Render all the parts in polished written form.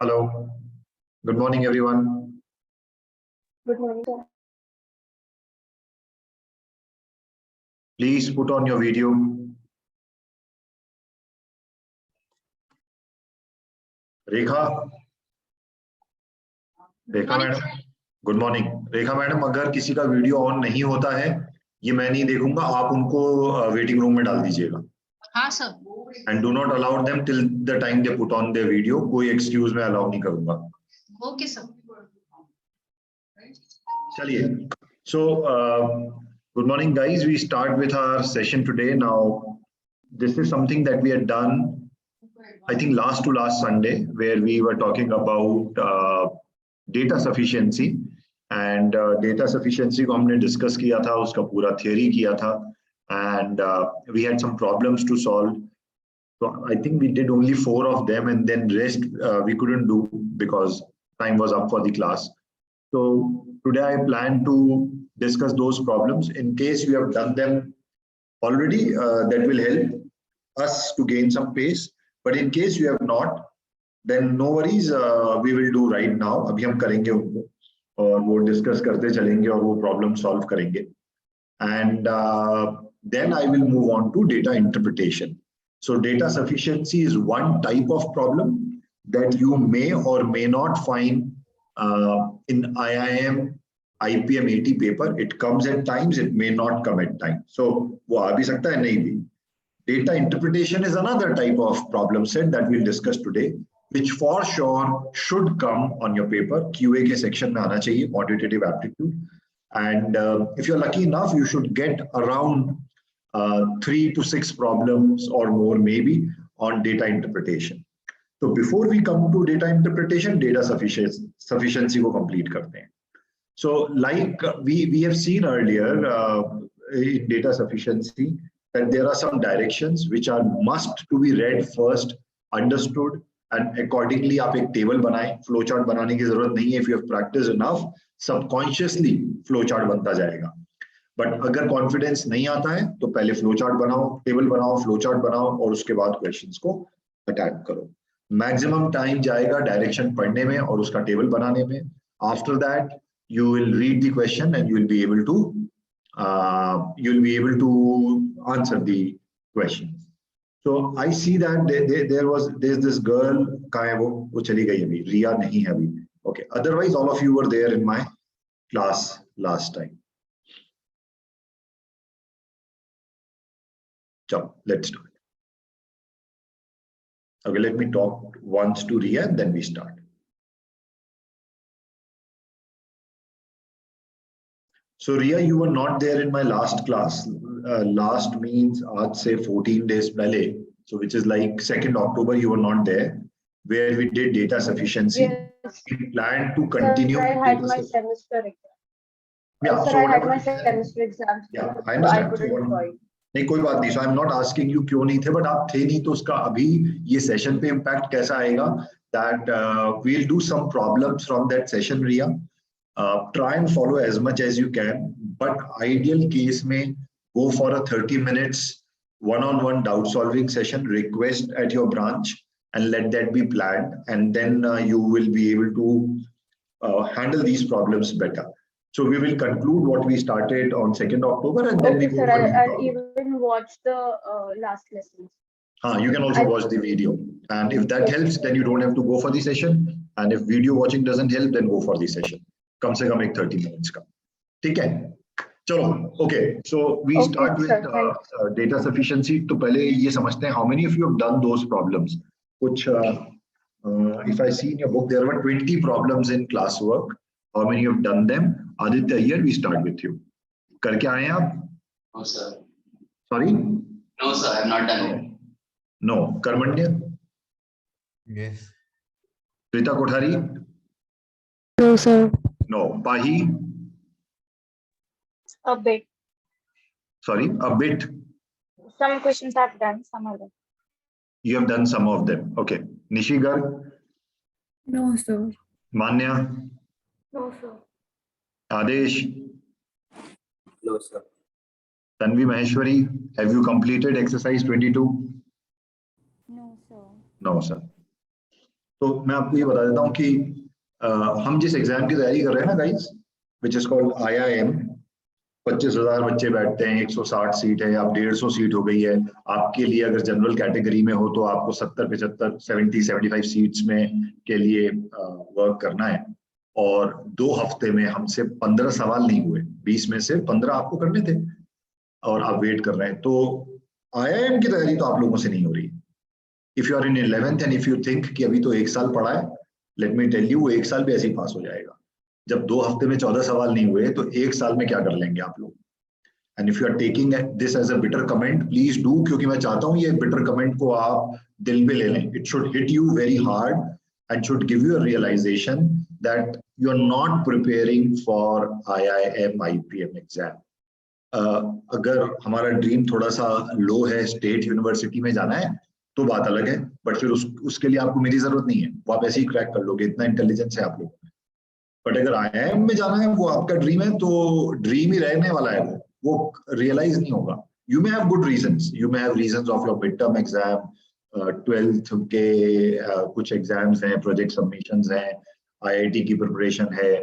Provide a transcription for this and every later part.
Hello. Good morning, everyone. Good morning, sir. Please put on your video. Rekha madam, good morning. Rekha madam, अगर किसी का video on नहीं होता है, ये मैं नहीं देखूंगा, आप उनको वेटिंग रूम में डाल दीजिएगा। हाँ sir. And do not allow them till the time they put on their video. कोई एक्सक्यूज मैं अलाउ नहीं करूंगा। Okay sir. चलिए, so good morning guys, we start with our session today. Now this is something that we had done I think last to last Sunday, where we were talking about data sufficiency, and data sufficiency को हमने discuss किया था, उसका पूरा theory किया था, and we had some problems to solve. So I think we did only 4 of them, and then rest we couldn't do because time was up for the class. So today I plan to discuss those problems. In case you have done them already, that will help us to gain some pace. But in case you have not, then no worries, we will do right now. अभी हम करेंगे उनको और वो discuss करते चलेंगे और वो problem solve करेंगे. And then I will move on to data interpretation. So data sufficiency is one type of problem that you may or may not find in IIM IPM 80 paper. It comes at times, it may not come at times. So वो आ भी सकता है, नहीं भी. Data interpretation is another type of problem set that we'll discuss today, which for sure should come on your paper. QA के section में आना चाहिए, quantitative aptitude. And if you're lucky enough, you should get around 3 to 6 problems or more maybe on data interpretation. So before we come to data interpretation, data sufficiency को complete करते हैं. So like we have seen earlier in data sufficiency that there are some directions which are must to be read first, understood, and accordingly आप एक table बनाएं. Flowchart बनाने की जरूरत नहीं है. If you have practiced enough, subconsciously flowchart बनता जाएगा. But अगर confidence नहीं आता है तो पहले flowchart बनाओ, table बनाओ, flowchart बनाओ और उसके बाद questions को attack करो. Maximum time जाएगा direction पढ़ने में और उसका table बनाने में. After that, you will read the question and you will be able to answer the questions. So I see that there's this girl, कहाँ है वो चली गई अभी, रिया नहीं है अभी. Okay. Otherwise, all of you were there in my class last time. So let's start. Okay, let me talk once to Riya and then we start. So Riya, you were not there in my last class. Last means आज से 14 days पहले, so which is like 2nd October, you were not there, where we did data sufficiency. Yes. We plan to continue. Sir, I had my semester exam. Yeah, Sir, so I had my semester exams. Yeah, I So understand. I couldn't join. नहीं कोई बात नहीं. So I'm not asking you क्यों नहीं थे, but आप थे नहीं तो उसका अभी ये session पे impact कैसा आएगा? That we'll do some problems from that session, Riya. Try and follow as much as you can, but ideal case में go for a 30 minutes one-on-one doubt solving session, request at your branch and let that be planned, and then you will be able to handle these problems better. So we will conclude what we started on 2nd October and then Okay, we go sir, for I'll even watch the last lessons. you can also watch the video, and if that helps, then you don't have to go for the session, and if video watching doesn't help, then go for the session. कम से कम एक 30 minutes का. ठीक है, चलो. Okay, so we start with data sufficiency. तो पहले ये समझते हैं how many of you have done those problems. कुछ if I see in your book there were 20 problems in classwork. How many have done them? Aditya, here we start with you. करके आए हैं आप? No sir. Sorry? No sir, I have not done it. No. Karmanya? Yes. Rita Kothari? No, sir. No. Pahi? A bit. Sorry, a bit. Some questions I've done, some of them. You have done some of them. Okay. Nishigar? No, sir. Manya? No, sir. Adesh? No sir. Tanvi Maheshwari, have you completed exercise 22? No, sir. No, sir. तो मैं आपको ये बता देता हूँ कि हम जिस एग्जाम की तैयारी कर रहे हैं ना guys, which is called IIM, 25,000 बच्चे बैठते हैं, 160 सीट है, अब 150 सीट हो गई है। आपके लिए अगर जनरल कैटेगरी में हो तो आपको 70, 75, 70, 75 सीट्स में के लिए वर्क करना है। और 2 हफ्ते में हमसे 15 सवाल नहीं हुए, 20 में से 15 आपको करने थे और आप वेट कर रहे हैं। तो IIM की तैयारी तो आप लोगों से नहीं हो रही। If you are in 11th and if you think कि अभी तो 1 साल पढ़ा है, लेट मी टेल यू, वो 1 साल भी ऐसे ही पास हो जाएगा। जब 2 हफ्ते में 14 सवाल नहीं हुए तो 1 साल में क्या कर लेंगे आप लोग। And if you are taking this as a bitter comment, please do, क्योंकि मैं चाहता हूं ये बिटर कमेंट को आप दिल पे ले लें। It should hit you very hard and should give you a realisation that you are not preparing for IIM IPM exam. अगर हमारा ड्रीम थोड़ा सा लो है, स्टेट यूनिवर्सिटी में जाना है, तो बात अलग है, बट फिर उसके लिए आपको मेरी जरूरत नहीं है, वो आप ऐसे ही क्रैक कर लोगे, इतना इंटेलिजेंस है आप लोगों में। बट अगर IIM में जाना है, वो आपका ड्रीम है, तो ड्रीम ही रहने वाला है, वो रियलाइज नहीं होगा। You may have good reasons, you may have reasons of your mid term exam, 12th के कुछ एग्जाम्स हैं, प्रोजेक्ट सबमिशंस हैं, IIT की प्रिपरेशन है,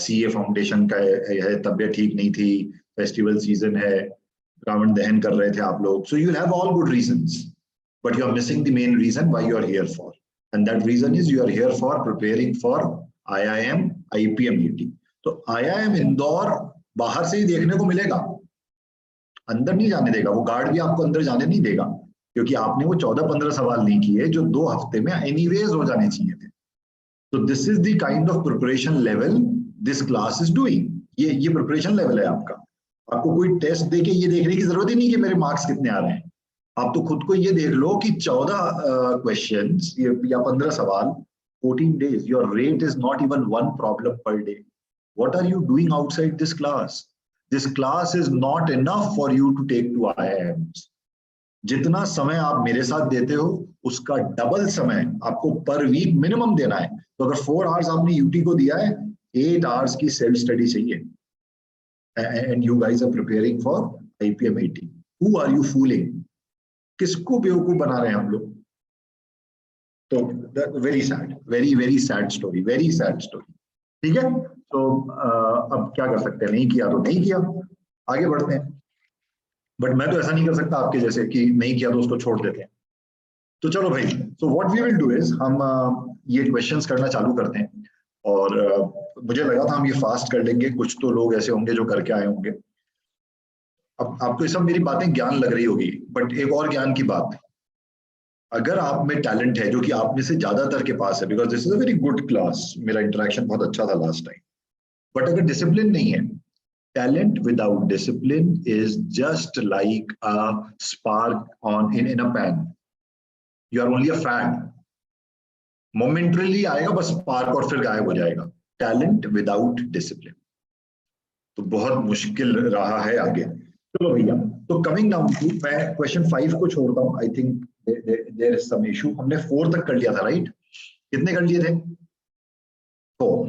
CA फाउंडेशन का है, तबीयत ठीक नहीं थी, फेस्टिवल सीजन है, रावण दहन कर रहे थे आप लोग। So you have all good reasons, but you are missing the main reason why you are here for, and that reason is you are here for preparing for IIM IPM ET। तो IIM Indore बाहर से ही देखने को मिलेगा, अंदर नहीं जाने देगा, वो गार्ड भी आपको अंदर जाने नहीं देगा, क्योंकि आपने वो 14-15 सवाल नहीं किए जो 2 हफ्ते में एनीवेज हो जाने चाहिए थे। तो this is the kind of preparation level this class is doing. ये प्रिपरेशन लेवल है आपका। आपको कोई टेस्ट देके ये देखने की जरूरत ही नहीं कि मेरे मार्क्स कितने आ रहे हैं। आप तो खुद को ये देख लो कि 14 क्वेश्चंस या 15 सवाल, 14 days, your rate is not even 1 problem per day. What are you doing outside this class? This class is not enough for you to take to IIMs. जितना समय आप मेरे साथ देते हो उसका डबल समय आपको पर वीक मिनिमम देना है। तो अगर 4 hours आपने यूटी को दिया है, 8 hours की सेल्फ स्टडी चाहिए। And you guys are preparing for IPM 80। Who are you fooling? किसको बेवकूफ बना रहे हैं हम लोग? तो very sad, very sad story, very sad story. ठीक है, तो अब क्या कर सकते हैं, नहीं किया तो नहीं किया, आगे बढ़ते हैं। बट मैं तो ऐसा नहीं कर सकता आपके जैसे कि नहीं किया तो उसको छोड़ देते हैं। तो चलो भाई, so what we will do is हम ये क्वेश्चंस करना चालू करते हैं। और मुझे लगा था हम ये फास्ट कर लेंगे, कुछ तो लोग ऐसे होंगे जो करके आए होंगे। अब आपको ये सब मेरी बातें ज्ञान लग रही होगी, बट एक और ज्ञान की बात, अगर आप में टैलेंट है, जो कि आप में से ज्यादातर के पास है, because this is a very good class, मेरा इंटरेक्शन बहुत अच्छा था लास्ट टाइम, बट अगर डिसिप्लिन नहीं है, talent without discipline is just like a spark on in a pan. You are only a fan, momentarily आएगा बस स्पार्क और फिर गायब हो जाएगा। टैलेंट विदाउट डिसिप्लिन तो बहुत मुश्किल रहा है आगे। चलो भैया, तो कमिंग डाउन टू, मैं क्वेश्चन 5 को छोड़ता हूँ। I think there is some issue. हमने 4 तक कर लिया था, राइट? कितने कर लिए थे? 4।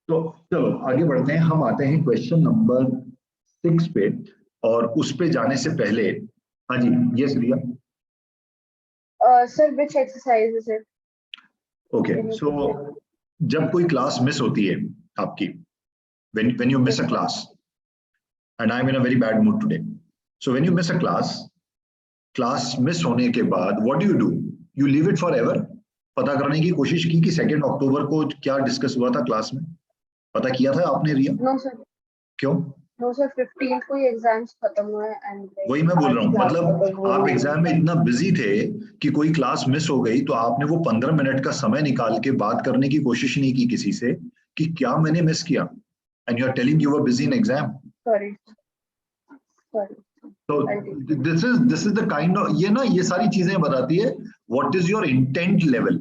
तो चलो आगे बढ़ते हैं। हम आते हैं क्वेश्चन नंबर 6 पे, और उस पे जाने से पहले, हाँ जी, yes Riya. Sir, which exercise is it? Okay, so जब कोई क्लास मिस होती है आपकी, when you miss a class, and I'm in a very bad mood today, so when you miss a class miss होने के बाद what do? You leave it forever? पता करने की कोशिश की कि 2 अक्टूबर को क्या डिस्कस हुआ था क्लास में? पता किया था आपने रिया? No, sir. क्यों? No, sir. 15th को ही एग्जाम्स खत्म हुए and वही मैं बोल रहा हूँ, मतलब आप एग्जाम में इतना बिजी थे कि कोई क्लास मिस हो गई तो आपने वो 15 मिनट का समय निकाल के बात करने की कोशिश नहीं की किसी से कि क्या मैंने मिस किया, and you are telling you were busy in exam. Sorry. तो this is the kind of, ये ना, ये सारी चीजें बताती है what is your intent level.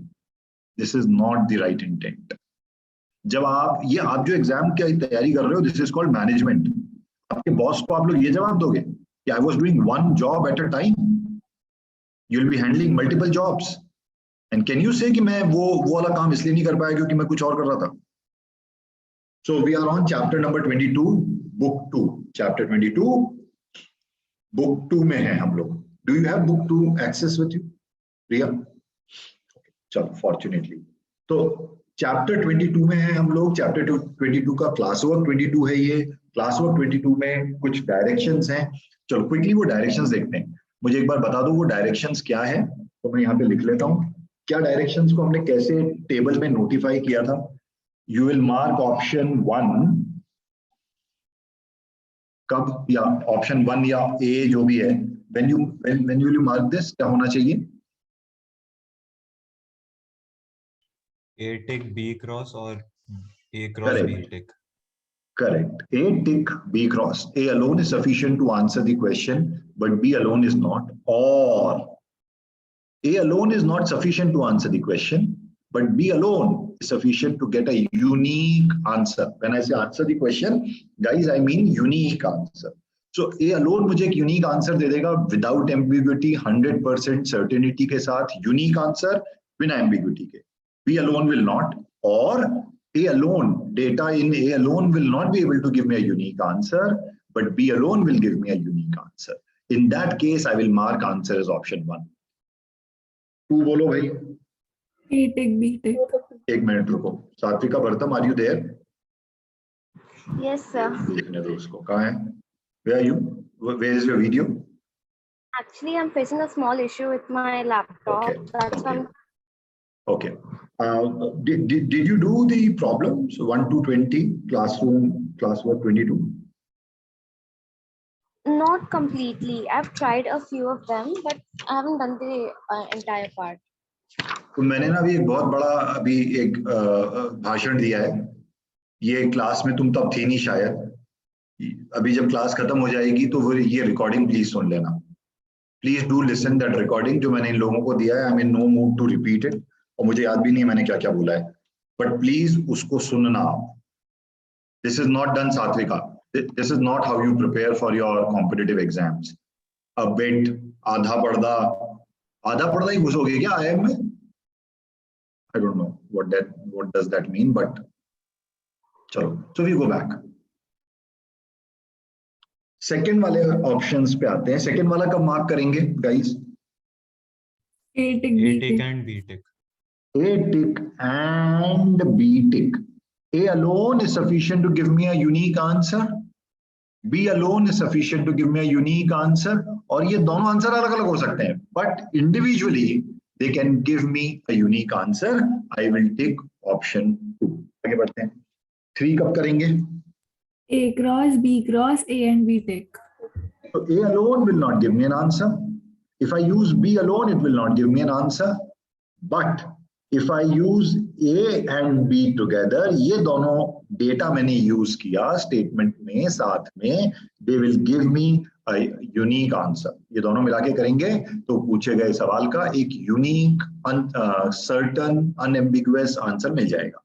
This is not the right intent. जब आप जो एग्जाम की तैयारी कर रहे हो, दिस इज कॉल्ड मैनेजमेंट। आपके बॉस को आप लोग ये जवाब दोगे कि I was doing 1 job at a time? You will be handling multiple jobs, and can you से कि मैं वो वाला काम इसलिए नहीं कर पाया क्योंकि मैं कुछ और कर रहा था? So we are on chapter number 22, book 2। Chapter 22 book 2 में है हम लोग। Do you have book 2 access with you Riya? चलो, फॉर्चुनेटली तो चैप्टर 22 में है हम लोग, चैप्टर 22 का क्लास वर्क 22 है ये। क्लास वर्क 22 में कुछ डायरेक्शंस हैं। चलो क्विकली वो डायरेक्शंस देखते हैं। मुझे एक बार बता दो वो डायरेक्शंस क्या है, तो मैं यहाँ पे लिख लेता हूँ। क्या डायरेक्शंस को हमने कैसे टेबल में नोटिफाई किया था? यू विल मार्क ऑप्शन 1 कब, या ऑप्शन 1 या ए जो भी है, when will you mark this, क्या होना चाहिए? A tick B cross और A cross Correct. B tick. Correct. A tick, B cross. A alone is sufficient to answer the question, but B alone is not. Or A alone is not sufficient to answer the question, but B alone is sufficient to get a unique answer. When I say answer the question, guys, I mean unique answer. So A alone मुझे एक unique answer दे देगा without ambiguity, 100% certainty के साथ unique answer बिना ambiguity के. B alone will not, or A alone, data in A alone will not be able to give me a unique answer, but B alone will give me a unique answer. In that case, I will mark answer as option 1. 2 बोलो भाई। A tick, B tick. एक minute रुको। Satvika Bartam, are you there? Yes, sir. देखने दो उसको, कहाँ है? Where are you? Where is your video? Actually, I'm facing a small issue with my laptop. Okay, That's why okay. Okay. Did you do the problems 1 to 20 classwork 22? not completely. I've tried a few of them, but I haven't done the entire part. तो मैंने ना अभी एक बहुत बड़ा अभी एक भाषण दिया है। ये क्लास में तुम तब थी नहीं शायद। अभी जब क्लास खत्म हो जाएगी तो वो ये रिकॉर्डिंग प्लीज सुन लेना। Please do listen that recording जो मैंने इन लोगों को दिया है। I am in no mood to repeat it, और मुझे याद भी नहीं मैंने क्या क्या बोला है, बट प्लीज उसको सुनना। This is not done Satvika, this is not how you prepare for your competitive exams. A bit, आधा पढ़ना ही घुसोगे क्या IIM में? I don't know what does that mean, but चलो, so we go back. Second वाले options पे आते हैं। Second वाला कब मार्क करेंगे guys? A tick, A B tick tick. and B tick. A tick and B tick. A alone is sufficient to give me a unique answer. B alone is sufficient to give me a unique answer. और ये दोनों answer अलग अलग हो सकते हैं, but individually they can give me a unique answer. I will take option 2. आगे बढ़ते हैं। 3 कब करेंगे? A cross, B cross, A and B tick. So A alone will not give me an answer. If I use B alone, it will not give me an answer. But if I use A and B together, ये दोनों data मैंने use किया statement में साथ में, they will give me a unique answer. ये दोनों मिला के करेंगे तो पूछे गए सवाल का एक यूनिक, सर्टन, अनएम्बिगुअस आंसर मिल जाएगा।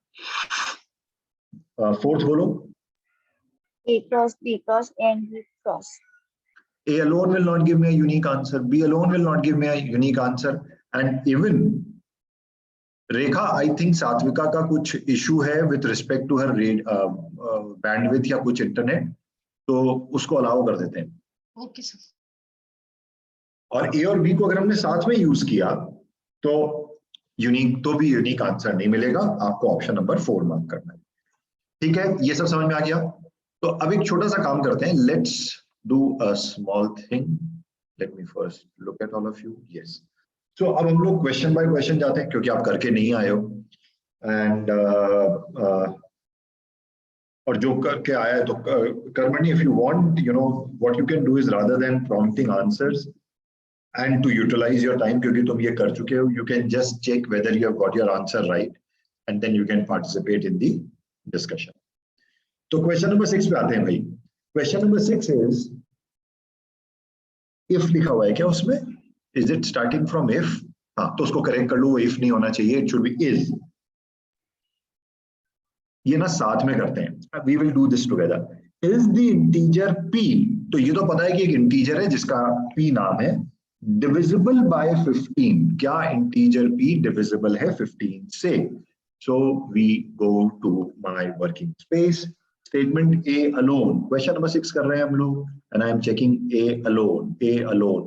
फोर्थ बोलो। A cross, B cross, and B cross. A alone will not give me a unique answer. B alone will not give me a unique answer. And even Rekha, I think Satvika का कुछ issue है with respect to her bandwidth या कुछ internet, तो उसको allow कर देते हैं। Okay sir. और ए और बी को अगर हमने साथ में यूज किया तो भी यूनिक आंसर नहीं मिलेगा, आपको ऑप्शन नंबर 4 मार्क करना है। ठीक है, ये सब समझ में आ गया। तो अब एक छोटा सा काम करते हैं। Let's do a small thing. Let me first look at all of you. Yes, so अब हम लोग क्वेश्चन बाय क्वेश्चन जाते हैं क्योंकि आप करके नहीं आए हो। एंड और जो करके आया है तो Karmani, if you want, you know what you can do is rather than prompting answers and to utilise your time, क्योंकि तुम ये कर चुके हो, you can just check whether you have got your answer right and then you can participate in the discussion. तो question number 6 पे आते हैं भाई। क्वेश्चन नंबर 6 इज, इफ लिखा हुआ है क्या उसमें? Is it starting from if? हाँ, तो उसको करेक्ट कर लो, वो इफ नहीं होना चाहिए, इट शुड बी इज। ये ना साथ में करते हैं, we will do this together. Is the integer p, तो ये तो पता है कि एक इंटीजर है जिसका p नाम है, डिविजिबल बाय 15। क्या इंटीजर p डिविजिबल है 15 से? So we go to my working space, statement A alone, question number 6 कर रहे हैं हम लोग, and I am checking A alone,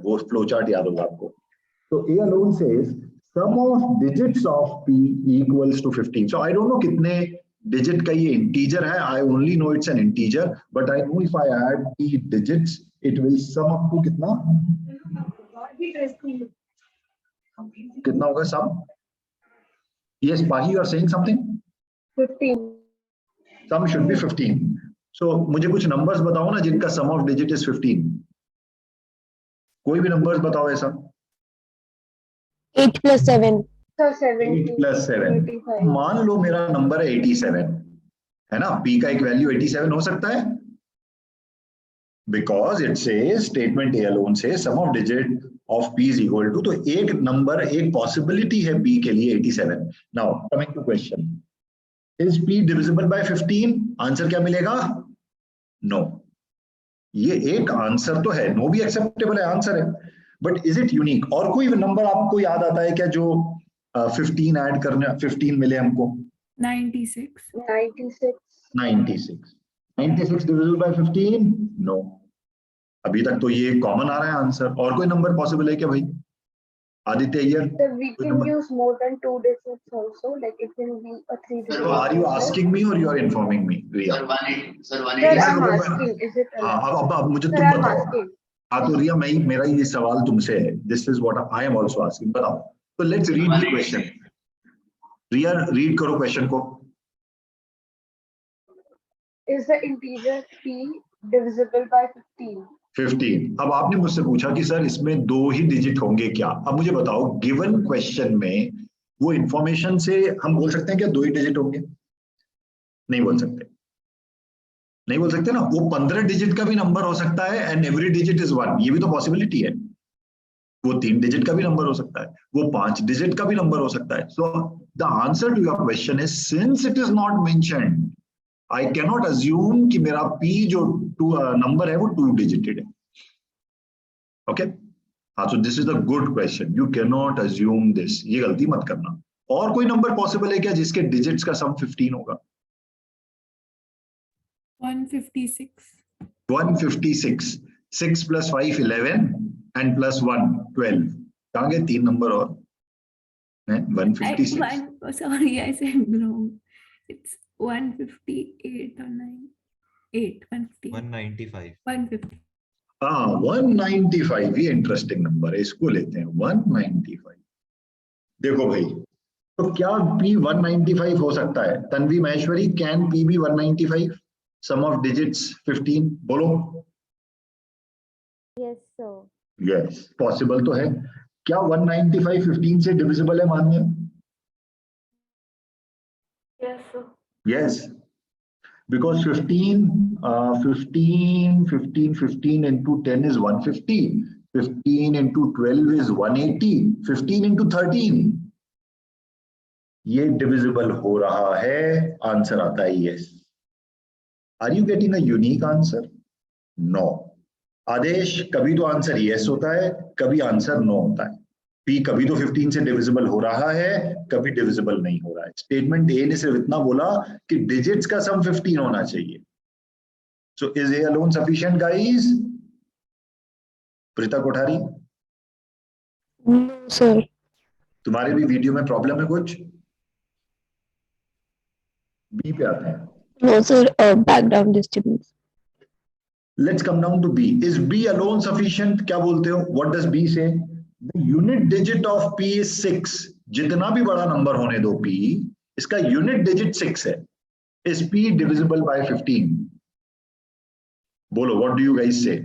वो फ्लो चार्ट याद होगा आपको। तो A alone says sum of digits of p equals to 15. So I don't know कितने digit का ये integer है. I only know it's an integer, but I know if I add the digits, it will sum up to कितना? कितना होगा sum? Yes, Pahi, you are saying something? 15. Sum should be 15. So मुझे कुछ numbers बताओ ना जिनका sum of digit is 15. कोई भी numbers बताओ ऐसा. 8 plus 7. So 70. 8 plus 7. 85. मान लो मेरा नंबर है 87, है ना? P का एक वैल्यू 87 हो सकता है, because it says statement A alone says sum of digit of P is equal to, तो एक नंबर, एक possibility है P के लिए 87. Now coming to question, is P divisible by 15? Answer क्या मिलेगा? No. ये एक आंसर तो है, नो भी एक्सेप्टेबल है, आंसर है, बट इज इट यूनिक? और कोई नंबर आपको याद आता है क्या जो 15 ऐड करने 15 मिले हमको? 96. 96. 96 डिविजिबल बाय 15? नो. अभी तक तो ये कॉमन आ रहा है आंसर. और कोई नंबर पॉसिबल है क्या भाई? Aditya Iyer. So we can use more than 2 digits also, like it can be a 3 digit. So are you asking me or you are informing me? Riya. Sir, 180. Sir, Sir, 180. I'm asking, is it allowed? अब मुझे Sir, तुम I'm बताओ. asking. हाँ तो रिया, मेरा ये सवाल तुमसे है. This is what I am also asking. बताओ. So let's read the question. Riya read करो क्वेश्चन को. Is the integer p divisible by 15? 15. अब आपने मुझसे पूछा कि सर इसमें 2 ही डिजिट होंगे क्या? अब मुझे बताओ, गिवन क्वेश्चन में वो इंफॉर्मेशन से हम बोल सकते हैं क्या 2 ही डिजिट होंगे? नहीं बोल सकते. नहीं बोल सकते ना. वो 15 डिजिट का भी नंबर हो सकता है एंड एवरी डिजिट इज 1. ये भी तो पॉसिबिलिटी है. वो 3 डिजिट का भी नंबर हो सकता है, वो 5 डिजिट का भी नंबर हो सकता है. So the answer to your question is, since it is not mentioned, I cannot assume कि मेरा P जो नंबर है वो 2 डिजिटेड है. ओके. हाँ, so this is a good question. You cannot assume this. ये गलती मत करना. और कोई नंबर पॉसिबल है क्या जिसके डिजिट्स का सम 15 होगा? 156. 156. 6 plus 5 11 and plus 1 12. कहाँ गए 3 नंबर और? 156. Sorry, I said wrong. It's 158 or 9. 8. 150. 195. 150. हाँ, 195. ये इंटरेस्टिंग नंबर है, इसको लेते हैं 195. देखो भाई, तो क्या P 195 हो सकता है? तन्वी महेश्वरी, कैन P भी 195? सम ऑफ डिजिट्स 15. बोलो. Yes, sir. यस, पॉसिबल तो है. क्या 195 15 से डिविजिबल है मान्य? Yes, sir. Yes, because 15 into 10 is 150. 15 into 12 is 180. 15 into 13. ये डिविजिबल हो रहा है. आंसर आता है yes. Are you getting a unique answer? No. आदेश, कभी तो आंसर yes होता है, कभी आंसर no होता है. P कभी तो 15 से डिविजिबल हो रहा है, कभी डिविजिबल नहीं हो रहा है. स्टेटमेंट ए ने सिर्फ इतना बोला कि डिजिट्स का सम 15 होना चाहिए. So is A alone sufficient guys? Preeta Kothari, No, sir. तुम्हारे भी वीडियो में प्रॉब्लम है कुछ? बी पे आते हैं. No, sir. Background disturbance. Let's come down to B. Is B alone sufficient? क्या बोलते हो? What does B say? The unit digit of P is 6. जितना भी बड़ा नंबर होने दो P, इसका यूनिट डिजिट 6 है. Is P divisible by 15? बोलो, what do you guys say?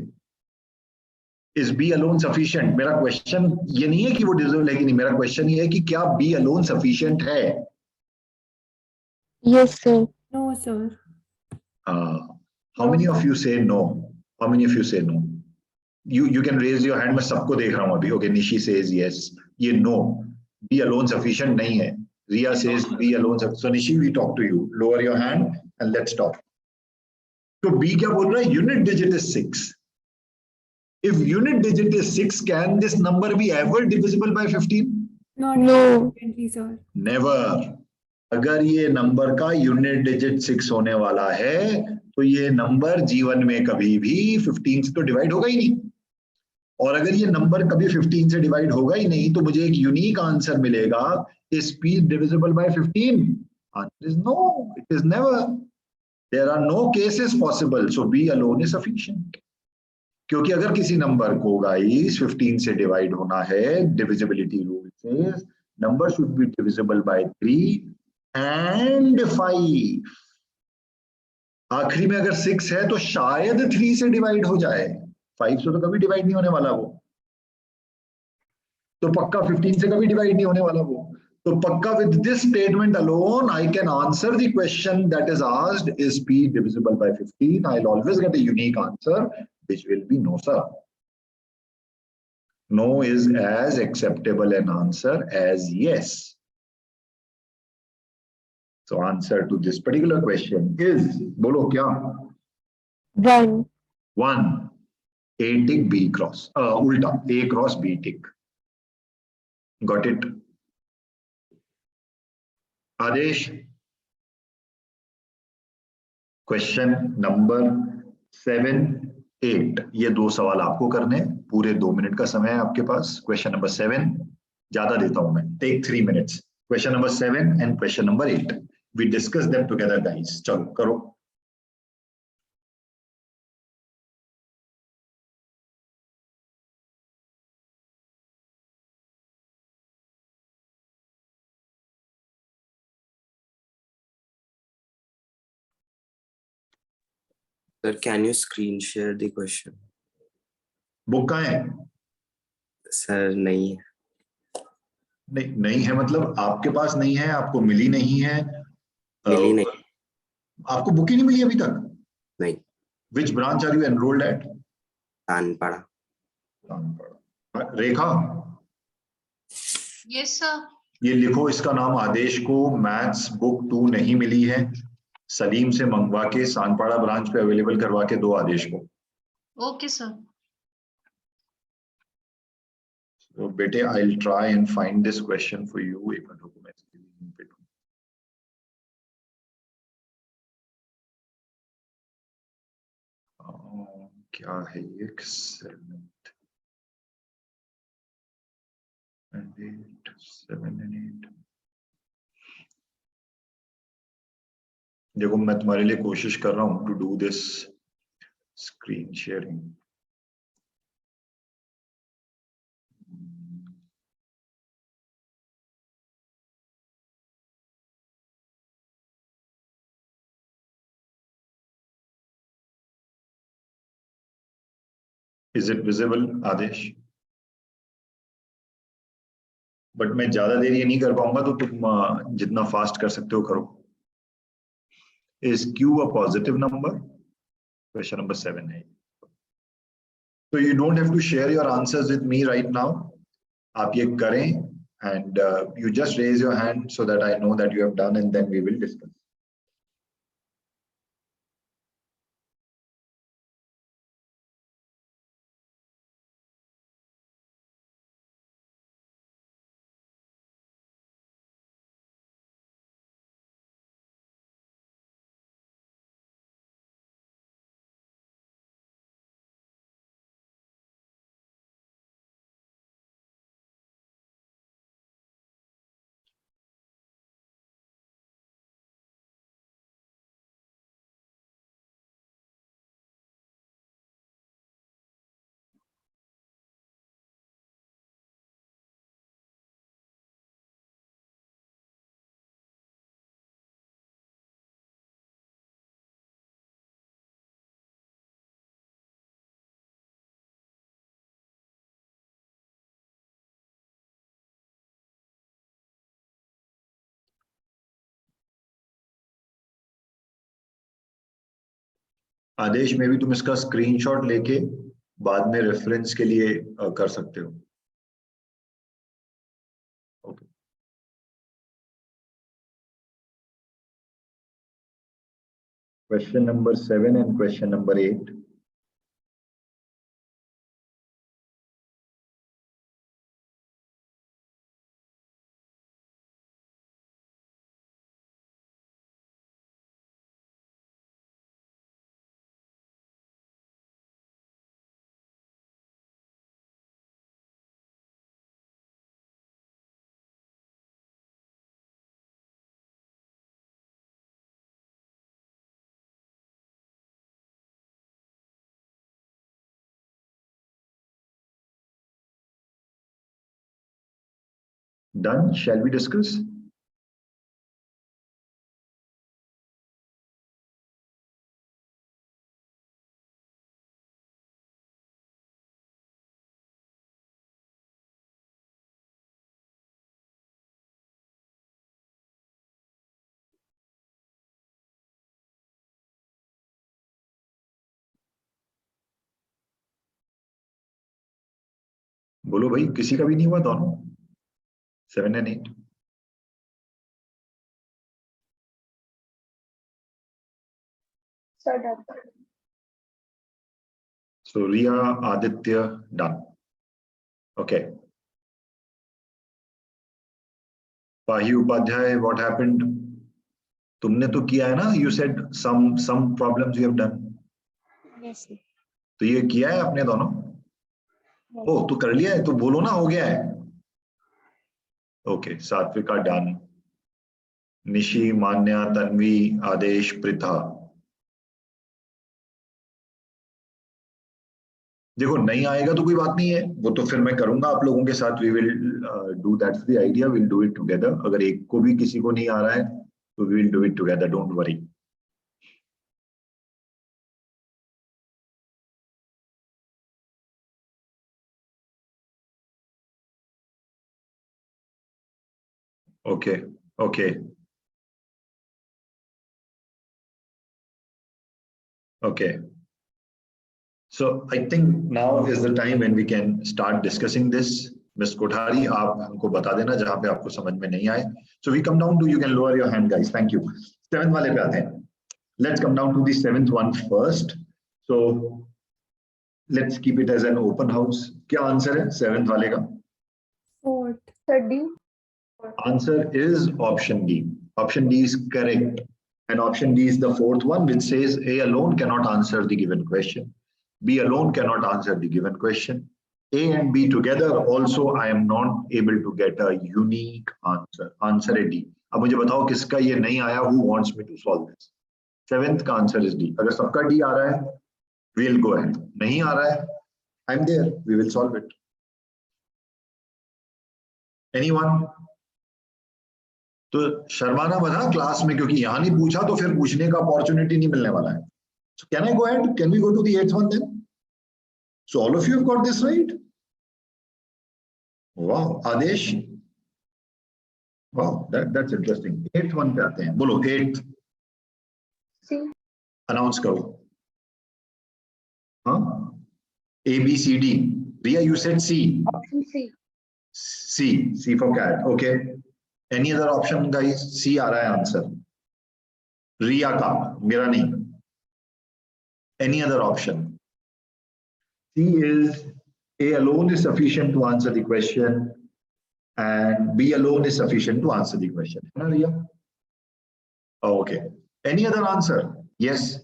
Is B alone sufficient? मेरा क्वेश्चन ये नहीं है कि वो डिविजिबल है कि नहीं, मेरा क्वेश्चन ये है कि क्या B alone sufficient है? Yes, sir. No, sir. How many of you say no? How many of you say no? You can raise your hand. मैं सबको देख रहा हूँ अभी. Okay, Nishi says yes. ये no. B alone sufficient नहीं है. Riya says B alone sufficient. So Nishi, we talk to you. Lower your hand and let's talk. तो B क्या बोल रहा है? Unit digit is 6. If unit digit is 6, can this number be ever divisible by 15? Not No. definitely, sir. Never. अगर ये number का unit digit 6 होने वाला है तो ये नंबर जीवन में कभी भी 15 से तो डिवाइड होगा ही नहीं. और अगर ये नंबर कभी 15 से डिवाइड होगा ही नहीं तो मुझे एक यूनिक आंसर मिलेगा, is p divisible by 15? Answer is no, it is never. There are no cases possible, so b alone is sufficient. क्योंकि अगर किसी नंबर को गाइस 15 से डिवाइड होना है, डिविजिबिलिटी रूल से number should be divisible by 3 and 5. आखिरी में अगर 6 है तो शायद 3 से डिवाइड हो जाए, 5 से तो कभी डिवाइड नहीं होने वाला वो, तो पक्का 15 से कभी डिवाइड नहीं होने वाला वो. तो पक्का with this statement alone I can answer the question that is asked, is p divisible by 15? I'll always get a unique answer which will be no, sir. No is as acceptable an answer as yes. So answer to this particular question is, bolo kya? 1. 1. A tick B cross, ulta, A cross B tick. Got it? Aadesh, question number 7, 8, ये 2 सवाल आपको करने, पूरे 2 minute का समय है आपके पास. Question number 7 ज्यादा देता हूं मैं, take 3 minutes. Question number 7 and question number 8, we discuss them together guys. चलो करो. Sir, can you screen share the question? Book कहाँ है? Sir, नहीं है. नहीं, नहीं है मतलब आपके पास नहीं है, आपको मिली नहीं है? मिली नहीं. आपको बुक ही नहीं मिली अभी तक? नहीं. Which branch are you enrolled at? Tanpada. Rekha, yes sir. ये लिखो इसका नाम आदेश को मैथ्स बुक 2 नहीं मिली है, सलीम से मंगवा के सानपाड़ा ब्रांच पे अवेलेबल करवा के दो आदेश को. Okay sir. तो बेटे आई will try and find this question for you. एक मिनट रुको, मैं इसकी लिंक पे दूं. क्या है ये? 7 and 8. देखो मैं तुम्हारे लिए कोशिश कर रहा हूं to do this screen sharing. Is it visible Aadesh? But मैं ज्यादा देर ये नहीं कर पाऊंगा, तो तुम जितना फास्ट कर सकते हो करो. Is Q a positive number? Question number 7 है. So you don't have to share your answers with me right now. आप ये करें and you just raise your hand so that I know that you have done, and then we will discuss. आदेश में भी तुम इसका screenshot लेके बाद में रेफरेंस के लिए कर सकते हो. Okay. Question number 7 and question number 8. Done. Shall we discuss? बोलो भाई, किसी का भी नहीं हुआ दोनों 7 and 8? Sir, done. So Riya, Aditya, done. Okay. Pahi Upadhyay, what happened? तुमने तो किया है ना? You said some problems you have done. Yes, sir. तो ये किया है आपने दोनों? Yes. ओ, तो कर लिया है, तो बोलो ना हो गया है. Okay, Satvika done. निशी, मान्या, तन्वी, आदेश, प्रिथा. देखो नहीं आएगा तो कोई बात नहीं है, वो तो फिर मैं करूंगा आप लोगों के साथ. We will do, that's the idea, will do it together. अगर एक को भी किसी को नहीं आ रहा है तो we will do it together, don't worry. Okay okay okay. So I think now is the time when we can start discussing this. Ms. Kothari, आप हमको बता देना जहां पे आपको समझ में नहीं आए. So we come down to, you can lower your hand guys, thank you. 7th वाले पे आते हैं. Let's come down to the 7th one first. So let's keep it as an open house. क्या आंसर है 7th वाले का? 4th. Sir, D. Answer is option D. Option D is correct. And option D is the 4th one, which says A alone cannot answer the given question. B alone cannot answer the given question. A and B together also I am not able to get a unique answer. Answer is D. अब मुझे बताओ किसका ये नहीं आया? Who wants me to solve this? 7th का answer is D. अगर सबका D आ रहा है, we'll go ahead. नहीं आ रहा है, I'm there. We will solve it. Anyone? तो शर्माना बना क्लास में, क्योंकि यहाँ नहीं पूछा तो फिर पूछने का अपॉर्चुनिटी नहीं मिलने वाला है. So can I go ahead? Can we go to the 8th one then? So all of you have got this right? Wow, Adesh. Wow, that's interesting. 8th one पे आते हैं. बोलो 8th. C. Announce करो. हाँ? A, B, C, D. Riya, you said C. Option C. C for cat. Okay. Any other option, guys? C आ रहा है answer. रिया का, मेरा नहीं. Any other option? C is, A alone is sufficient to answer the question, and B alone is sufficient to answer the question. Riya? Oh, okay. Any other answer? Yes.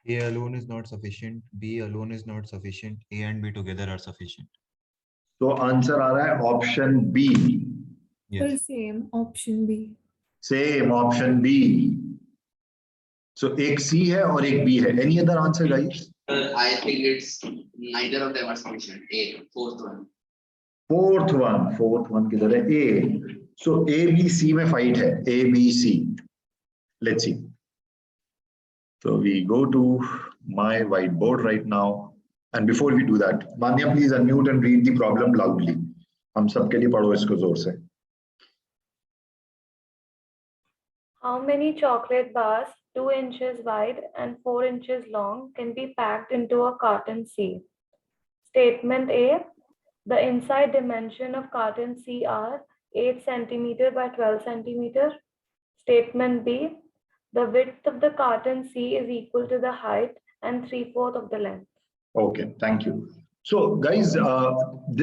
A alone is not sufficient. B alone is not sufficient. A and B together are sufficient. So answer आ रहा है option B. Yes. Same, option B. Same, option B. So एक C है और एक B है. Any other answer, guys? I think it's neither of them are sufficient. A, 4th one. Fourth one किधर है? A. So A, B, C में fight है. A, B, C. Let's see. So we go to my whiteboard right now. And before we do that, Manya, please unmute and read the problem loudly. हम सबके लिए पढ़ो इसको जोर से. How many chocolate bars 2 inches wide and 4 inches long can be packed into a carton C? Statement A, the inside dimension of carton C are 8 centimeter by 12 centimeter. Statement B, the width of the carton C is equal to the height and 3/4 of the length. Okay, thank you. So guys,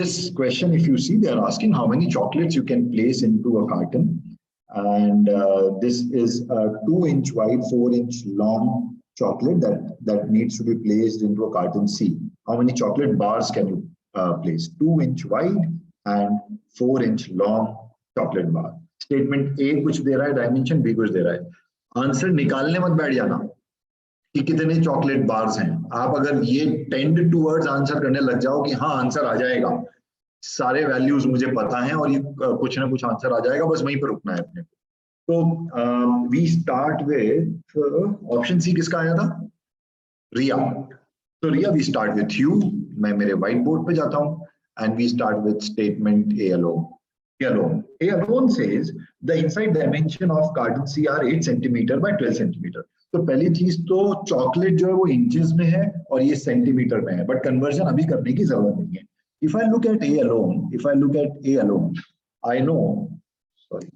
this question, if you see, they are asking how many chocolates you can place into a carton. And this is a 2-inch wide, 4-inch long chocolate that needs to be placed into a carton C. How many chocolate bars can you place? 2-inch wide and 4-inch long chocolate bar. Statement A कुछ दे रहा है, dimension B कुछ दे रहा है. Answer निकालने मत बैठ जाना कि कितने चॉकलेट बार्स हैं. आप अगर ये टेंड टूवर्ड्स आंसर करने लग जाओ कि हाँ आंसर आ जाएगा, सारे वैल्यूज मुझे पता हैं और ये कुछ ना कुछ आंसर आ जाएगा, बस वहीं पर रुकना है अपने को। तो we start with option C. किसका आया था? रिया। तो Riya, we start with you. मैं मेरे व्हाइट बोर्ड पे जाता हूँ and we start with statement A alone. A alone says the inside dimension of carton C are 8 centimeter by 12 centimeter. तो पहली चीज तो चॉकलेट जो है वो इंचेस में है और ये सेंटीमीटर में है, बट कन्वर्जन अभी करने की जरूरत नहीं है. If I look at A alone, I know, sorry,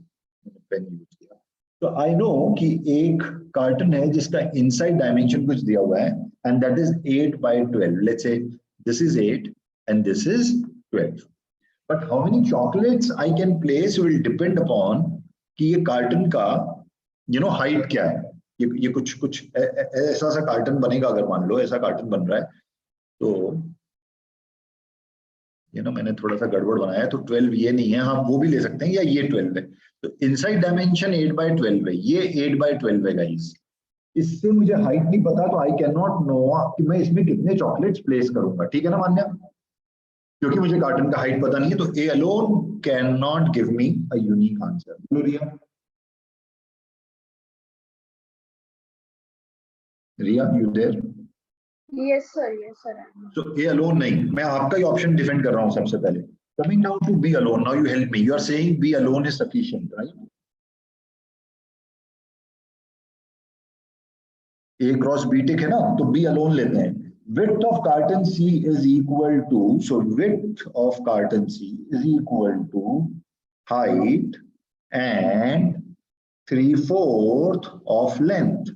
pen use किया, तो I know कि एक कार्टन है जिसका इनसाइड डायमेंशन कुछ दिया हुआ है and that is 8 by 12. Let's say this is 8 and this is 12. But how many chocolates I can place will depend upon कि ये कार्टन का हाइट क्या है. ये कुछ ऐसा सा कार्टन बनेगा. अगर मान लो ऐसा कार्टन बन रहा है तो मैंने थोड़ा सा गड़बड़ बनाया है, तो 12 ये नहीं है, हाँ वो भी ले सकते हैं, या ये 12 है. तो इनसाइड डायमेंशन 8 by 12 है, ये 8 by 12 है गाइस. इससे मुझे हाइट नहीं पता तो आई कैन नॉट नो कि मैं इसमें कितने चॉकलेट्स प्लेस करूंगा. ठीक है ना मान्या? क्योंकि मुझे कार्टन का हाइट पता नहीं है, तो A alone can not give me a unique answer. बोलो Riya. Riya, you there? Yes, sir. So A alone नहीं, मैं आपका ही ऑप्शन डिफेंड कर रहा हूं सबसे पहले. Coming down to B alone, now you help me. You are saying B alone is sufficient, right? A cross B टिक है ना, तो B alone लेते हैं. Width of carton C is equal to, so width of carton C is equal to height and 3/4 of length.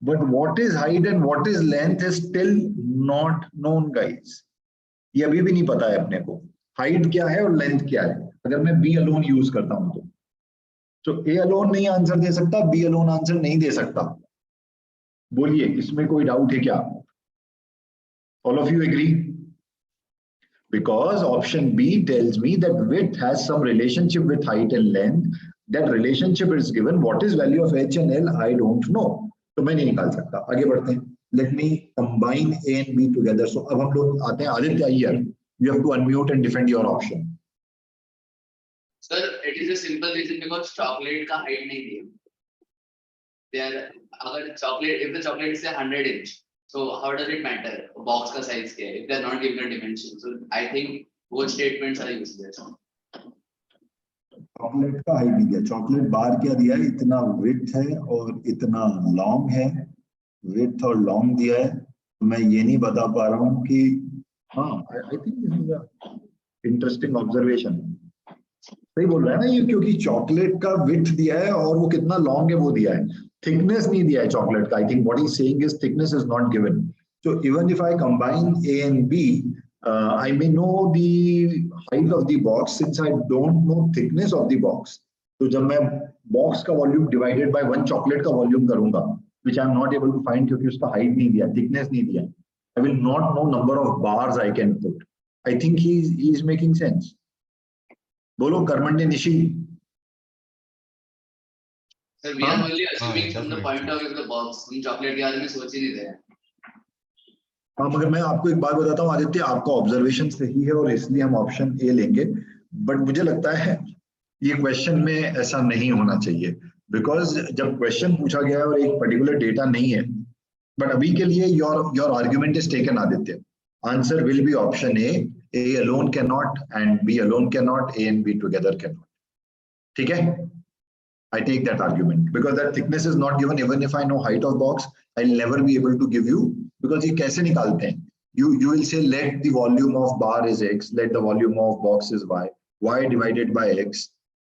But what is height and what is length is still not known, guys. ये अभी भी नहीं पता है अपने को. Height क्या है और लेंथ क्या है अगर मैं बी अलोन यूज करता हूं तो. तो ए अलोन नहीं आंसर दे सकता, बी अलोन आंसर नहीं दे सकता. बोलिए, इसमें कोई डाउट है क्या? All of you agree? Because option B tells me that width has some relationship with height and length. That relationship is given. What is value of H and L? I don't know. तो मैं नहीं निकाल सकता. आगे बढ़ते हैं. Let me combine A and B together. So अब हम लोग आते हैं Aditya Iyer. You have to unmute and defend your option. Sir, it is a simple reason because chocolate का height नहीं दिया. अगर chocolate, if the chocolate is 100 inch, so how does it matter? Box का size क्या है? If they are not given a dimension, so I think both statements are useless. Chocolate का height नहीं दिया. चॉकलेट बार क्या दिया है? इतना विड्थ है और इतना लॉन्ग है. विड्थ और लॉन्ग दिया है. मैं ये नहीं बता पा रहा हूँ कि हाँ. I think this is a interesting observation. सही बोल रहा है ना ये, क्योंकि चॉकलेट का विड्थ दिया है और वो कितना लॉन्ग है वो दिया है. थिकनेस नहीं दिया है चॉकलेट का. I think what he is saying is thickness is not given. So even if I combine A and B, I may know the height of the box since I don't know thickness of the box. तो जब मैं box का volume divided by one chocolate का volume करूंगा, which I am not able to find क्योंकि उसका height नहीं दिया, थिकनेस नहीं दिया, I will not know number of bars I can put. I think he is making sense. बोलो कर्मण्य Nishi. Sir, we are only assuming it from does the make point sense. of view of the box. हम chocolate के बारे में सोच ही नहीं रहे. हाँ, मगर मैं आपको एक बात बताता हूँ आदित्य, आपका ऑब्जर्वेशन सही है और इसलिए हम ऑप्शन ए लेंगे. बट मुझे लगता है ये क्वेश्चन में ऐसा नहीं होना चाहिए, बिकॉज जब क्वेश्चन पूछा गया है और एक पर्टिकुलर डेटा नहीं है. बट अभी के लिए your argument is taken Aditya. Answer will be option A alone can not and B alone can not, A and B together cannot. ठीक है? I take that argument because that thickness is not given. Even if I know height of box, I'll never be able to give you, because ये कैसे निकालते हैं? You will say let the volume of bar is x, let the volume of box is y. Y divided by x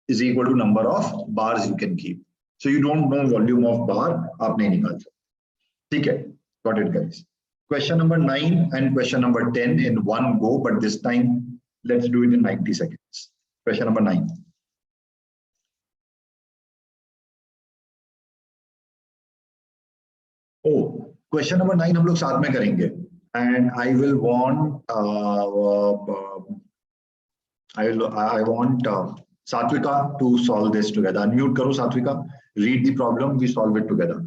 is equal to number of bars you can keep. So you don't know volume of bar, आप नहीं निकाल सकते. ठीक है? Got it, guys. Question number 9 and question number 10 in one go, but this time let's do it in 90 seconds. Question number 9. Question number 9 हम लोग साथ में करेंगे. And I will want Satvika to solve this together. Unmute करो Satvika. Read the problem, we solve it together.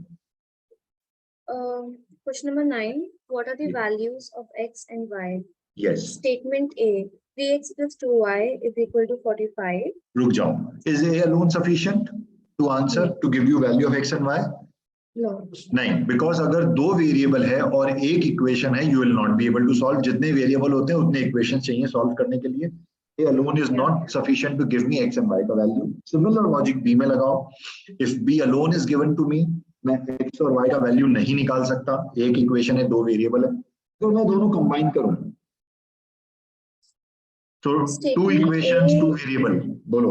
Question number 9. What are the values of x and y? Yes. Statement A. 3x plus 2y is equal to 45. रुक जाओ. Is A alone sufficient to answer to give you value of x and y? No. नहीं, because अगर दो variable है और एक equation है, you will not be able to solve. जितने वेरिएबल होते हैं उतने इक्वेशन चाहिए सॉल्व करने के लिए. A alone is not sufficient to give me x and y का वैल्यू. सिमिलर लॉजिक B में लगाओ. If B alone is given to me, मैं x और y का वैल्यू नहीं निकाल सकता. एक इक्वेशन है, दो वेरिएबल है, तो मैं दोनों कंबाइन करूं. So two Statement equations, A- two variable. बोलो.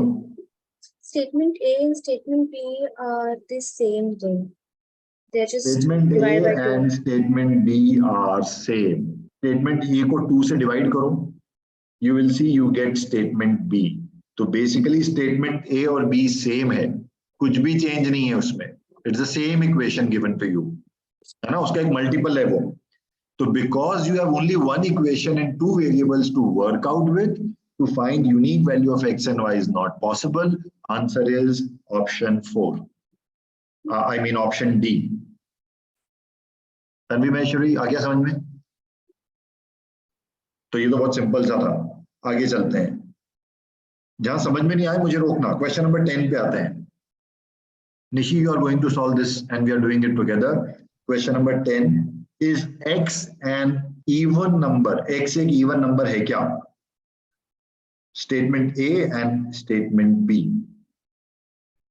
Statement A and statement B are the same thing. They're just Statement divided A by 2. and statement B are same. Statement A को 2 से divide करो. You will see you get statement B. तो basically statement A और B same है, कुछ भी change नहीं है उसमें. It's the same equation given to you, है ना. उसका एक मल्टीपल है वो. तो because you have only one equation and two variables to work out with, to find unique value of x and y is not possible. Answer is option 4. I mean option D. Tanvi Maheshwari आ गया समझ में? तो ये तो बहुत simple सा था. आगे चलते हैं. जहां समझ में नहीं आए मुझे रोकना. क्वेश्चन नंबर 10 पे आते हैं. Nishi, you are going to solve this and we are doing it together. Question number 10. Is x an even number? x एक even number है क्या? Statement A and statement B.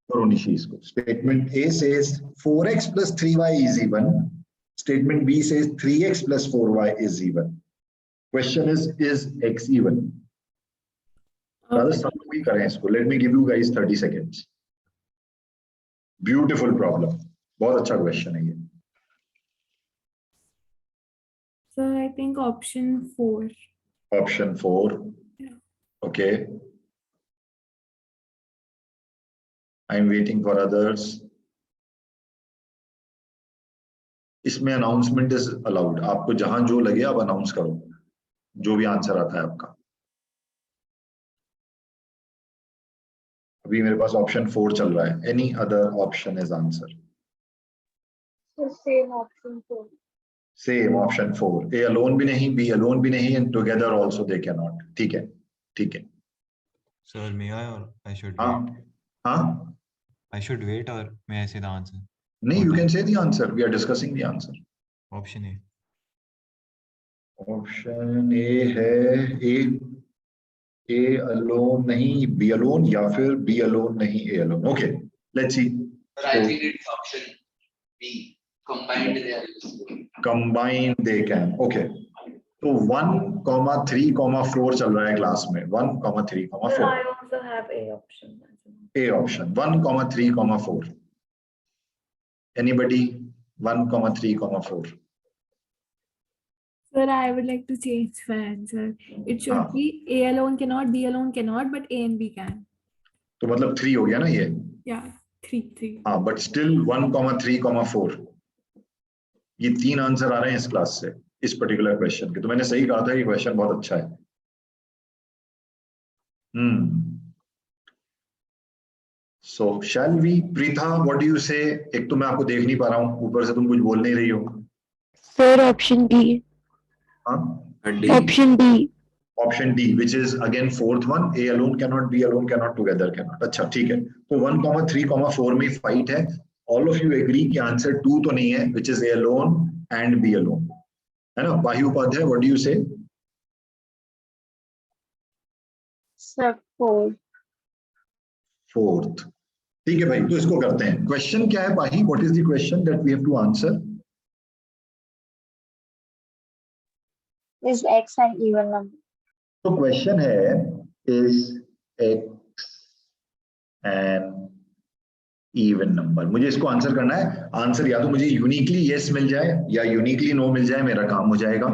करो निशी इसको. Statement A says 4x plus 3y is even. Statement B says 3x plus 4y is even. Question is x even? सब कोई करें इसको. Let me give you guys 30 seconds. Beautiful problem. बहुत अच्छा question है ये. So I think option 4. Option 4. Yeah. Okay. I'm waiting for others. इसमें announcement is allowed. आपको जहां जो लगे आप अनाउंस करो, जो भी आंसर आता है आपका. अभी मेरे पास ऑप्शन 4 चल रहा है. Any other option is answer. Same option 4. Same option 4. A alone भी नहीं, बी अलोन भी नहीं, and together also they can not. ठीक है, ठीक है. Sir, may I or I should हाँ wait? हाँ. I should wait or may I say the answer? नहीं, you can say the answer. We are discussing the answer. Option A. Option A है. A alone नहीं, B alone, या फिर B alone नहीं, A alone. Okay, let's see. But I think it's option B. Combined they are useful. Combine they can. Okay. तो 1,3,4 चल रहा है class में. 1,3,4. Sir, I also have A option. A option 1,3,4. Anybody? 1,3,4. Sir, I would like to change my answer. It should be A alone cannot, B alone cannot, but A and B can. तो मतलब 3 हो गया ना ये. Yeah, 3. हाँ, but still 1,3,4. ये 3 answer आ रहे हैं इस क्लास से, इस पर्टिकुलर क्वेश्चन के. तो मैंने सही कहा था, ये क्वेश्चन बहुत अच्छा है. So shall we? Preetha, what do you say? एक तो मैं आपको देख नहीं पा रहा हूँ, ऊपर से तुम कुछ बोल नहीं रही हो. Sir, option D. हाँ, D. Option D. Option D, which is again fourth one. A alone cannot, B alone cannot, together cannot. अच्छा, ठीक है. तो 1,3,4 में फाइट है. All of you agree कि आंसर 2 तो नहीं है, which is A alone and B alone, है ना. पाही Upadhyay, what do you say? Sir, 4. Fourth. ठीक है भाई, तो इसको करते हैं. क्वेश्चन क्या है पाही? What is the question that we have to answer? Is x an even number? तो क्वेश्चन है, is x an even number? मुझे इसको आंसर करना है. आंसर या तो मुझे यूनिकली yes मिल जाए या यूनिकली no मिल जाए, मेरा काम हो जाएगा.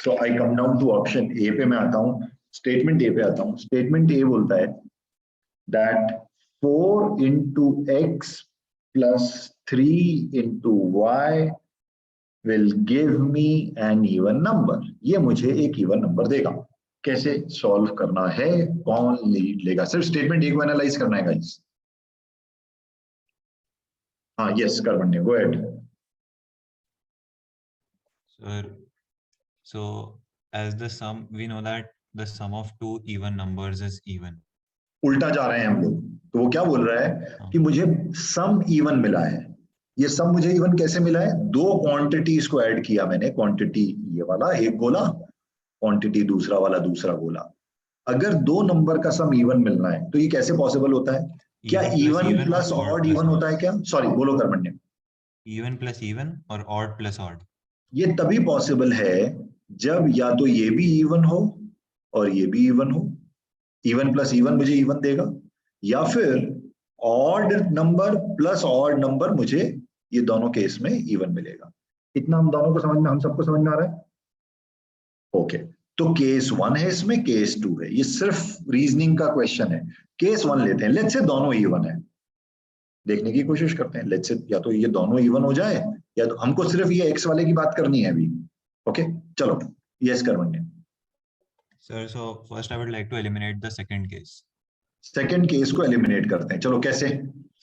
So I come down to option A पे मैं आता हूँ. स्टेटमेंट ए पे आता हूँ. स्टेटमेंट ए बोलता है that 4 into x plus 3 into y will give me an even number. ये मुझे एक इवन नंबर देगा. कैसे सॉल्व करना है, कौन लीड लेगा? सिर्फ स्टेटमेंट ए को एनालाइज करना है गाइस. हाँ, yes Karmanya, go ahead. Sir, so as the sum, we know that the sum of two even numbers is even. उल्टा जा रहे हैं हम लोग। तो वो क्या बोल रहा है कि मुझे सम इवन मिला है। ये सम मुझे इवन कैसे मिला है? दो क्वांटिटीज को ऐड किया मैंने, क्वांटिटी ये वाला एक गोला, क्वांटिटी दूसरा वाला दूसरा गोला। अगर दो नंबर का सम इवन मिलना है तो ये कैसे पॉसिबल होता है? क्या इवन प्लस ऑड इवन होता है क्या? सॉरी बोलो कर्मण्य। इवन प्लस इवन और ऑड प्लस ऑड। ये तभी पॉसिबल है जब या तो ये भी इवन हो और ये भी इवन हो। इवन प्लस इवन मुझे इवन देगा, या फिर odd number plus odd number मुझे ये दोनों केस में इवन मिलेगा। इतना हम दोनों को समझ में, हम सबको समझ में आ रहा है? ओके, तो केस 1 है इसमें, केस 2 है। ये सिर्फ रीजनिंग का क्वेश्चन है। केस 1 लेते हैं, लेट्स से दोनों इवन है, देखने की कोशिश करते हैं। लेट्स से या तो ये दोनों इवन हो जाए या तो हमको सिर्फ ये एक्स वाले की बात करनी है अभी। ओके चलो, यस करवाएंगे। Sir, so first I would like to eliminate the second case. Second case को एलिमिनेट करते हैं। चलो कैसे?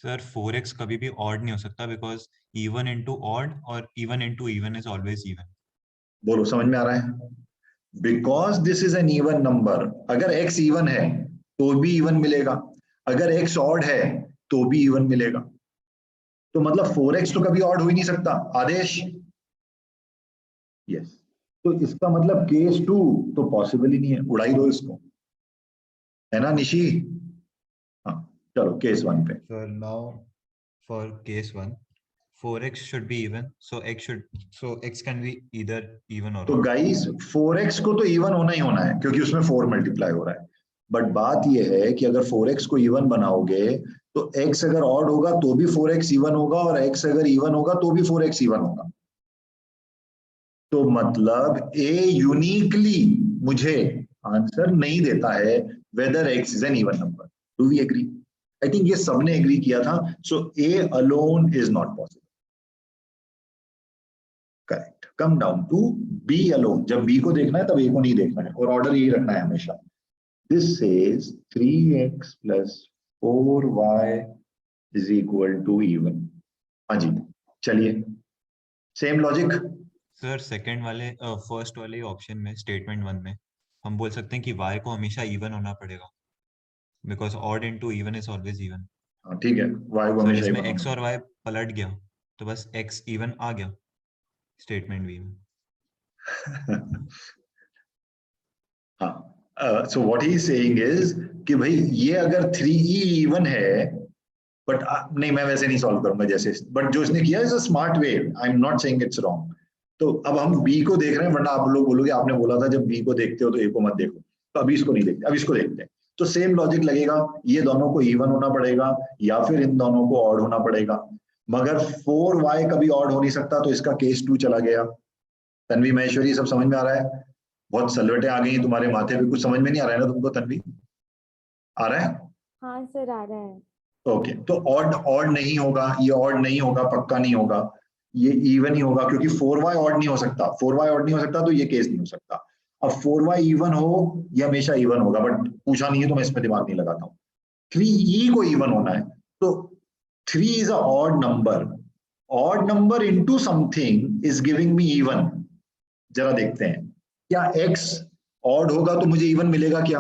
Sir, 4x कभी भी odd नहीं हो सकता because even into odd और even into even is always even. बोलो, समझ में आ रहा है? Because this is an even number. अगर x इवन है तो भी इवन मिलेगा, अगर x ऑड है तो भी इवन मिलेगा। तो मतलब 4x तो कभी ऑड हो ही नहीं सकता। आदेश? यस। तो इसका मतलब केस 2 तो पॉसिबल ही नहीं है, उड़ाई दो इसको, है ना निशी? हाँ चलो केस 1 पे। So now for case 1, 4x should be even, so x can be either even or तो odd. गाइस 4x को तो इवन होना ही होना है क्योंकि उसमें 4 मल्टीप्लाई हो रहा है। बट बात यह है कि अगर 4x को इवन बनाओगे तो x अगर ऑड होगा तो भी 4x इवन होगा, और x अगर इवन होगा तो भी 4x इवन होगा। तो मतलब a यूनिकली मुझे आंसर नहीं देता है whether x is an even number. Do we agree? I think ये सबने एग्री किया था। So a alone is not possible. Correct. Come down to b alone. जब b को देखना है तब a को नहीं देखना है, और ऑर्डर यही रखना है हमेशा। This says 3x plus 4y is equal to even। हाँ जी चलिए, सेम लॉजिक। Sir, second वाले फर्स्ट वाले ऑप्शन में स्टेटमेंट 1 में हम बोल सकते हैं कि y को हमेशा इवन होना पड़ेगा because odd into even is always even. हाँ ठीक है, y को Sir, हमेशा इसमें इवन x होना और y पलट गया तो बस x इवन आ गया स्टेटमेंट बी में। हाँ, so what he is saying is कि भाई ये अगर 3e इवन है, बट नहीं मैं वैसे नहीं सॉल्व करूंगा जैसे, बट जो इसने किया is a smart way. I am not saying it's wrong. तो अब हम b को देख रहे हैं, वरना आप लोग बोलोगे आपने बोला था जब b को देखते हो तो a को मत देखो। तो अभी इसको नहीं देखते, अब इसको देखते हैं। तो सेम लॉजिक लगेगा, ये दोनों को इवन होना पड़ेगा या फिर इन दोनों को ऑड होना पड़ेगा। मगर 4y कभी ऑड हो नहीं सकता, तो इसका केस 2 चला गया। तन्वी महेश्वरी सब समझ में आ रहा है? बहुत सलवटें आ गई तुम्हारे माथे पे, कुछ समझ में नहीं आ रहा है ना तुमको? तन्वी आ रहा है? हाँ सर आ रहा है। ओके, तो ऑड ऑड नहीं होगा, ये ऑड नहीं होगा, पक्का नहीं होगा, ये इवन ही होगा क्योंकि 4y ऑड नहीं हो सकता। 4y ऑड नहीं हो सकता तो ये केस नहीं हो सकता। अब 4y इवन हो, ये हमेशा इवन होगा, बट पूछा नहीं है तो मैं इसमें दिमाग नहीं लगाता हूँ। 3e को इवन होना है तो 3 is a odd number. Odd number into something is giving me even. जरा देखते हैं, क्या x ऑड होगा तो मुझे इवन मिलेगा क्या?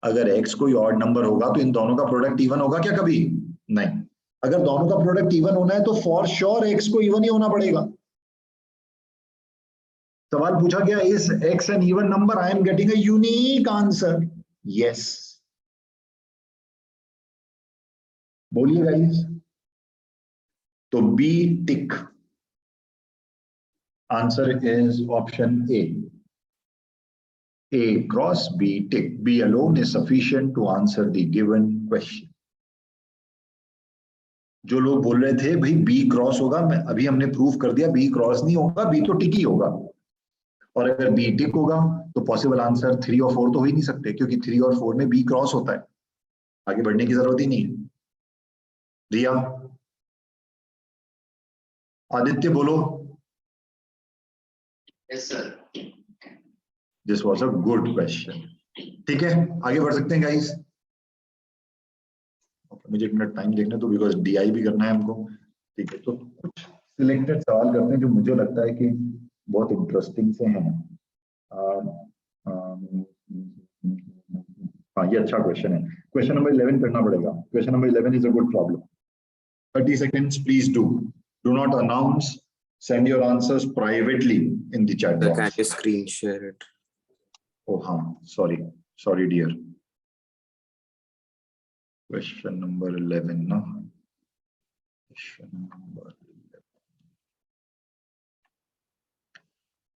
अगर x कोई ऑड नंबर होगा तो इन दोनों का प्रोडक्ट इवन होगा क्या? कभी नहीं। अगर दोनों का प्रोडक्ट इवन होना है तो फॉर श्योर x को इवन ही होना पड़ेगा। सवाल पूछा गया is x an even number? I am getting a unique answer, yes. बोलिए गाइस। तो B tick, answer is option A. A cross B tick. B alone is sufficient to answer the given question. जो लोग बोल रहे थे भाई B cross होगा, मैं अभी हमने प्रूव कर दिया B क्रॉस नहीं होगा, B तो टिक ही होगा। और अगर B टिक होगा तो पॉसिबल आंसर 3 और 4 तो हो ही नहीं सकते, क्योंकि 3 और 4 में B क्रॉस होता है। आगे बढ़ने की जरूरत ही नहीं है। रिया, आदित्य बोलो। Yes, sir. This was a good question. ठीक है, आगे बढ़ सकते हैं गाइस। मुझे एक मिनट टाइम देखने दो, बिकॉज डीआई भी करना है हमको। ठीक है, तो कुछ सिलेक्टेड सवाल करते हैं जो मुझे लगता है कि बहुत इंटरेस्टिंग से हैं। हाँ ये अच्छा क्वेश्चन है. क्वेश्चन नंबर 11 करना पड़ेगा. Question number 11 is a good problem. 30 seconds, please do. Do not announce. Send your answers privately in the chat Sir, box. can you screen share it? Oh, sorry, dear. Question number 11, no? Question number 11.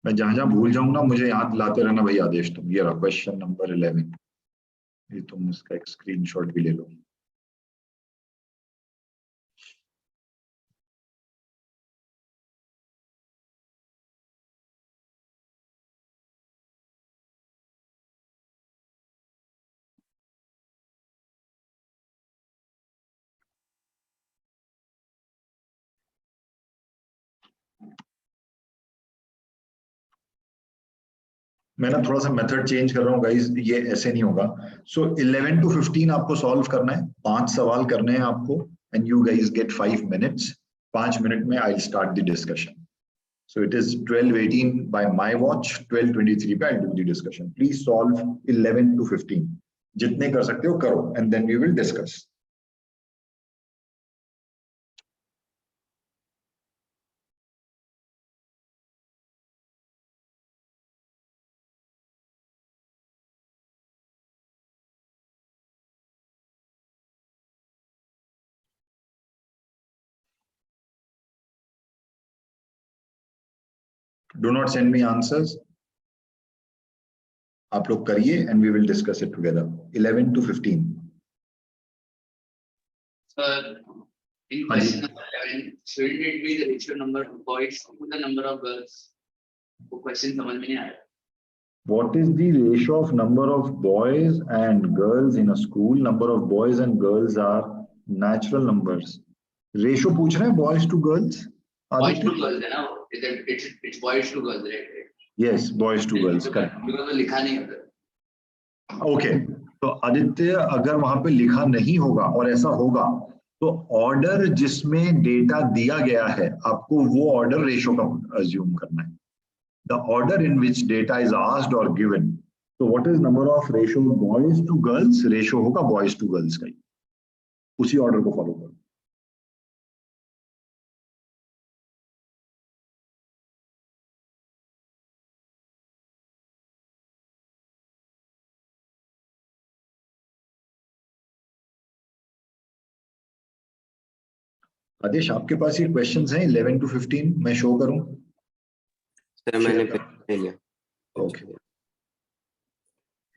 मैं जहां भूल जाऊं ना, मुझे याद लाते रहना भाई आदेश तुम. ये रहा क्वेश्चन नंबर 11. ये तुम इसका एक स्क्रीनशॉट भी ले लो. मैं ना थोड़ा सा मेथड चेंज कर रहा हूँ गाइस, ये ऐसे नहीं होगा. सो 11 to 15 आपको सॉल्व करना है. 5 सवाल करने हैं आपको and you guys get 5 minutes. 5 minute में I start the discussion. So it is 12:18 by my watch. 12:23 पे I do the discussion. Please solve 11 to 15. जितने कर सकते हो करो and then we will discuss. Do not send me answers. आप लोग करिए and we will discuss it together. 11 to 15. Sir, in question number 11, shouldn't it be the ratio number of boys to the number of girls? वो question समझ में नहीं आया. What is the ratio of number of boys and girls in a school? Number of boys and girls are natural numbers. Ratio पूछ रहे हैं boys to girls? Boys to girls है ना वो. It's boys to girls, right? Yes, boys to girls. Correct. Because वो लिखा नहीं होता. Okay. तो आदित्य अगर वहां पे लिखा नहीं होगा और ऐसा होगा तो ऑर्डर जिसमें डेटा दिया गया है आपको वो ऑर्डर रेशो का अज्यूम करना है. The order in which data is asked or given. So what is number of ratio boys to girls? Ratio होगा boys to girls का ही. उसी ऑर्डर को फॉलो करो. आदेश आपके पास ये क्वेश्चंस हैं 11 to 15. मैं शो करूं? सर मैंने पहले लिया. ओके.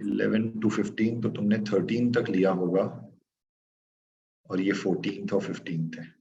11 to 15 तो तुमने 13 तक लिया होगा और ये 14th और 15th है.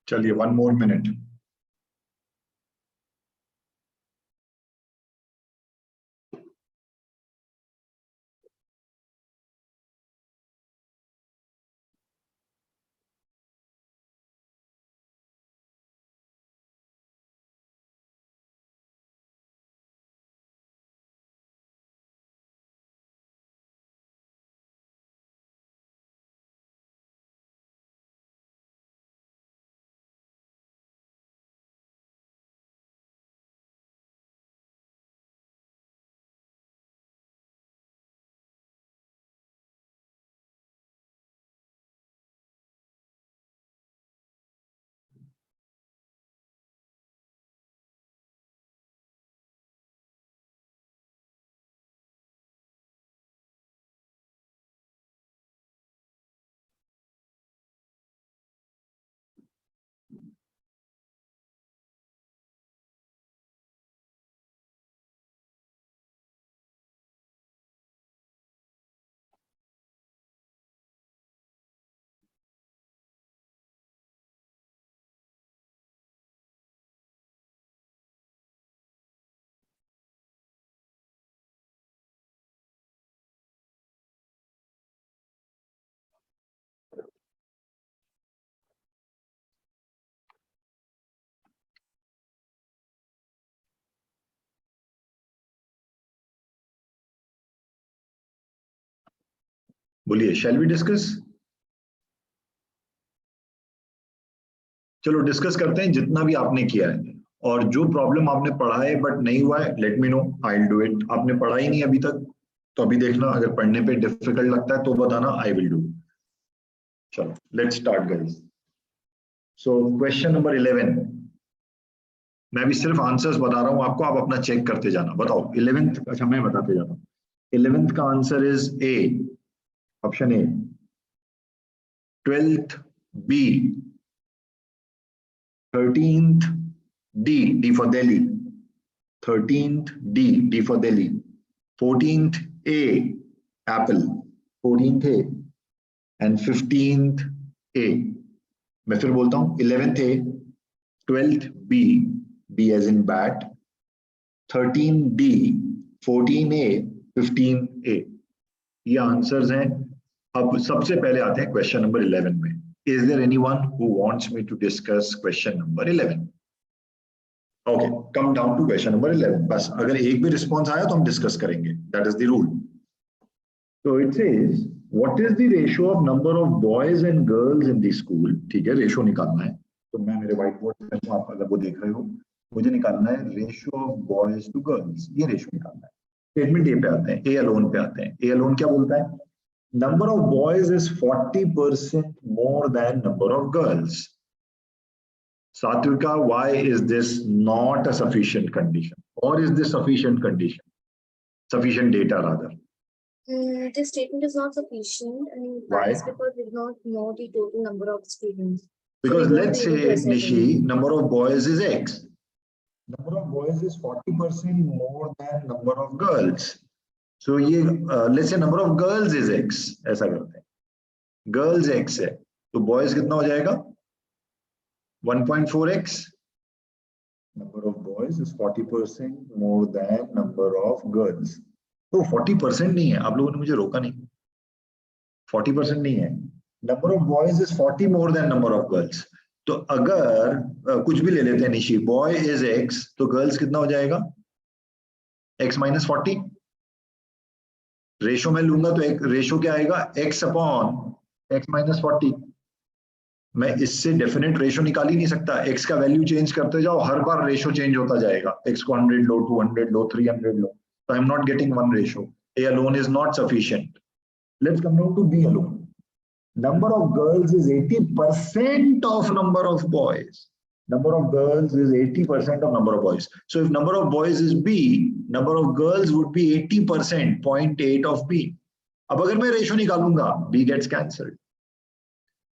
चलिए 1 more minute. बोलिए, shall we discuss? चलो डिस्कस करते हैं जितना भी आपने किया है, और जो प्रॉब्लम आपने पढ़ा है बट नहीं हुआ है, let me know, I will do it. आपने पढ़ा ही नहीं अभी तक तो अभी देखना, अगर पढ़ने पे डिफिकल्ट लगता है तो बताना, आई विल डू. चलो let's start guys. So question number 11. मैं भी सिर्फ आंसर्स बता रहा हूं आपको, आप अपना चेक करते जाना. बताओ 11th. अच्छा मैं बताते जाता हूँ. 11th का answer is A, option A. 12th B. 13th D, D for Delhi. 13th D, D for Delhi. 14th A, Apple. 14th A. And 15th A. मैं फिर बोलता हूँ, 11th A, 12th B, B as in bat. 13th D, 14A, 15A. ये answers हैं. अब सबसे पहले आते हैं क्वेश्चन नंबर 11 में. Is there anyone who wants me to discuss question number 11? Okay, come down to question number 11. बस अगर एक भी रिस्पॉन्स आया तो हम डिस्कस करेंगे. That is the rule. So it says, what is the ratio of number of boys and girls in the school? ठीक है, रेशो निकालना है. तो मैं मेरे व्हाइट बोर्ड पे, आप अगर वो देख रहे हो, मुझे निकालना है ratio of boys to girls. ये रेशो निकालना है. स्टेटमेंट ए पे आते हैं, ए अलोन पे आते हैं. ए अलोन क्या बोलता है? Number of boys is 40% more than number of girls. Satvika, why is this not a sufficient condition? Or is this sufficient condition? Sufficient data rather. This statement is not sufficient, and Why? that is because we do not know the total number of students. Because we won't let's be able say, to assess Nishi, it. number of boys is X. Number of boys is 40% more than number of girls. So ये let's say number of girls is X. ऐसा करते हैं. Girls X है, तो boys कितना हो जाएगा? 1.4x. Number of boys is 40% more than number of girls. तो 40% नहीं है, आप लोगों ने मुझे रोका नहीं. 40% नहीं है. Number of boys is 40 more than number of girls. तो अगर कुछ भी ले लेते हैं निशी, boy is X, तो girls कितना हो जाएगा? X minus 40. रेशो में लूंगा तो एक रेशो क्या आएगा? X upon X minus 40. मैं इससे डेफिनेट रेशो निकाल ही नहीं सकता. X का वैल्यू चेंज करते जाओ, हर बार रेशो चेंज होता जाएगा. X को 100 लो, 200 लो, 300 लो. So I'm not getting one ratio. A alone is not sufficient. Let's come down to B alone. Number of girls is 80% of number of boys. Number of girls is 80% of number of boys. So if number of boys is B, number of girls would be 80%, 0.8 of B. अब अगर मैं ratio निकालूंगा, B gets cancelled.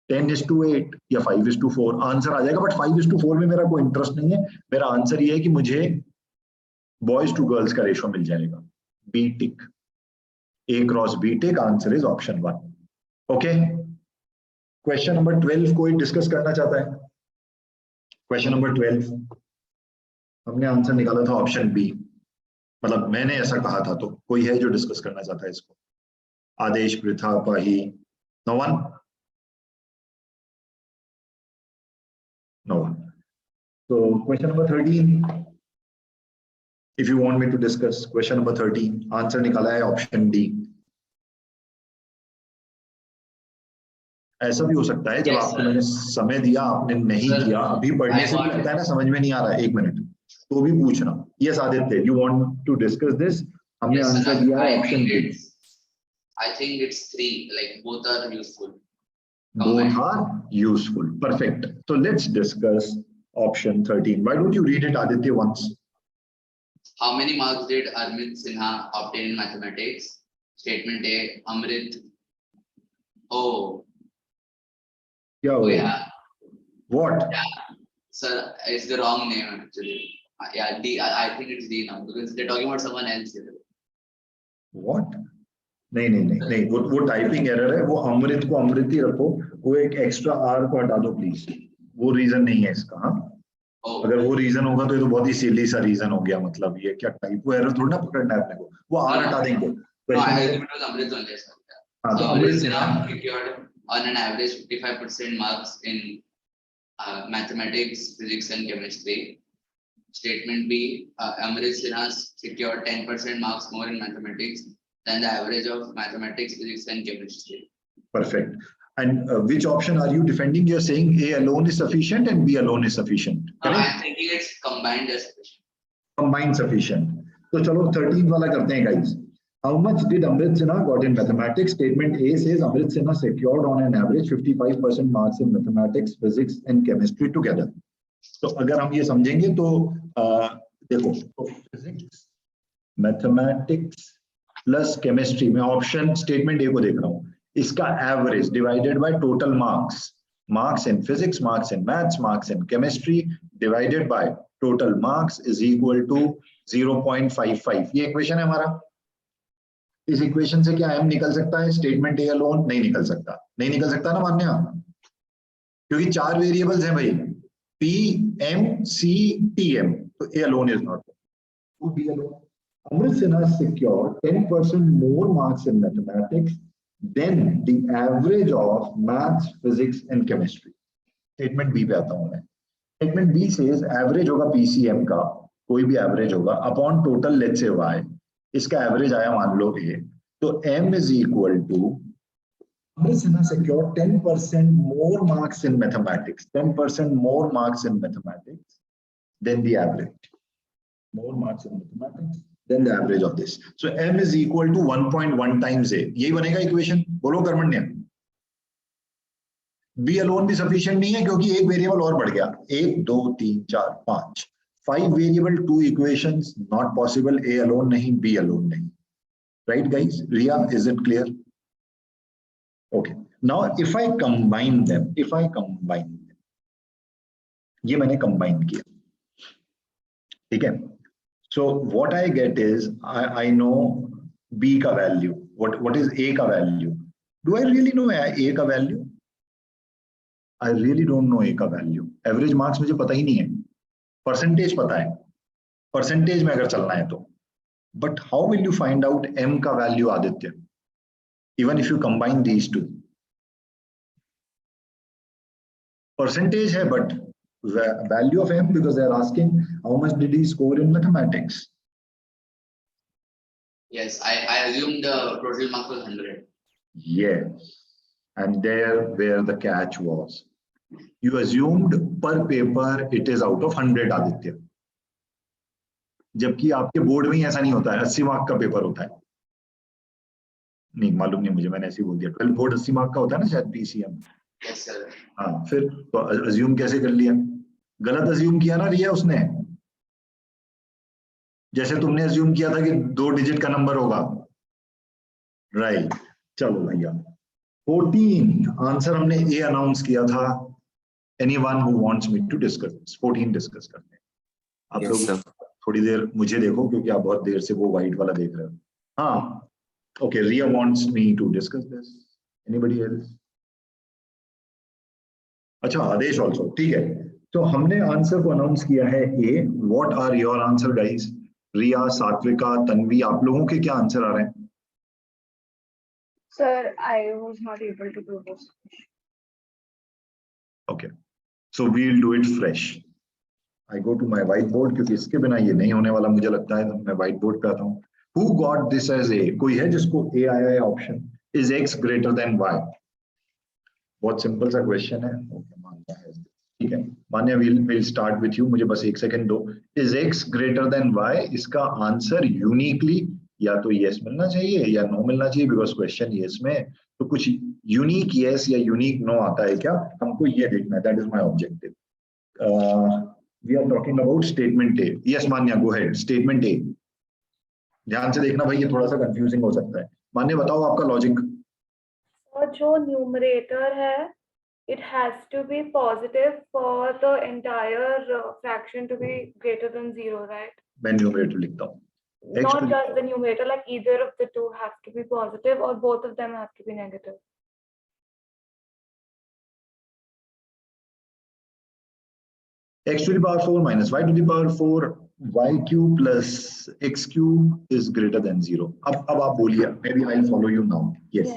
10:8 या 5:4 answer आ जाएगा. But 5:4 में मेरा कोई interest नहीं है. मेरा आंसर ये है कि मुझे बॉयज टू गर्ल्स का रेशो मिल जाएगा. B tick. A cross B tick. Answer is option 1. Okay. Question number 12 कोई डिस्कस करना चाहता है? क्वेश्चन नंबर 12 हमने आंसर निकाला था ऑप्शन बी, मतलब मैंने ऐसा कहा था। तो कोई है जो डिस्कस करना चाहता है इसको? Adesh, Pritha, Pahi, no one? No one. So question number 13, if you want me to discuss question number 13, answer निकाला है ऑप्शन डी। ऐसा भी हो सकता है जब Yes, आपको sir. मैंने समय दिया आपने नहीं Sir, किया, अभी पढ़ने I से भी got लगता है it. ना समझ में नहीं आ रहा है, 1 मिनट तो भी पूछना। Yes Aditya, you want to discuss this? हमने Yes, sir. आंसर दिया है option D. I think it's 3. Like both are useful. Both are useful. Perfect. So let's discuss option 13. Why don't you read it, Aditya, once? How many marks did Armit Sinha obtain in mathematics? Statement A, Amrit. Oh, क्या हो? yeah. What? Yeah. Sir, it's the wrong name actually. Yeah, D. I think it's D now because they're talking about someone else here. What? नहीं नहीं नहीं नहीं, वो typing error है। वो अमृत को अमृत ही रखो, वो एक एक्स्ट्रा आर को हटा दो प्लीज। वो रीजन नहीं है इसका। हाँ, Oh, अगर वो रीजन होगा तो ये तो बहुत ही सिली सा रीजन हो गया। मतलब ये क्या टाइपो एरर थोड़ा ना पकड़ना है अपने को। वो आर हटा देंगे। no, I assume it was Amrit only. Sir. हाँ, तो So Amrit Amrit Sinha Sinha secured on an average 55% marks in mathematics, physics, and chemistry. Statement B, Amrit Sinha secured 10% marks more in mathematics than the average of mathematics, physics, and chemistry. Perfect. And which option are you defending? You're saying A alone is sufficient and B alone is sufficient. No, Correct? I'm thinking it's combined as sufficient. Combined sufficient. तो चलो 13 वाला करते हैं guys. How much did Amrit Sinha got in mathematics? Statement A says Amrit Sinha secured on an average 55% marks in mathematics, physics, and chemistry together. तो अगर हम ये समझेंगे तो देखो, तो फिजिक्स, मैथमेटिक्स प्लस केमिस्ट्री में ऑप्शन स्टेटमेंट ए को देख रहा हूँ। इसका average divided by total marks, marks in physics, marks in maths, marks in chemistry divided by total marks is equal to 0.55। ये इक्वेशन है हमारा। इस इक्वेशन से क्या एम निकल सकता है? स्टेटमेंट ए अलोन नहीं निकल सकता। नहीं निकल सकता ना मान्या, क्योंकि 4 वेरिएबल्स हैं भाई, P, M, C, T, M. So A alone is not. To B alone. Amrit Sinha secured 10% more marks in mathematics than the average of maths, physics, and chemistry. Statement B पे आता हूँ मैं। Statement B says average होगा PCM का, कोई भी average होगा upon total let's say Y. इसका average आया मान लो A, तो M is equal to Amrit Sinha secured 10% more marks in mathematics, 10% more marks in mathematics than the average. More marks in mathematics than the average of this. So M is equal to 1.1 times A. यही बनेगा equation. बोलो कर्मण्य। B alone भी sufficient नहीं है क्योंकि एक variable और बढ़ गया। 1, 2, 3, 4, 5, 5 variable, 2 equations, not possible. A alone नहीं, B alone नहीं. Right guys? Ria, is it clear? Okay. Now, if I combine them, ये मैंने combine किया, ठीक है? So what I get is I know B का value. What is A का value? Do I really know A का value? I really don't know A का value. Average marks मुझे पता ही नहीं है. Percentage पता है. Percentage में अगर चलना है तो. But how will you find out M का value, Aditya? Even if you combine these two. Percentage है, but the value of M, because they are asking how much did he score in mathematics. Yes, I assume the total mark was 100. Yes, and there where the catch was. You assumed per paper it is out of 100, Aditya. जबकि आपके board में ऐसा नहीं होता है, 80 mark का paper होता है। नहीं मालूम नहीं मुझे, मैंने ऐसे ही बोल दिया। 12 बोर्ड 80 मार्क का होता है ना शायद PCM। Yes, sir. हाँ, फिर तो अज्यूम कैसे कर लिया? गलत अज्यूम किया ना रिया उसने। जैसे तुमने अज्यूम किया था कि 2 डिजिट का नंबर होगा। राइट, चलो भैया 14 आंसर हमने ए अनाउंस किया था। Anyone who wants me to discuss 14 discuss करते हैं। आप लोग थोड़ी देर मुझे देखो क्योंकि आप बहुत देर से वो व्हाइट वाला देख रहे हो। हाँ, okay, Riya wants me to discuss this. Anybody else? अच्छा, आदेश ऑल्सो, ठीक है। तो हमने आंसर को अनाउंस किया है A. What are your answer guys? Riya, Satvika, Tanvi, आप लोगों के क्या आंसर आ रहे हैं? Sir, I was not able to do this. Okay, so we'll do it fresh. I go to my whiteboard क्योंकि इसके बिना ये नहीं होने वाला मुझे लगता है, तो मैं whiteboard पे आता हूँ. Who got this as A? कोई है जिसको A आया है option? Is X greater than Y? बहुत सिंपल सा क्वेश्चन है. Okay, मान्या है. ठीक है, मान्या, we'll start with you. मुझे बस एक सेकंड दो. Is X greater than Y? इसका आंसर यूनिकली या तो यस मिलना चाहिए या नो मिलना चाहिए, बिकॉज क्वेश्चन यस में तो कुछ यूनिक यस या यूनिक नो आता है क्या, हमको ये देखना है. That is my objective. We are talking about statement A. Yes Manya, go ahead. Statement A, ध्यान से देखना भाई, ये थोड़ा सा कंफ्यूजिंग हो सकता है. मान्या बताओ आपका लॉजिक. और जो न्यूमरेटर है, it has to be positive for the entire fraction to be greater than 0, right? मैं न्यूमरेटर लिखता हूँ. Not just the numerator, like either of the two have to be positive or both of them have to be negative. X to the power 4 minus y to the power 4 y cube plus x cube is greater than 0. अब आप बोलिए. Maybe I'll follow you now. Yes.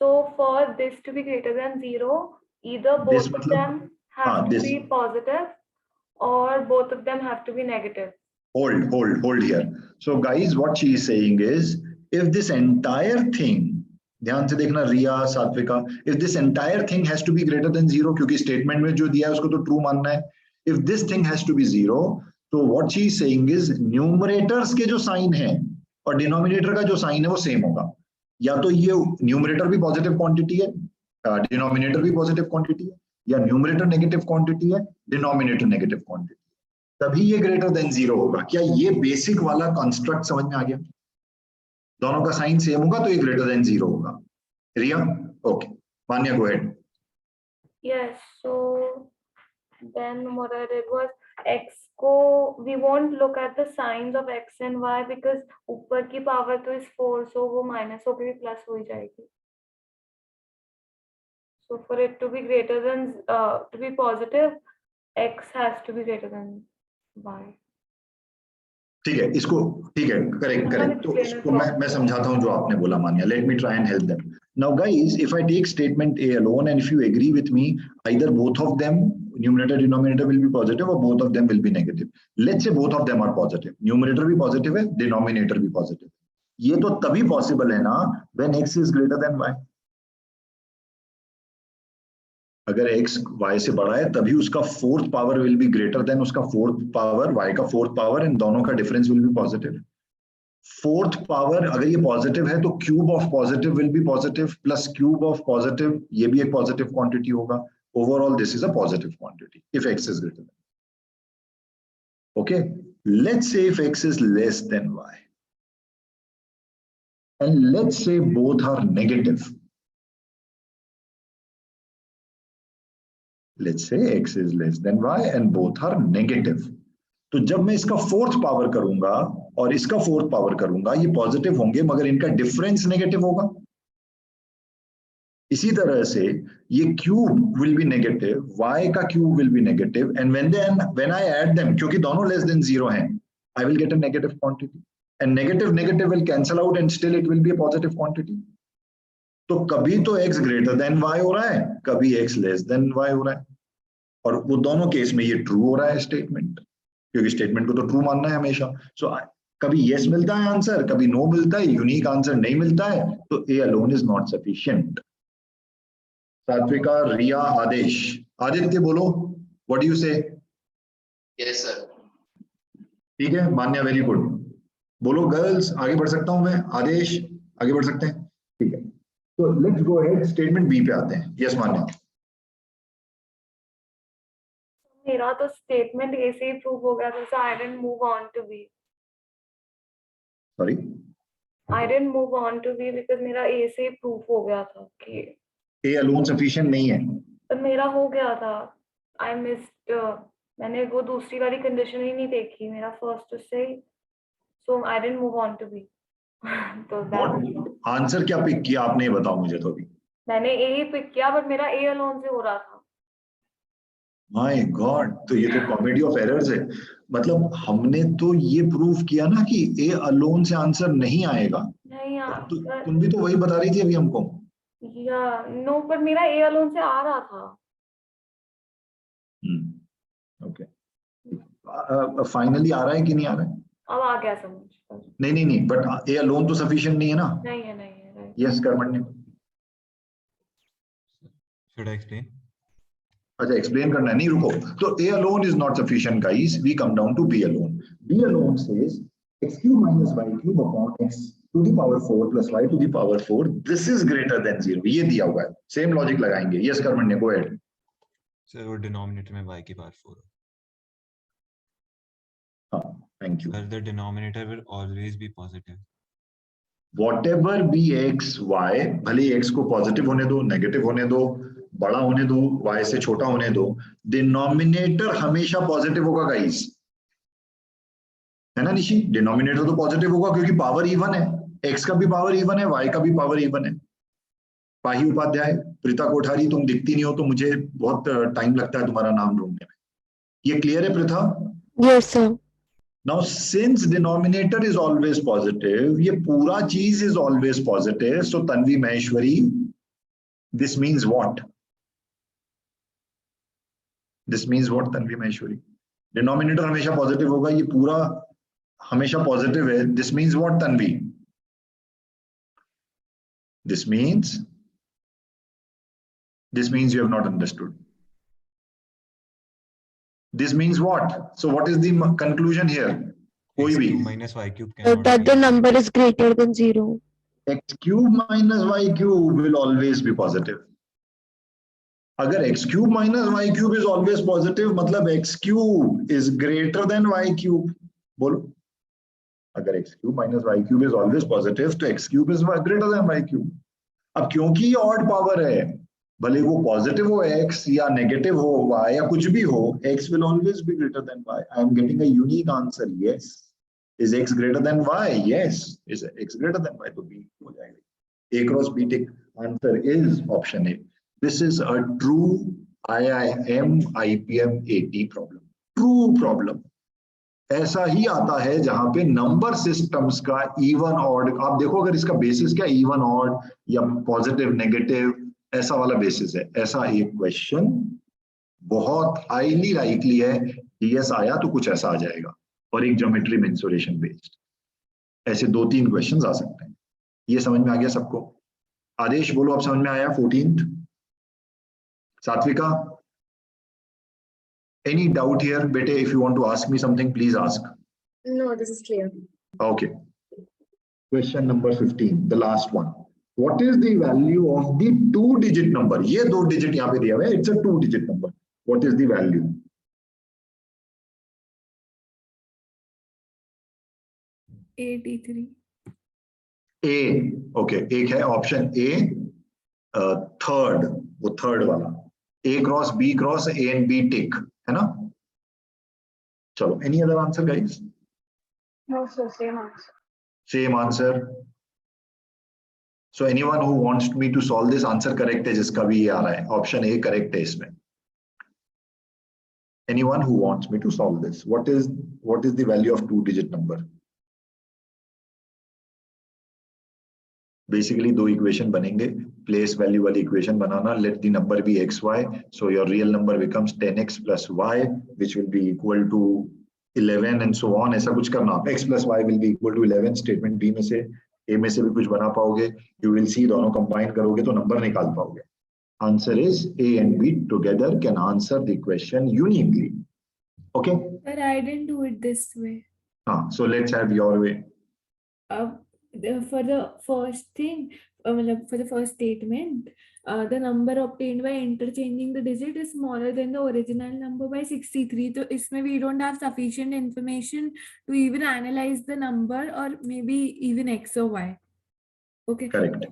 So for this to be greater than 0, either This both of मतलब? them have to this. be positive or both of them have to be negative. Hold here. So guys, what she is saying is, if this entire thing, ध्यान से देखना रिया, सात्विका, if this entire thing has to be greater than 0, क्योंकि statement में जो दिया है उसको तो ट्रू मानना है. If this thing has to be 0, तो what she is saying is numerators के जो साइन है और डिनोमिनेटर का जो साइन है वो सेम होगा. या तो ये न्यूमरेटर भी पॉजिटिव क्वांटिटी है, डिनोमिनेटर भी पॉजिटिव क्वांटिटी है, या न्यूमरेटर नेगेटिव क्वांटिटी है, डिनोमिनेटर नेगेटिव क्वांटिटी, तभी ये ग्रेटर देन 0 होगा. क्या ये बेसिक वाला कंस्ट्रक्ट समझ में आ गया? दोनों का साइन सेम होगा तो ये ग्रेटर देन 0 होगा. Riya, okay. Manya, go ahead. Yes, so then what I did was x को we won't look at the signs of x and y because ऊपर की पावर तो is 4, so वो माइनस होकर भी प्लस हो ही जाएगी. So for it to be greater than to be positive, x has to be greater than y. ठीक है, इसको ठीक है, करेक्ट. तो इसको मैं समझाता हूं जो आपने बोला Manya. Let me try and help them. Now guys, if I take statement A alone and if you agree with me, either both of them, numerator denominator will be positive or both of them will be negative. Let's say both of them are positive. Numerator भी positive है, denominator भी positive. ये तो तभी possible है ना when x is greater than y. अगर x y से बड़ा है तभी उसका fourth power will be greater than उसका फोर्थ पावर y का फोर्थ पावर, एंड दोनों का difference will be positive. Fourth power अगर ये पॉजिटिव है तो cube of positive will be positive plus cube of positive, ये भी एक पॉजिटिव क्वांटिटी होगा. Overall this is a positive quantity if x is greater than. Okay, let's say if x is less than y and let's say both are negative. Let's say x is less than y and both are negative. तो जब मैं इसका fourth power करूंगा और इसका fourth power करूंगा, ये positive होंगे मगर इनका डिफरेंस नेगेटिव होगा. इसी तरह से ये cube will be negative, y का cube will be negative, and when I add them, क्योंकि दोनों लेस देन 0 हैं, I will get a negative quantity, and negative negative will cancel out and still it will be a positive quantity. तो कभी तो x greater than y हो रहा है, कभी x लेस देन y हो रहा है, और वो दोनों केस में ये ट्रू हो रहा है स्टेटमेंट, क्योंकि स्टेटमेंट को तो ट्रू मानना है हमेशा. सो कभी यस मिलता है आंसर, कभी नो मिलता है, यूनिक आंसर नहीं मिलता है, तो A alone is not sufficient. Satvika, Riya, Aadesh. Aditya बोलो, what do you say? Yes sir. ठीक है, मान्या, वेरी गुड. बोलो गर्ल्स, आगे बढ़ सकता हूं मैं? आदेश, आगे बढ़ सकते हैं? ठीक है, तो let's go ahead, statement B पे आते हैं. यस मान्या. मेरा तो स्टेटमेंट ए से ही प्रूव हो गया था, so I didn't move on to B. Sorry, I didn't move on to B because मेरा ए से ही प्रूव हो गया था कि ए अलोन सफिशिएंट नहीं है. तो मेरा हो गया था. I missed मैंने वो दूसरी वाली कंडीशन ही नहीं देखी, मेरा फर्स्ट से, so I didn't move on to B. तो आंसर क्या पिक किया आपने, बताओ मुझे तो. अभी मैंने ए ही पिक किया, बट मेरा ए अलोन से हो रहा था. माय गॉड, तो ये तो कॉमेडी ऑफ एरर्स है। मतलब हमने तो ये प्रूव किया ना कि ए अलोन से आंसर नहीं आएगा। नहीं तुम भी तो वही बता रही थी अभी हमको। या नो, पर मेरा ए अलोन से आ रहा था। ओके, फाइनली आ रहा है कि नहीं आ रहा है? अब आ गया समझ। नहीं, बट ए अलोन तो सफिशिएंट नहीं है ना। नहीं है right. Yes Karmanya. Should I explain? अच्छा, एक्सप्लेन करना है, नहीं रुको। तो A alone is not sufficient guys, we come down to B alone. B alone says x cube minus y cube upon x to the power 4 plus y to the power 4, this is greater than 0। ये दिया हुआ है, same logic लगाएंगे। Yes Karmanya, go ahead. Sir वो denominator में y की power 4 हाँ, thank you. Sir the denominator will always be positive. Whatever be x y, भले x को पॉजिटिव होने दो, नेगेटिव होने दो, बड़ा होने दो, y से छोटा होने दो, डिनोमिनेटर हमेशा पॉजिटिव होगा गाइस, है ना निशी? डिनोमिनेटर तो पॉजिटिव होगा क्योंकि पावर इवन है, x का भी पावर इवन है, y का भी पावर इवन है। पाही उपाध्याय, प्रीता कोठारी, तुम दिखती नहीं हो तो मुझे बहुत टाइम लगता है तुम्हारा नाम ढूंढने में। ये क्लियर है Preeta? Yes, sir. Now since denominator is always positive, ये पूरा चीज is always positive, so Tanvi Maheshwari, this means what? This means what Tanvi Maheshwari? Denominator हमेशा positive होगा, ये पूरा हमेशा positive है, this means what Tanvi? This means you have not understood. This means what? So what is the conclusion here? कोई भी? x cube minus y cube That cannot the be number is greater than 0. x cube minus y cube will always be positive. अगर x cube minus y cube is always positive, मतलब x cube is greater than y cube. बोलो, अगर x cube minus y cube is always positive, तो x cube is greater than y cube. अब क्योंकि ये odd power है, भले वो पॉजिटिव हो x या नेगेटिव हो y या कुछ भी हो, x will always be greater than y. I am getting a unique answer. Yes. Is x greater than y? Yes. Is x greater than y? तो b हो जाएगा। A cross B tick. Answer is option A. This is a true IIM IPM 80 problem. True problem. ऐसा ही आता है जहां पे number systems का even odd, आप देखो अगर इसका बेसिस क्या इवन ऑड या पॉजिटिव नेगेटिव, ऐसा वाला बेसिस है। ऐसा एक क्वेश्चन बहुत हाईली लाइकली है, डीएस आया तो कुछ ऐसा आ जाएगा, और एक ज्योमेट्री मेंसुरेशन बेस्ड। ऐसे 2-3 क्वेश्चंस आ सकते हैं। ये समझ में आ गया सबको? आदेश बोलो, आप समझ में आया? 14th सात्विका, any doubt here bete? If you want to ask me something, please ask. No, this is clear. Okay, question number 15, the last one. What is the value of the 2-digit number? ये 2 digit यहाँ पे दिया हुआ है, it's a 2-digit number. What is the value? 83. A, okay, एक है option A, third, वो third वाला, A cross B cross A and B tick, है ना? चलो, any other answer guys? No, sir, same answer. Same answer. So anyone who wants me to solve this, answer correct है जिसका भी ये आ रहा है, ऑप्शन A correct है इसमें। Anyone who wants me to solve this, what is the value of 2-digit number? Basically 2 equation बनेंगे, place value वाली इक्वेशन बनाना, let the number be x y, so your real number becomes 10x plus y which will be equal to 11 and so on, ऐसा कुछ करना। x plus y will be equal to 11, statement B में से a में से भी कुछ बना पाओगे, यू विल सी, दोनों कंबाइन करोगे तो नंबर निकाल पाओगे। Answer is a and b together can answer the question uniquely. Okay, But I didn't do it this way. so let's have your way. For the first thing, for the first statement, the number obtained by interchanging the digit is smaller than the original number by 63. So इसमें we don't have sufficient information to even analyze the number or maybe even x or y. Okay. Correct.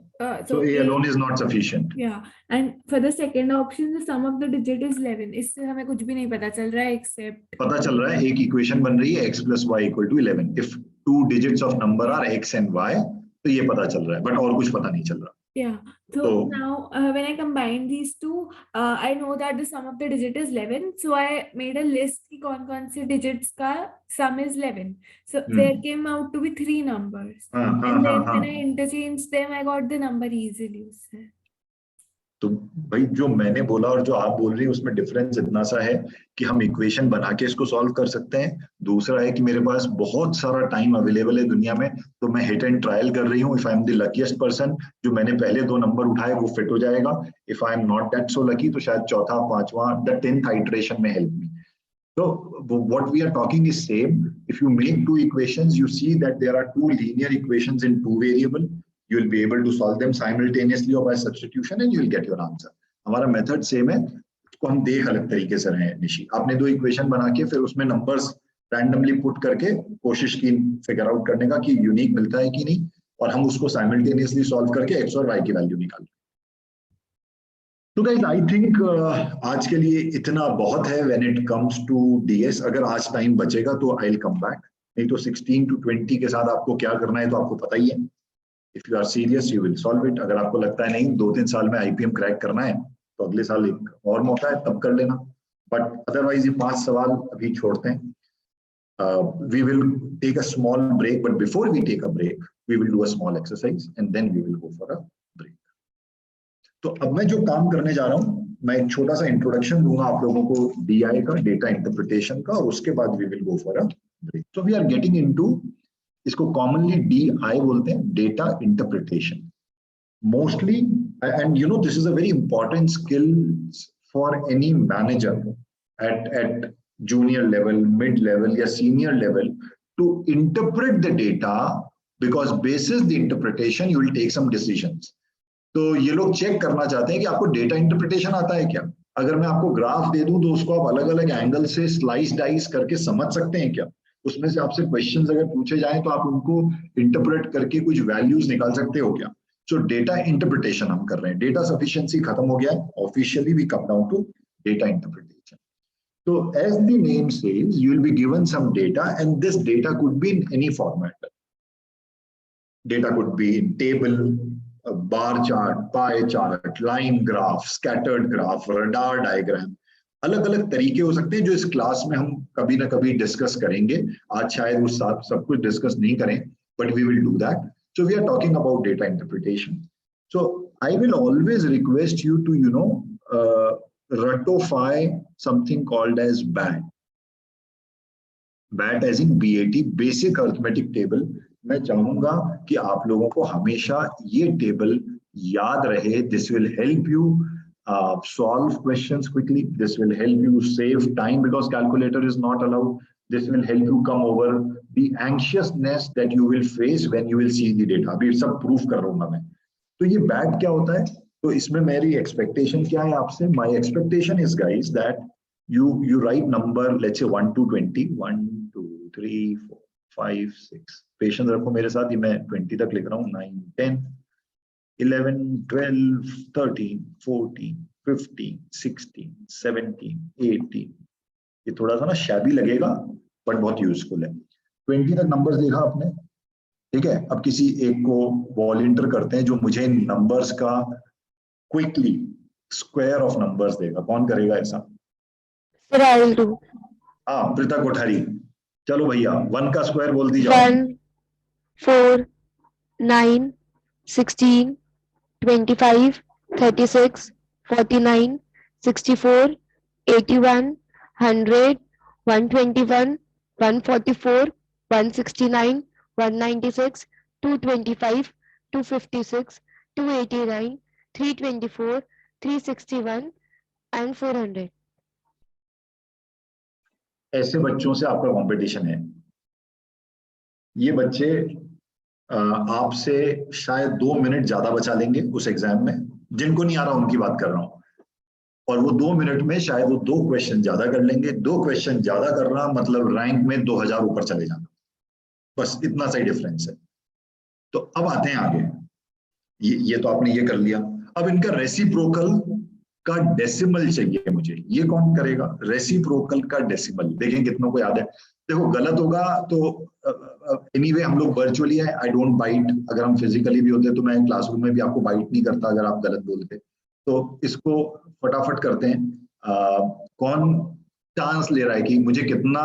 So A alone is not sufficient. Yeah, and for the second option, the sum of the digit is 11. इससे हमें कुछ भी नहीं पता चल रहा है except पता चल रहा है एक इक्वेशन बन रही है x plus y equal to 11. If 2 digits of number are x and y, तो ये पता चल रहा है, बट और कुछ पता नहीं चल रहा। Yeah. So So now when I combine these two, I know that the sum of the digit is 11. So I made a list कि कौन से digits का sum is 11. So there came out to be 3 numbers. And then when I interchanged them, I got the number easily उससे. तो भाई जो मैंने बोला और जो आप बोल रही हैं उसमें डिफरेंस इतना सा है कि हम इक्वेशन बना के इसको सॉल्व कर सकते हैं। दूसरा है कि मेरे पास बहुत सारा टाइम अवेलेबल है दुनिया में, तो मैं हिट एंड ट्रायल कर रही हूँ। If I am the luckiest person, जो मैंने पहले 2 नंबर उठाए वो फिट हो जाएगा। If I am not that so lucky, तो शायद चौथा, पांचवा, द 10th आइटरेशन में help me. So what we are talking is same. If you make 2 equations, you see that there are 2 linear equations in 2 variable. You will be able to solve them simultaneously or by substitution, and you will get your answer. हमारा method same है, उसको हम देख अलग तरीके से रहे हैं। निशी, आपने 2 इक्वेशन बना के फिर उसमें नंबर्स रैंडमली पुट करके कोशिश की फिगर आउट करने का कि यूनिक मिलता है कि नहीं, और हम उसको साइमल्टेनियसली सॉल्व करके एक्स और वाई की वैल्यू निकाल। तो गाइस आई थिंक आज के लिए इतना बहुत है when it comes to DS. अगर आज टाइम बचेगा तो आई विल कम बैक, नहीं तो 16 to 20 के साथ आपको क्या करना है तो आपको पता ही है। If you are serious you will solve it. अगर आपको लगता है नहीं 2-3 साल में आईपीएम क्रैक करना है तो अगले साल एक और मौका है, तब कर लेना। बट अदरवाइज ये 5 सवाल अभी छोड़ते हैं। We will take a small break, but before we take a break we will do a small exercise and then we will go for a break. तो अब मैं जो काम करने जा रहा हूँ, मैं एक छोटा सा इंट्रोडक्शन दूंगा आप लोगों को डीआई का, डेटा इंटरप्रिटेशन का, और उसके बाद we will go for a break. So we are getting into, इसको कॉमनली डीआई बोलते हैं, data interpretation. Mostly, and you know this is a very important skill for any manager at junior level, mid level या senior level, to interpret the data, because basis the interpretation you will take some decisions. तो ये लोग check करना चाहते हैं कि आपको data interpretation आता है क्या। अगर मैं आपको ग्राफ दे दूं तो उसको आप अलग अलग एंगल से स्लाइस डाइस करके समझ सकते हैं क्या। उसमें से आपसे क्वेश्चंस अगर पूछे जाएं तो आप उनको इंटरप्रेट करके कुछ वैल्यूज निकाल सकते हो क्या। सो डेटा इंटरप्रिटेशन हम कर रहे हैं। डेटा सफिशिएंसी खत्म हो गया है, officially we come down to data interpretation. So as the name says, you will be given some data, and this data could be in any format. Data could be in table, a bar chart, pie chart, line graph, scattered graph, radar diagram. अलग अलग तरीके हो सकते हैं जो इस class में हम कभी ना कभी डिस्कस करेंगे। आज शायद वो सब कुछ डिस्कस नहीं करें, but we will do that. So we are talking about data interpretation. So I will always request you to ratify something called as BAT. BAT as in BAT, Basic Arithmetic Table. मैं चाहूंगा कि आप लोगों को हमेशा ये table याद रहे। This will help you solve questions quickly. This will help you save time because calculator is not allowed. This will help you come over the anxiousness that you will face when you will see the data. अभी सब proof कर रहा हूँ मैं। तो ये BAT क्या होता है, तो इसमें मेरी एक्सपेक्टेशन क्या है आपसे। My expectation is guys that you write number, let's say 1 to 20, 1 2 3 4 5 6, patience रखो मेरे साथ, ये मैं 20 तक लिख रहा हूँ। 9 10 11 12 13 14 15 16 17 18, ये थोड़ा सा ना शैबी लगेगा बट बहुत यूजफुल है। 20 तक नंबर्स लिखा आपने, ठीक है। अब किसी एक को वॉलंटियर करते हैं जो मुझे नंबर्स का क्विकली स्क्वायर ऑफ नंबर्स देगा। कौन करेगा ऐसा? Sir, I will do. हाँ, प्रीता कोठारी, चलो भैया 1 का स्क्वायर बोल दी जाओ। 1, 4, 9, 16, 25, 36, 49, 64, 81, 100, 121, 144, 169, 196, 225, 256, 289, 324, 361 and 400. ऐसे बच्चों से आपका कंपटीशन है। ये बच्चे आपसे शायद 2 मिनट ज्यादा बचा लेंगे उस एग्जाम में। जिनको नहीं आ रहा उनकी बात कर रहा हूं। और वो 2 मिनट में शायद वो 2 क्वेश्चन ज्यादा कर लेंगे। 2 क्वेश्चन ज्यादा करना मतलब रैंक में 2000 ऊपर चले जाना, बस इतना सा ही डिफरेंस है। तो अब आते हैं आगे। ये तो आपने ये कर लिया। अब इनका रेसिप्रोकल का डेसिमल चाहिए मुझे। ये कौन करेगा? रेसिप्रोकल का डेसिमल। देखें कितनों को याद है। देखो गलत होगा तो एनीवे हम लोग वर्चुअली है, आई डोंट बाइट। अगर हम फिजिकली भी होते तो मैं क्लासरूम में भी आपको बाइट नहीं करता अगर आप गलत बोलते। तो इसको फटाफट करते हैं। कौन चांस ले रहा है कि मुझे कितना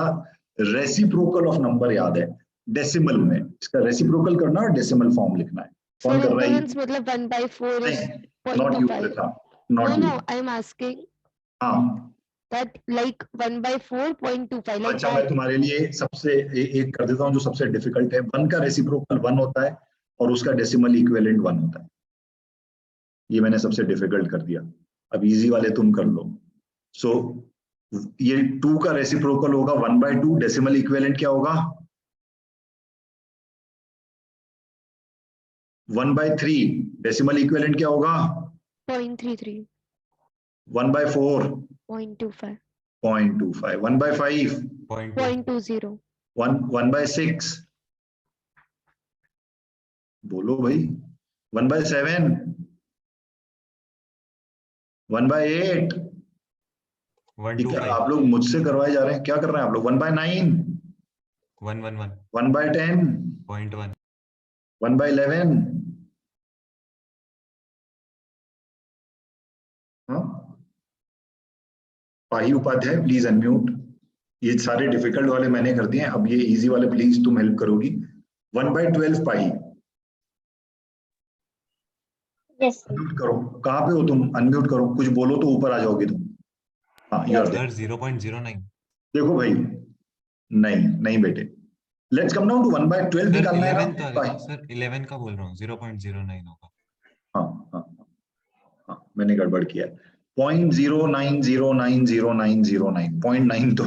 रेसिप्रोकल ऑफ नंबर याद है डेसिमल में? इसका रेसिप्रोकल करना और डेसिमल फॉर्म लिखना है। कौन कर रहा है? मतलब 1/4 is नॉट यू 0.25. प्रथा, No, not no, you. I'm asking हाँ that like 1/4.25 like अच्छा, मैं that. तुम्हारे लिए सबसे एक कर देता हूँ जो सबसे डिफिकल्ट है। 1 का रेसिप्रोकल 1 होता है और उसका डेसिमल इक्विवेलेंट 1 होता है। ये मैंने सबसे डिफिकल्ट कर दिया। अब इजी वाले तुम कर लो। सो ये 2 का रेसिप्रोकल होगा 1/2, डेसिमल इक्विवेलेंट क्या होगा? 1/3, डेसिमल इक्विवेलेंट क्या होगा? 0.33. 1/4, 0.25. 0.25, 1/5, 0.20. 1/6, बोलो भाई, 1/7, 1/8। ठीक है, 125 आप लोग मुझसे करवाए जा रहे हैं, क्या कर रहे हैं आप लोग? 1/9, 111 1/10, 0.1 1/11। हाँ, पाही उपाध्याय प्लीज अनम्यूट। ये सारे डिफिकल्ट वाले मैंने कर दिए हैं, अब ये इजी वाले प्लीज तुम हेल्प करोगी। 1/12 पाही। Yes, sir. अनम्यूट करो, कहाँ पे हो तुम? अनम्यूट करो, कुछ बोलो तो ऊपर आ जाओगे तुम। हाँ यू आर सर 0.09 देखो भाई, नहीं नहीं बेटे, let's come down to 1/12 sir निकालना है 11 ना का पाही। सर 11 का बोल रहा हूँ 0.09 होगा। हाँ हाँ हाँ, मैंने गड़बड़ किया। 0.09090909, 0.9 तो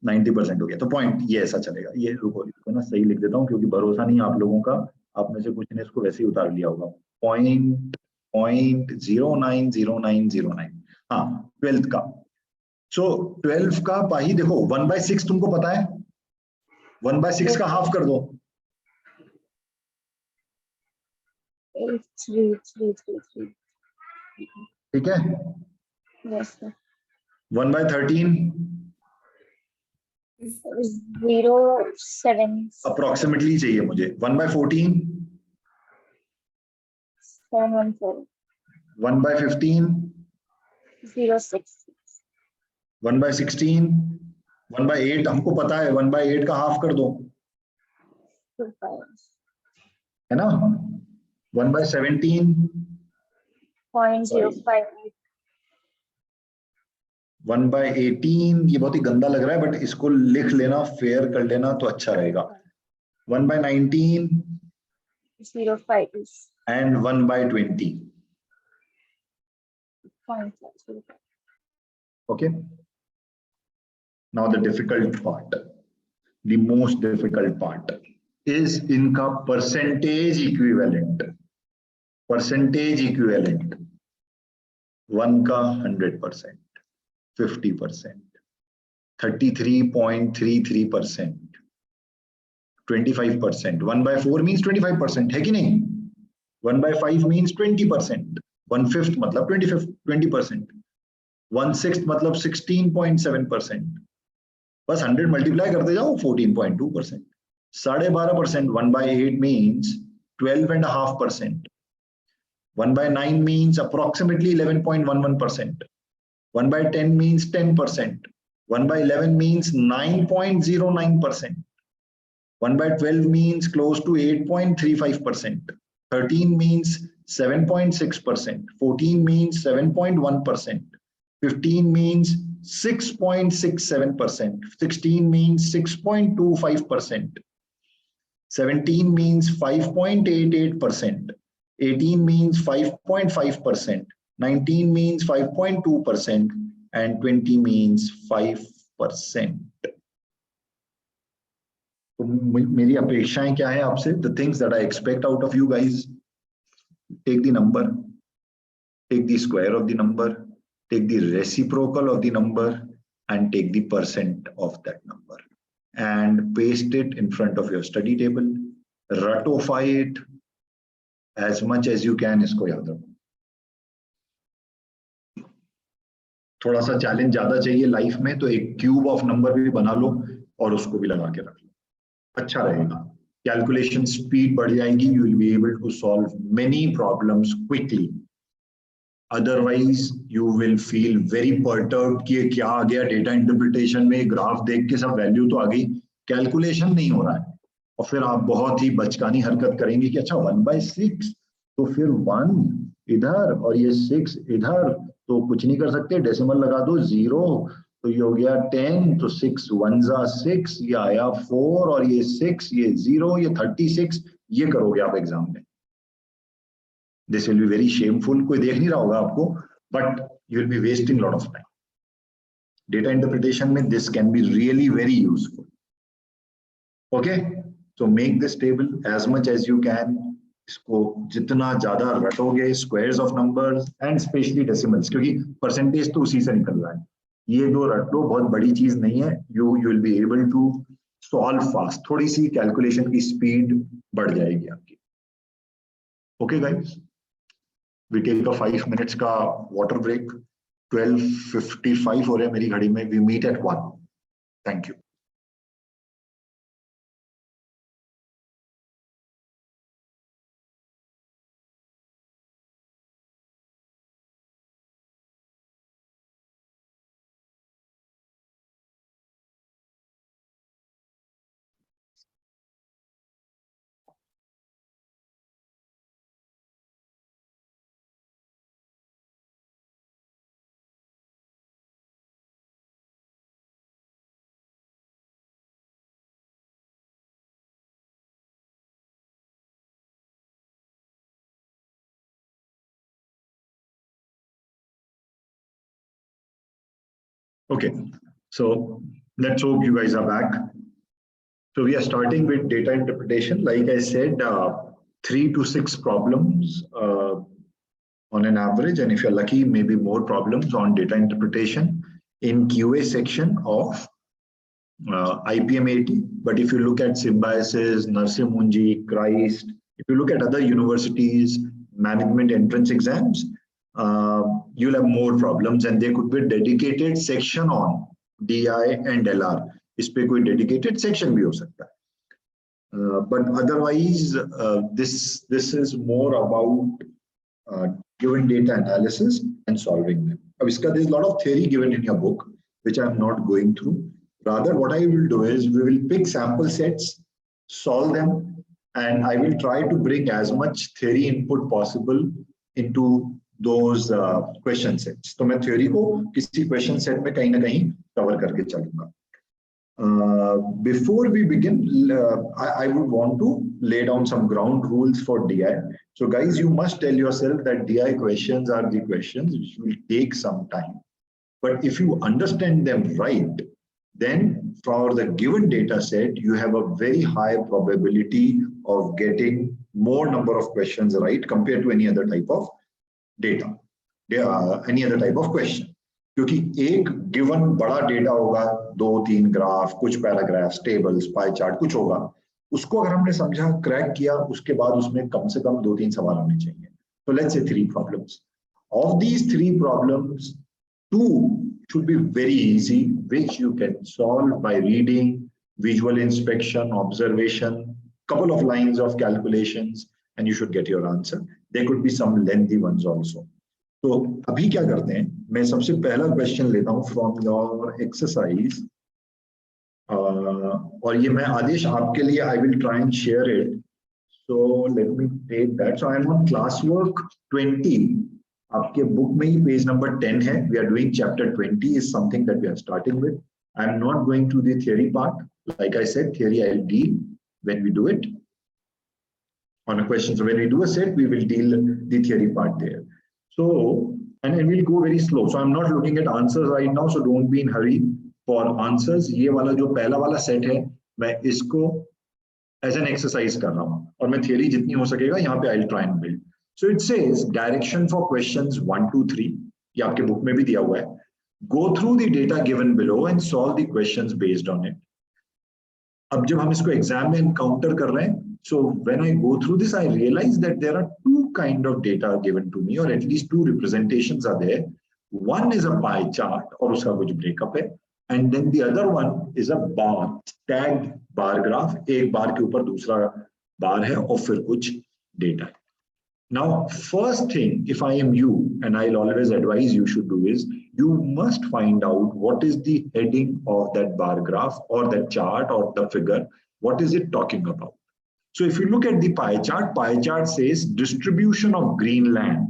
90% हो गया, तो पॉइंट ये ऐसा चलेगा। ये रुको इसको ना सही लिख देता हूँ क्योंकि भरोसा नहीं आप लोगों का। आप में से कुछ ने इसको वैसे ही उतार लिया होगा। 0.090909। हाँ 12th का। सो 12 का पाही देखो 1/6 तुमको पता है, 1/6 का हाफ कर दो। 83333. ठीक है। Yes, sir. 1/13 07 अप्रोक्सीमेटली चाहिए मुझे। 1/14 714 1/15 06 1/16 1/8 हमको पता है, 1/8 का हाफ कर दो, 25 है ना। 1/17 0.058 1/18 ये बहुत ही गंदा लग रहा है बट इसको लिख लेना, फेयर कर लेना तो अच्छा रहेगा। 1/19 0.5 and 1/20। 0.5. Okay. Now the difficult part, the most difficult part is इनका percentage equivalent. Percentage equivalent 1 का 100%, 50%, 33.33%, 25%. 1/4 means 25%, है कि नहीं? 1/5 means 20%. 1/5 मतलब 20%. 1/6 मतलब 16.7%. बस 100 मल्टीप्लाई करते जाओ 14.2%. 12.5%. 1/8 means 12.5%. 1/9 means approximately 11.11%. 1/10 means 10%. 1/11 means 9.09%. 1/12 means close to 8.35%. 13 means 7.6%. 14 means 7.1%. 15 means 6.67%. 16 means 6.25%. 17 means 5.88%. 18 means 5.5%. 19 means 5.2%. And 20 means 5%. तो मेरी अपेक्षाएं क्या है आपसे? The things that I expect out of you guys: take the number, take the square of the number, take the reciprocal of the number, and take the percent of that number and paste it in front of your study table. Ratify it as much as you can. इसको याद रखो। थोड़ा सा challenge ज्यादा चाहिए life में तो एक क्यूब ऑफ नंबर भी बना लो और उसको भी लगा के रख लो, अच्छा रहेगा। कैलकुलेशन स्पीड बढ़ जाएगी, you will be able to solve many problems quickly. Otherwise you will feel very perturbed कि ये क्या आ गया डेटा इंटरप्रिटेशन में, ग्राफ देख के सब वैल्यू तो आ गई, कैलकुलेशन नहीं हो रहा है. और फिर आप बहुत ही बचकानी हरकत करेंगे कि अच्छा 1/6 तो फिर 1 इधर और ये 6 इधर, तो कुछ नहीं कर सकते, डेसिमल लगा दो 0, तो ये हो गया 10, तो 6 1 जा 6, ये आया 4 और ये 6, ये 0, ये 36, ये करोगे आप एग्जाम में. This will be very shameful. कोई देख नहीं रहा होगा आपको, but you will be wasting lot of time. Data interpretation में this can be really very useful. Okay, so make this table as much as you can. इसको जितना ज्यादा रटोगे, squares of numbers and specially decimals, क्योंकि percentage तो उसी से निकल रहा है. ये दो रट लो, बहुत बड़ी चीज नहीं है. You will be able to solve fast. थोड़ी सी कैलकुलेशन की स्पीड बढ़ जाएगी आपकी. Okay guys, we take a 5 minutes का वाटर ब्रेक. 12:55 हो रहे हैं मेरी घड़ी में. We meet at 1. Thank you. Okay, so let's hope you guys are back. So we are starting with data interpretation. Like I said, 3 to 6 problems on an average, and if you're lucky, maybe more problems on data interpretation in QA section of IPM 80. But if you look at Symbiosis, Narsee Monjee, Christ, if you look at other universities, management entrance exams, you'll have more problems, and there could be a dedicated section on DI and LR. इस पे कोई dedicated section भी हो सकता है. But otherwise, this is more about given data analysis and solving them. अब इसका there's a lot of theory given in your book, which I'm not going through. Rather, what I will do is we will pick sample sets, solve them, and I will try to bring as much theory input possible into those question sets. तो मैं theory को किसी question set में कहीं ना कहीं cover करके चलूंगा. Before we begin, I would want to lay down some ground rules for DI. So guys, you must tell yourself that DI questions are the questions which will take some time. But if you understand them right, then for the given data set, you have a very high probability of getting more number of questions right compared to any other type of data, any other type of question. क्योंकि एक given बड़ा data होगा, 2-3 graph, कुछ paragraphs, tables, pie chart, कुछ होगा, उसको अगर हमने समझा, क्रैक किया, उसके बाद उसमें कम से कम 2-3 सवाल होने चाहिए. So let's say 3 problems. Of these 3 problems, 2 should be very easy, which you can solve by reading, visual inspection, observation, couple of lines of calculations, and you should get your answer. There could be some lengthy ones also. तो अभी क्या करते हैं, मैं सबसे पहला question लेता हूँ फ्रॉम योर एक्सरसाइज, और ये मैं आदेश आपके लिए I will try and share it. So let me take that. So I am on class work 20. आपके बुक में ही पेज नंबर 10 है. We are doing chapter 20 is something that we are starting with. I am not going to the theory part. Like I said, theory I will deal when we do it on a question. So when we do a set, we will deal the theory part there. So, and we'll go very slow. So I'm not looking at answers right now. So don't be in hurry for answers. ये वाला जो पहला वाला set है, मैं इसको as an exercise कर रहा हूँ, और मैं theory जितनी हो सकेगा यहाँ पे I'll try and build. So it says direction for questions 1, 2, 3. ये आपके book में भी दिया हुआ है. Go through the data given below and solve the questions based on it. अब जब हम इसको एग्जाम में एनकाउंटर कर रहे हैं, so when I go through this, I realize that there are 2 kind of data given to me, or at least 2 representations are there. One is a pie chart, और उसका कुछ breakup है, and then the other one is a bar, tagged bar graph, एक बार के ऊपर दूसरा बार है और फिर कुछ डेटा है. Now, first thing, if I am you, and I'll always advise you should do is, you must find out what is the heading of that bar graph or that chart or the figure. What is it talking about? So if you look at the pie chart says distribution of Greenland.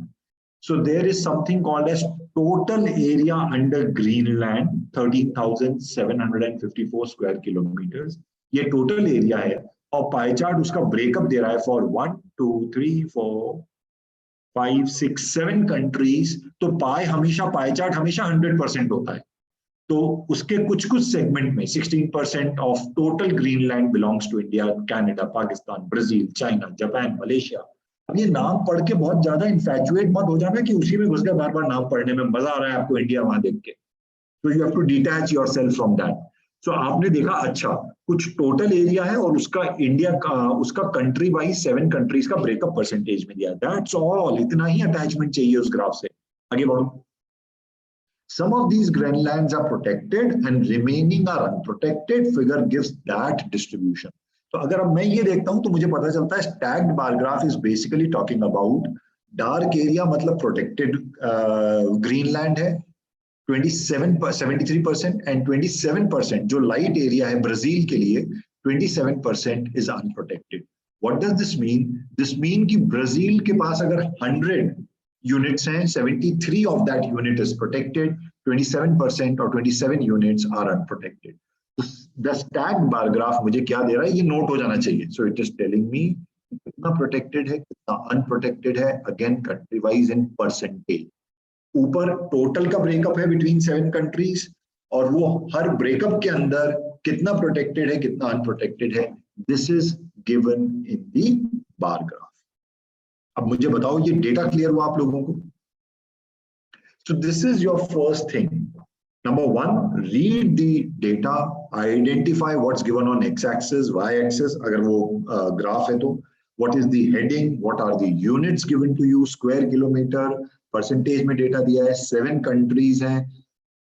So there is something called as total area under Greenland, 13,754 square kilometers. ये total area है और pie chart उसका breakup दे रहा है for 1, 2, 3, 4, 5, 6, 7 countries. तो पाई हमेशा pie chart हमेशा 100% होता है. तो उसके कुछ सेगमेंट में 16% of total green land belongs to India, Canada, Pakistan, Brazil, China, Japan, Malaysia. अब ये नाम पढ़ के बहुत ज्यादा इन्फैचुएट मत हो जाना कि उसी में घुस गए बार बार नाम पढ़ने में मजा आ रहा है आपको इंडिया वहां देख के. तो you have to detach yourself from that. So आपने देखा अच्छा कुछ टोटल एरिया है और उसका इंडिया का उसका कंट्री वाइज 7 कंट्रीज का ब्रेकअप परसेंटेज में दिया. That's all. इतना ही अटैचमेंट चाहिए उस ग्राफ से. आगे बढ़ो. Some of these Greenlands are protected and remaining are unprotected. Figure gives that distribution. तो अगर अब मैं ये देखता हूं तो मुझे पता चलता है stacked bar graph is basically talking about dark area मतलब protected Greenland है 73% and 27% जो light area है ब्राजील के लिए 27% is unprotected. What does this mean? This mean कि ब्राजील के पास अगर 100 units हैं, 73 of that unit is protected, 27% or 27 units are unprotected. The stacked bar graph मुझे क्या दे रहा है ये नोट हो जाना चाहिए. So it is telling me कितना protected है कितना unprotected है, again country wise in percentage. ऊपर टोटल का ब्रेकअप है बिटवीन 7 कंट्रीज और वो हर ब्रेकअप के अंदर कितना प्रोटेक्टेड है कितना अनप्रोटेक्टेड है. This is given in the bar graph. अब मुझे बताओ ये डेटा क्लियर हुआ आप लोगों को? सो this is your first thing. Number 1, read the data, identify what's given on x-axis, y-axis. अगर वो ग्राफ है तो what is the heading, what are the units given to you, square kilometer, percentage में data दिया है, 7 countries हैं,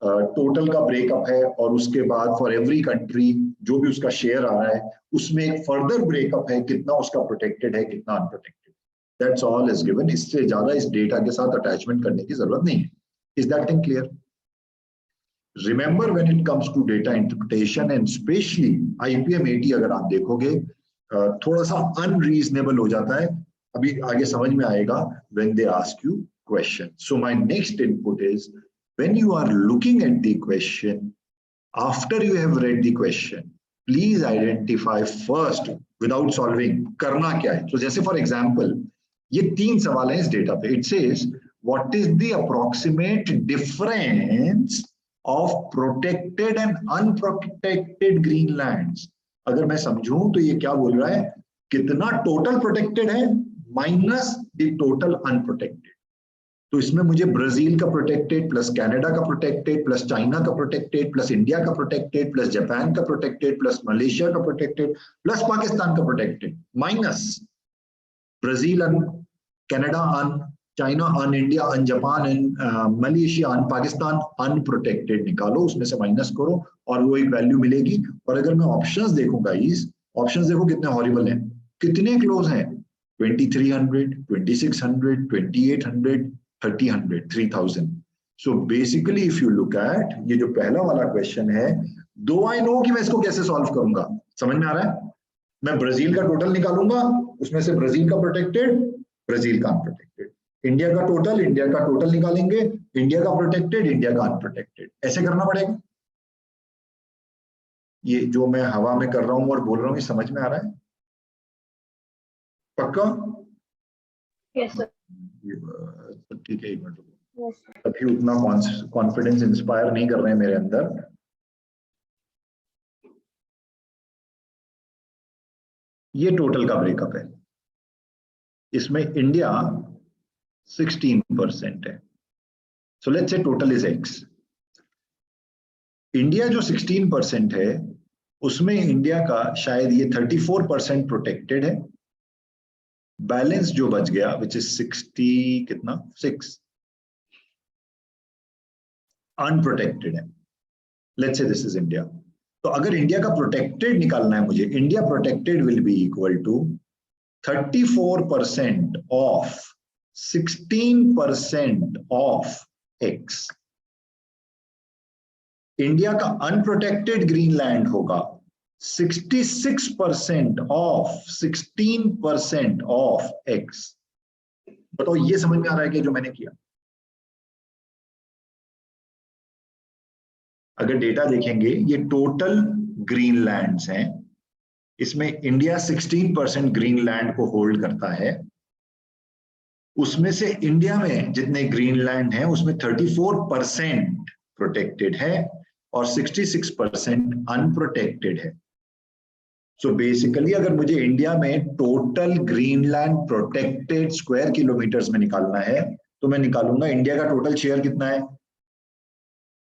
total का breakup है और उसके बाद फॉर एवरी कंट्री जो भी उसका शेयर आ रहा है उसमें एक फर्दर ब्रेकअप है कितना उसका प्रोटेक्टेड है कितना unprotected. That's all is given. इससे ज्यादा इस डेटा के साथ अटैचमेंट करने की जरूरत नहीं है. Is that thing clear? Remember when it comes to data interpretation and specially IPM 80 अगर आप देखोगे थोड़ा सा अनरीजनेबल हो जाता है. अभी आगे समझ में आएगा when they ask you question. So my next input is when you are looking at the question, after you have read the question, please identify first without solving करना क्या है. So जैसे for example ये 3 सवाल हैं इस data पे. It says what is the approximate difference of protected and unprotected Greenlands. अगर मैं समझूं तो ये क्या बोल रहा है कितना टोटल प्रोटेक्टेड है माइनस द टोटल अनप्रोटेक्टेड. तो इसमें मुझे ब्राजील का प्रोटेक्टेड प्लस कनाडा का प्रोटेक्टेड प्लस चाइना का प्रोटेक्टेड प्लस इंडिया का प्रोटेक्टेड प्लस जापान का प्रोटेक्टेड प्लस मलेशिया का प्रोटेक्टेड प्लस पाकिस्तान का प्रोटेक्टेड माइनस ब्राजील अन कनाडा अन चाइना अन इंडिया अन जापान अन मलेशिया अन पाकिस्तान अनप्रोटेक्टेड निकालो, उसमें से माइनस करो और वो एक वैल्यू मिलेगी. और अगर मैं ऑप्शंस देखूंगा इस ऑप्शंस देखो कितने हॉरिबल हैं, कितने क्लोज हैं 2300, 2600, 2800, 3000, 3000. So basically if you look at ये जो पहला वाला क्वेश्चन है, दो आई नो कि मैं इसको कैसे सॉल्व करूंगा. समझ में आ रहा है? मैं ब्राजील का टोटल निकालूंगा, उसमें से ब्राजील का प्रोटेक्टेड ब्राजील का अनप्रोटेक्टेड, इंडिया का टोटल निकालेंगे, इंडिया का प्रोटेक्टेड इंडिया का अनप्रोटेक्टेड. ऐसे करना पड़ेगा. ये जो मैं हवा में कर रहा हूं और बोल रहा हूं ये समझ में आ रहा है? पक्का? Yes, sir. ठीक है, एक मिनट. अभी उतना कॉन्फिडेंस इंस्पायर नहीं कर रहे हैं मेरे अंदर. ये टोटल का ब्रेकअप है. इसमें इंडिया 16% है. So let's say total is x. India जो 16% है उसमें इंडिया का शायद ये 34% प्रोटेक्टेड है. बैलेंस जो बच गया विच इज 60 कितना 6 अनप्रोटेक्टेड है. Let's say this is India. तो तो अगर इंडिया का प्रोटेक्टेड निकालना है मुझे, India protected will be equal to 34% of 16% of x. India का अनप्रोटेक्टेड ग्रीनलैंड होगा 66% ऑफ 16% ऑफ एक्स। बताओ ये समझ में आ रहा है कि जो मैंने किया? अगर डेटा देखेंगे, ये टोटल ग्रीनलैंड्स हैं, इसमें इंडिया 16% ग्रीनलैंड को होल्ड करता है। उसमें से इंडिया में जितने ग्रीनलैंड हैं उसमें 34% प्रोटेक्टेड है और 66% अनप्रोटेक्टेड है। सो बेसिकली अगर मुझे इंडिया में total Greenland protected square kilometres में निकालना है तो मैं निकालूंगा इंडिया का टोटल शेयर कितना है,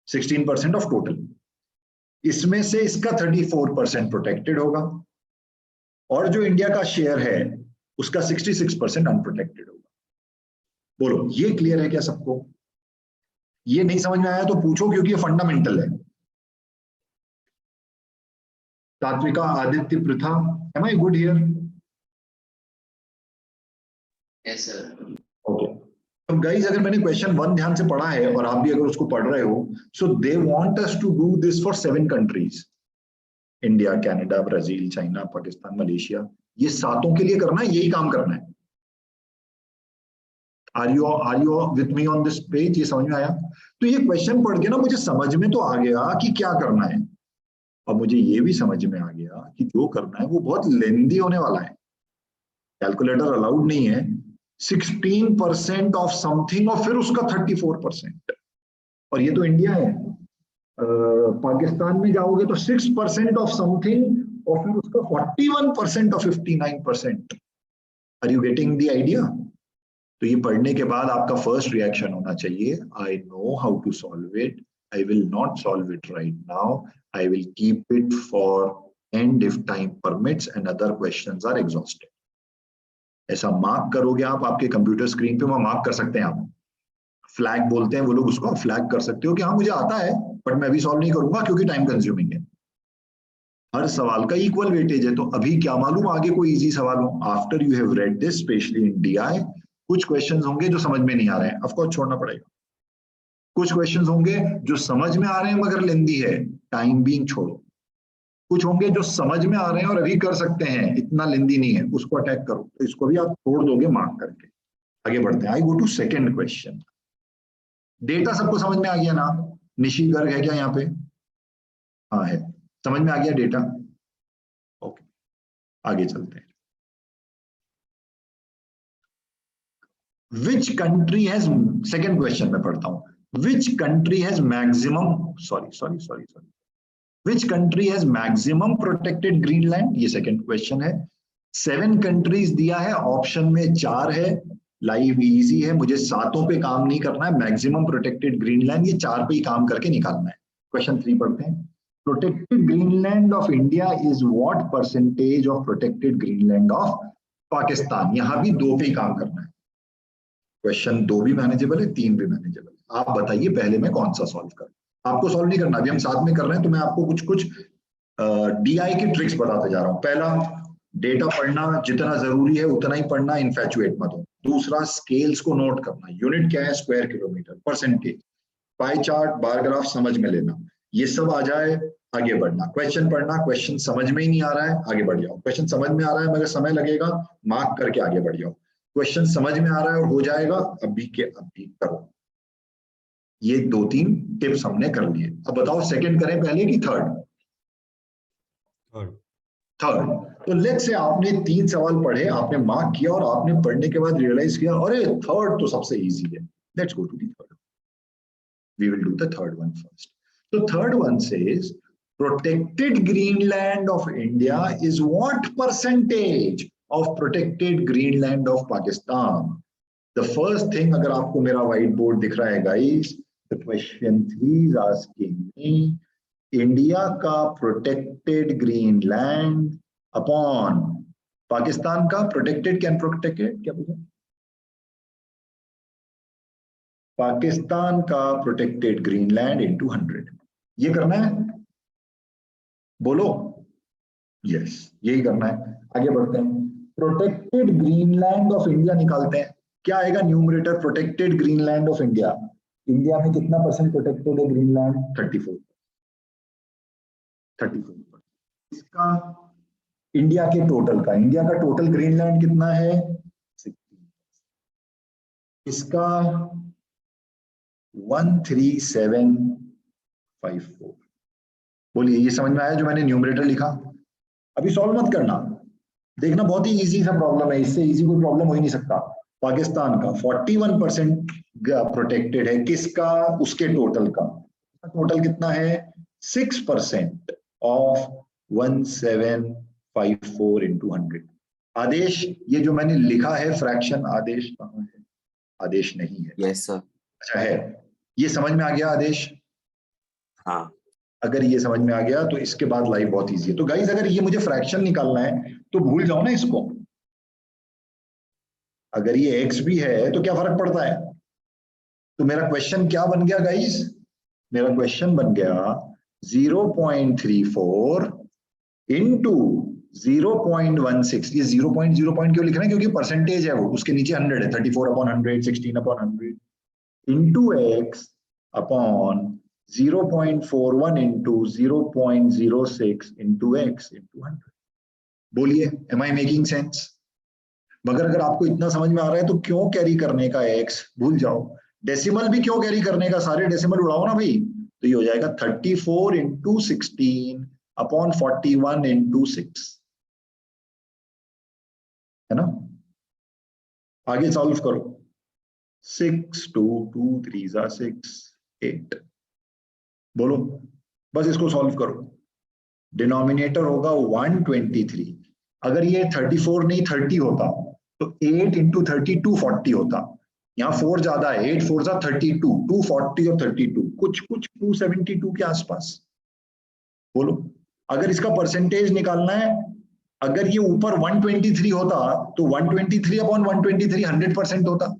16% ऑफ टोटल। इसमें से इसका 34% प्रोटेक्टेड होगा और जो इंडिया का शेयर है उसका 66% अनप्रोटेक्टेड होगा। बोलो ये क्लियर है क्या सबको? ये नहीं समझ में आया तो पूछो, क्योंकि ये फंडामेंटल है। Tatvika, Aditya, Pritha, am I good here? Yes sir. Okay. अब गाइस अगर मैंने क्वेश्चन 1 ध्यान से पढ़ा है और आप भी अगर उसको पढ़ रहे हो, so they want us to do this for 7 countries, India, Canada, Brazil, China, Pakistan, Malaysia. ये 7 के लिए करना है, यही काम करना है। Are you with me on this page? ये समझ में आया? तो ये क्वेश्चन पढ़ के ना मुझे समझ में तो आ गया कि क्या करना है, और मुझे ये भी समझ में आ गया कि जो करना है वो बहुत लेंदी होने वाला है, कैलकुलेटर अलाउड नहीं है। 16% ऑफ समथिंग और फिर उसका 34%, और ये तो इंडिया है। पाकिस्तान में जाओगे तो 6% ऑफ समथिंग और फिर उसका 41% और 59%। Are you getting the idea? तो ये पढ़ने के बाद आपका फर्स्ट रिएक्शन होना चाहिए, I know how to solve it, I will not solve it right now, I will keep it for end if time permits and other questions are exhausted. ऐसा mark करोगे आप अपने कंप्यूटर स्क्रीन पे, वहां mark कर सकते हैं आप, फ्लैग बोलते हैं वो लोग उसको, फ्लैग कर सकते हो कि हाँ मुझे आता है बट मैं अभी सॉल्व नहीं करूंगा क्योंकि टाइम कंज्यूमिंग है। हर सवाल का इक्वल वेटेज है, तो अभी क्या मालूम आगे कोई इजी सवाल हो। After you have read this, specially in DI, कुछ क्वेश्चंस होंगे जो समझ में नहीं आ रहे हैं, ऑफ कोर्स छोड़ना पड़ेगा। कुछ क्वेश्चंस होंगे जो समझ में आ रहे हैं मगर लेंदी है, टाइम बीइंग छोड़ो। कुछ होंगे जो समझ में आ रहे हैं और अभी कर सकते हैं, इतना लेंदी नहीं है, उसको अटैक करो। तो इसको भी आप छोड़ दोगे मार्क करके। आगे बढ़ते हैं। I go to second question. Data सबको समझ में आ गया ना? निशी गर्ग है क्या यहाँ पे? हाँ है, समझ में आ गया डेटा? ओके, आगे चलते हैं। Which country has, second question में पढ़ता हूँ, which country has maximum, which country has maximum protected Greenland? ये second question है। 7 countries दिया है, ऑप्शन में 4 है, लाइव इजी है, मुझे 7 पे काम नहीं करना है। मैक्सिमम प्रोटेक्टेड ग्रीनलैंड ये 4 पे ही काम करके निकालना है। क्वेश्चन 3 पढ़ते हैं। Protected Greenland of India is what percentage of protected Greenland of Pakistan? यहां भी 2 पे ही काम करना है। क्वेश्चन 2 भी मैनेजेबल है, 3 भी मैनेजेबल है। आप बताइए पहले मैं कौन सा सॉल्व करूं? आपको सॉल्व नहीं करना, अभी हम साथ में कर रहे हैं, तो मैं आपको कुछ कुछ डीआई की ट्रिक्स बताते जा रहा हूं। पहला, डेटा पढ़ना जितना जरूरी है उतना ही पढ़ना, इन्फैचुएट मत हो। दूसरा, स्केल्स को नोट करना, यूनिट क्या है, square kilometre, percentage, pie chart, bar graph समझ में लेना। ये सब आ जाए, आगे बढ़ना। क्वेश्चन पढ़ना, क्वेश्चन समझ में ही नहीं आ रहा है, आगे बढ़ जाओ। क्वेश्चन समझ में आ रहा है मगर समय लगेगा, मार्क करके आगे बढ़ जाओ। क्वेश्चन समझ में आ रहा है और हो जाएगा, अभी के अभी करो। ये 2-3 टिप्स हमने कर लिए। अब बताओ सेकंड करें पहले कि थर्ड? थर्ड। तो लेट्स से आपने 3 सवाल पढ़े, आपने मार्क किया और आपने पढ़ने के बाद रियलाइज किया अरे थर्ड तो सबसे इजी है। Let's go to the third. We will do the third one first. तो third one says protected Greenland of India is what percentage of protected Greenland of Pakistan? The first thing, अगर आपको मेरा white board दिख रहा है guys, the question 3 is asking me India का protected Greenland upon Pakistan का protected क्या पूछा? पाकिस्तान का protected Greenland into 100। ये करना है। बोलो। यस, यही करना है। आगे बढ़ते हैं। प्रोटेक्टेड ग्रीनलैंड ऑफ इंडिया निकालते हैं। क्या आएगा numerator? Protected Greenland of India. India में कितना परसेंट प्रोटेक्टेड है ग्रीनलैंड? 34। इसका इंडिया के टोटल का, इंडिया का टोटल ग्रीनलैंड कितना है? 16। इसका 13754। बोलिए, ये समझ में आया जो मैंने न्यूमरेटर लिखा? अभी सॉल्व मत करना, देखना बहुत ही इजी सा प्रॉब्लम है, इससे इजी कोई प्रॉब्लम हो ही नहीं सकता। पाकिस्तान का 41% प्रोटेक्टेड है, किसका? उसके टोटल का। टोटल कितना है? 6% ऑफ 1754 इंटू 100। आदेश, ये जो मैंने लिखा है फ्रैक्शन, आदेश कहाँ है? आदेश नहीं है। Yes sir. अच्छा है, ये समझ में आ गया आदेश? हाँ। अगर ये समझ में आ गया तो इसके बाद लाइफ बहुत इजी है। तो गाइस, अगर ये मुझे फ्रैक्शन निकालना है तो भूल जाओ ना इसको। अगर ये x भी है तो क्या फर्क पड़ता है? तो मेरा क्वेश्चन क्या बन गया गाइस? मेरा क्वेश्चन बन गया 0.34 इंटू 0.16। ये 0.0 क्यों लिख रहे हैं? क्योंकि परसेंटेज है वो, उसके नीचे 100 है। 34/100, 16/100 into x upon 0.41 into 0.06 into x into 100। बोलिए, एम आई मेकिंग सेंस? मगर अगर आपको इतना समझ में आ रहा है तो क्यों कैरी करने का x भूल जाओ। डेसिमल भी क्यों कैरी करने का? सारे डेसिमल उड़ाओ ना भाई। तो ये हो जाएगा 34 इंटू 16 अपॉन 41 इंटू 6, है ना? आगे सॉल्व करो। 6 2 2 3 6 8। बोलो, बस इसको सॉल्व करो। डिनोमिनेटर होगा 123। अगर ये 34 नहीं 30 होता तो 8 इंटू 30 240 होता। यहाँ 4 ज्यादा है, 8 4 जा 32, 240 और 32, कुछ 272 के आसपास। बोलो, अगर इसका परसेंटेज निकालना है, अगर ये ऊपर 123 होता तो 123 अपॉन 123 100% होता।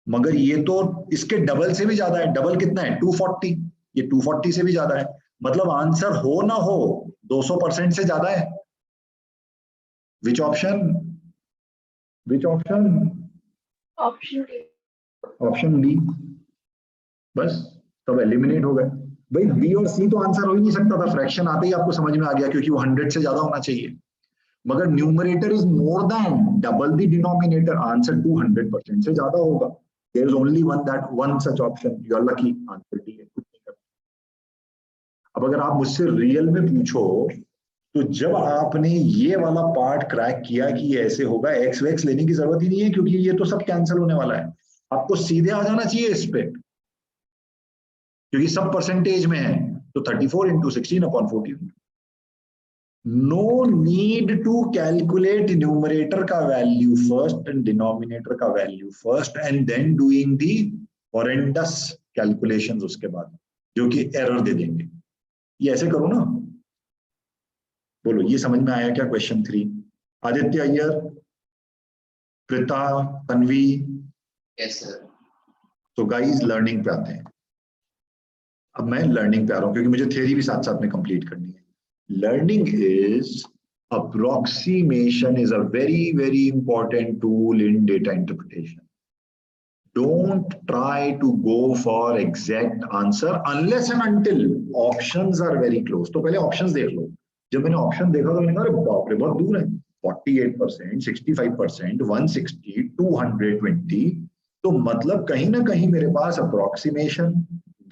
मगर ये तो इसके डबल से भी ज्यादा है। डबल कितना है? 240। ये 240 से भी ज्यादा है। मतलब आंसर हो ना हो 200% से ज्यादा है। Which option? Which option? Option D. Option D. बस सब एलिमिनेट हो गए भाई। बी और सी तो आंसर हो ही नहीं सकता था। फ्रैक्शन आते ही आपको समझ में आ गया, क्योंकि वो 100 से ज्यादा होना चाहिए। मगर numerator is more than double the denominator, answer 200% से ज्यादा होगा। There is only one such option. You are lucky, answer D है। अब अगर आप मुझसे रियल में पूछो तो जब आपने ये वाला पार्ट क्रैक किया कि ये ऐसे होगा, एक्स वैक्स लेने की जरूरत ही नहीं है, क्योंकि ये तो सब कैंसिल होने वाला है। आपको सीधे आ जाना चाहिए इस पे, क्योंकि सब परसेंटेज में है। तो 34 into 16 upon 14। No need to calculate numerator का वैल्यू फर्स्ट एंड डिनोमिनेटर का value first and then doing the horrendous calculations उसके बाद, जो कि एरर दे देंगे। ये ऐसे करो ना। बोलो, ये समझ में आया क्या question 3? Aditya Iyer, Preeta, Tanvi. Yes sir. तो गाइस, लर्निंग पे आते हैं। अब मैं लर्निंग पे आ रहा हूं, क्योंकि मुझे थियरी भी साथ साथ में कंप्लीट करनी है। Learning is approximation is a very important tool in data interpretation. Don't try to go for exact answer unless and until options are very close. तो पहले options देख लो। जब मैंने ऑप्शन देखा तो मैंने कहा, अरे बाप रे, बहुत दूर है। 48%, 65%, 160, 220। तो मतलब कहीं ना कहीं मेरे पास अप्रोक्सीमेशन,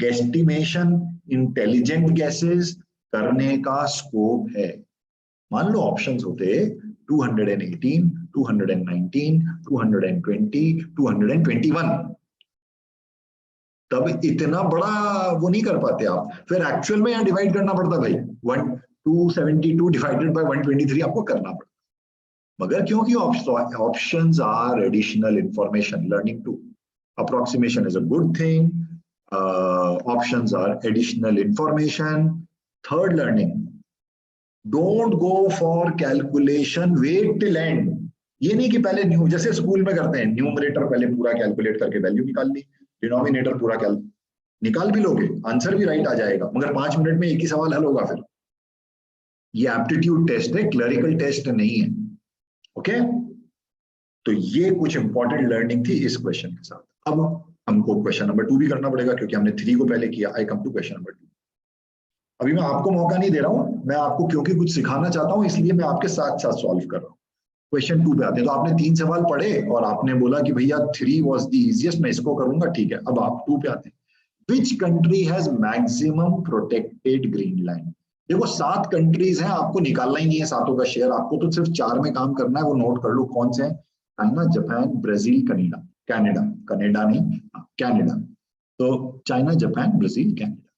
गेस्टिमेशन, इंटेलिजेंट गेसेस करने का स्कोप है। मान लो ऑप्शंस होते 218, 219, 220, 221, तब इतना बड़ा वो नहीं कर पाते आप। फिर एक्चुअल में यहाँ डिवाइड करना पड़ता भाई। 272 डिवाइडेड बाय 123 आपको करना पड़ता। मगर क्योंकि options are additional information, learning to approximation is a good thing. Options are additional information. Third learning, don't go for calculation, wait till end. ये नहीं कि पहले जैसे स्कूल में करते हैं, न्यूमरेटर पहले पूरा कैलकुलेट करके वैल्यू निकाल ली, डिनोमिनेटर पूरा निकाल भी लोगे, आंसर भी राइट आ जाएगा, मगर 5 मिनट में एक ही सवाल हल होगा। फिर ये एप्टीट्यूड टेस्ट है, क्लरिकल टेस्ट नहीं है। ओके, तो ये कुछ इंपॉर्टेंट लर्निंग थी इस क्वेश्चन के साथ। अब हमको क्वेश्चन नंबर 2 भी करना पड़ेगा क्योंकि हमने 3 को पहले किया। आई कम टू क्वेश्चन नंबर 2। अभी मैं आपको मौका नहीं दे रहा हूं, मैं आपको क्योंकि कुछ सिखाना चाहता हूं इसलिए मैं आपके साथ साथ सॉल्व कर रहा हूं। क्वेश्चन 2 पे आते हैं। तो आपने 3 सवाल पढ़े और आपने बोला कि भैया 3 वाज द इजीएस्ट, मैं इसको करूंगा, ठीक है। अब आप 2 पे आते हैं। विच country has maximum protected green line? देखो 7 कंट्रीज हैं, आपको निकालना ही नहीं है 7 का शेयर, आपको तो सिर्फ 4 में काम करना है। वो नोट कर लो कौन से हैं। China, Japan, Brazil, Canada. Canada, Canada नहीं, कनाडा। तो चाइना, जापान, ब्राजील, कनाडा।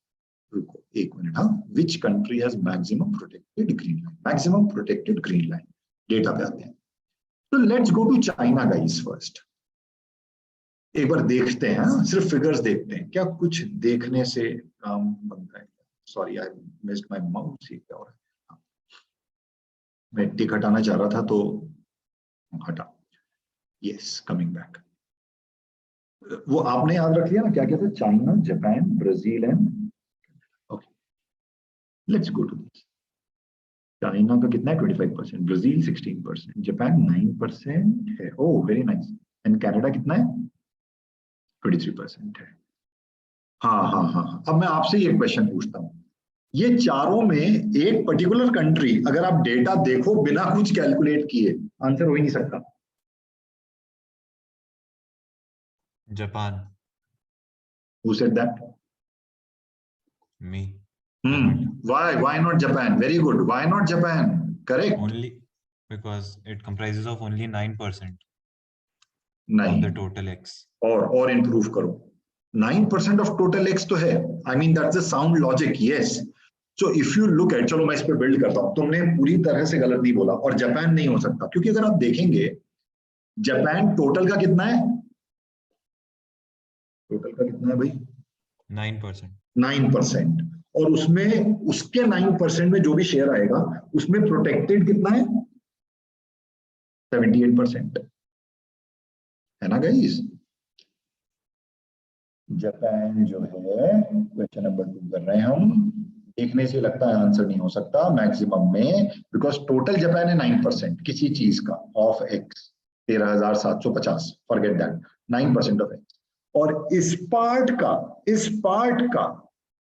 रुको एक मिनट। हाँ, which country has maximum protected green line? Maximum protected green line, data पे आते हैं। तो let's go to China guys first. एक बार देखते हैं, सिर्फ फिगर्स देखते हैं, क्या कुछ देखने से काम बनता है? Sorry I missed my mouse. क्या हो रहा है? मैं टिक हटाना चाह रहा था तो हटा। Yes, coming back. वो आपने याद रख लिया ना, क्या क्या था? China, Japan, Brazil and okay. Let's go to this. China का कितना है? 25%, ब्राजील 16%, जापान 9% है। Oh very nice. And Canada कितना है? 23% है। हाँ हाँ हाँ। अब मैं आपसे ये क्वेश्चन पूछता हूँ, ये चारों में एक पर्टिकुलर कंट्री, अगर आप डेटा देखो बिना कुछ कैलकुलेट किए, आंसर हो ही नहीं सकता। Japan. Who said that? Me. Why not Japan? Very good. Why not Japan? Correct. Only because it comprises of only 9% of नहीं, the total X. और improve करो। 9% of total X तो है। I mean that's the sound logic. Yes. So if you look at, चलो मैं इस पे build करता हूँ। तुमने पूरी तरह से गलत नहीं बोला, और जापान नहीं हो सकता क्योंकि अगर आप देखेंगे जापान टोटल का कितना है? टोटल का कितना है भाई? 9%. 9%। और उसमें उसके 9% में जो भी शेयर आएगा उसमें प्रोटेक्टेड कितना है? 78% है ना गाइस? जापान जो है, क्वेश्चन नंबर 2 कर रहे हैं हम। देखने से लगता है आंसर नहीं हो सकता मैक्सिमम में, बिकॉज टोटल जापान है 9% किसी चीज का of x, 13,750, forget that, 9% of x. और इस पार्ट का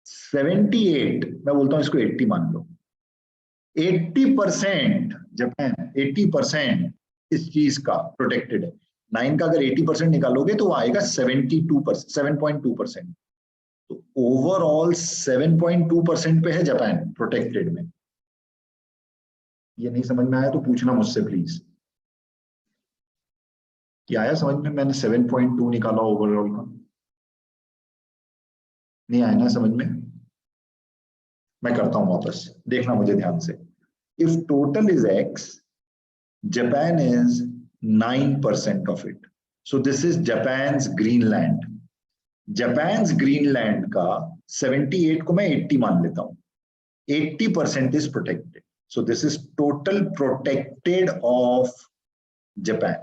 78, मैं बोलता हूं इसको 80 मान लो, 80% जापान, 80% इस चीज का प्रोटेक्टेड है। 9 का अगर 80% निकालोगे तो वो आएगा 72%, 7.2%। तो ओवरऑल 7.2% पे है जापान प्रोटेक्टेड में। ये नहीं समझ में आया तो पूछना मुझसे प्लीज। क्या आया समझ में? मैंने 7.2 निकाला ओवरऑल का। नहीं आया ना समझ में? मैं करता हूं वापस, देखना मुझे ध्यान से। If total is x, Japan is 9% of it. So this is Japan's Greenland. Japan Greenland का 78 को मैं 80 मान लेता हूं। 80% is protected. So this is total protected of Japan.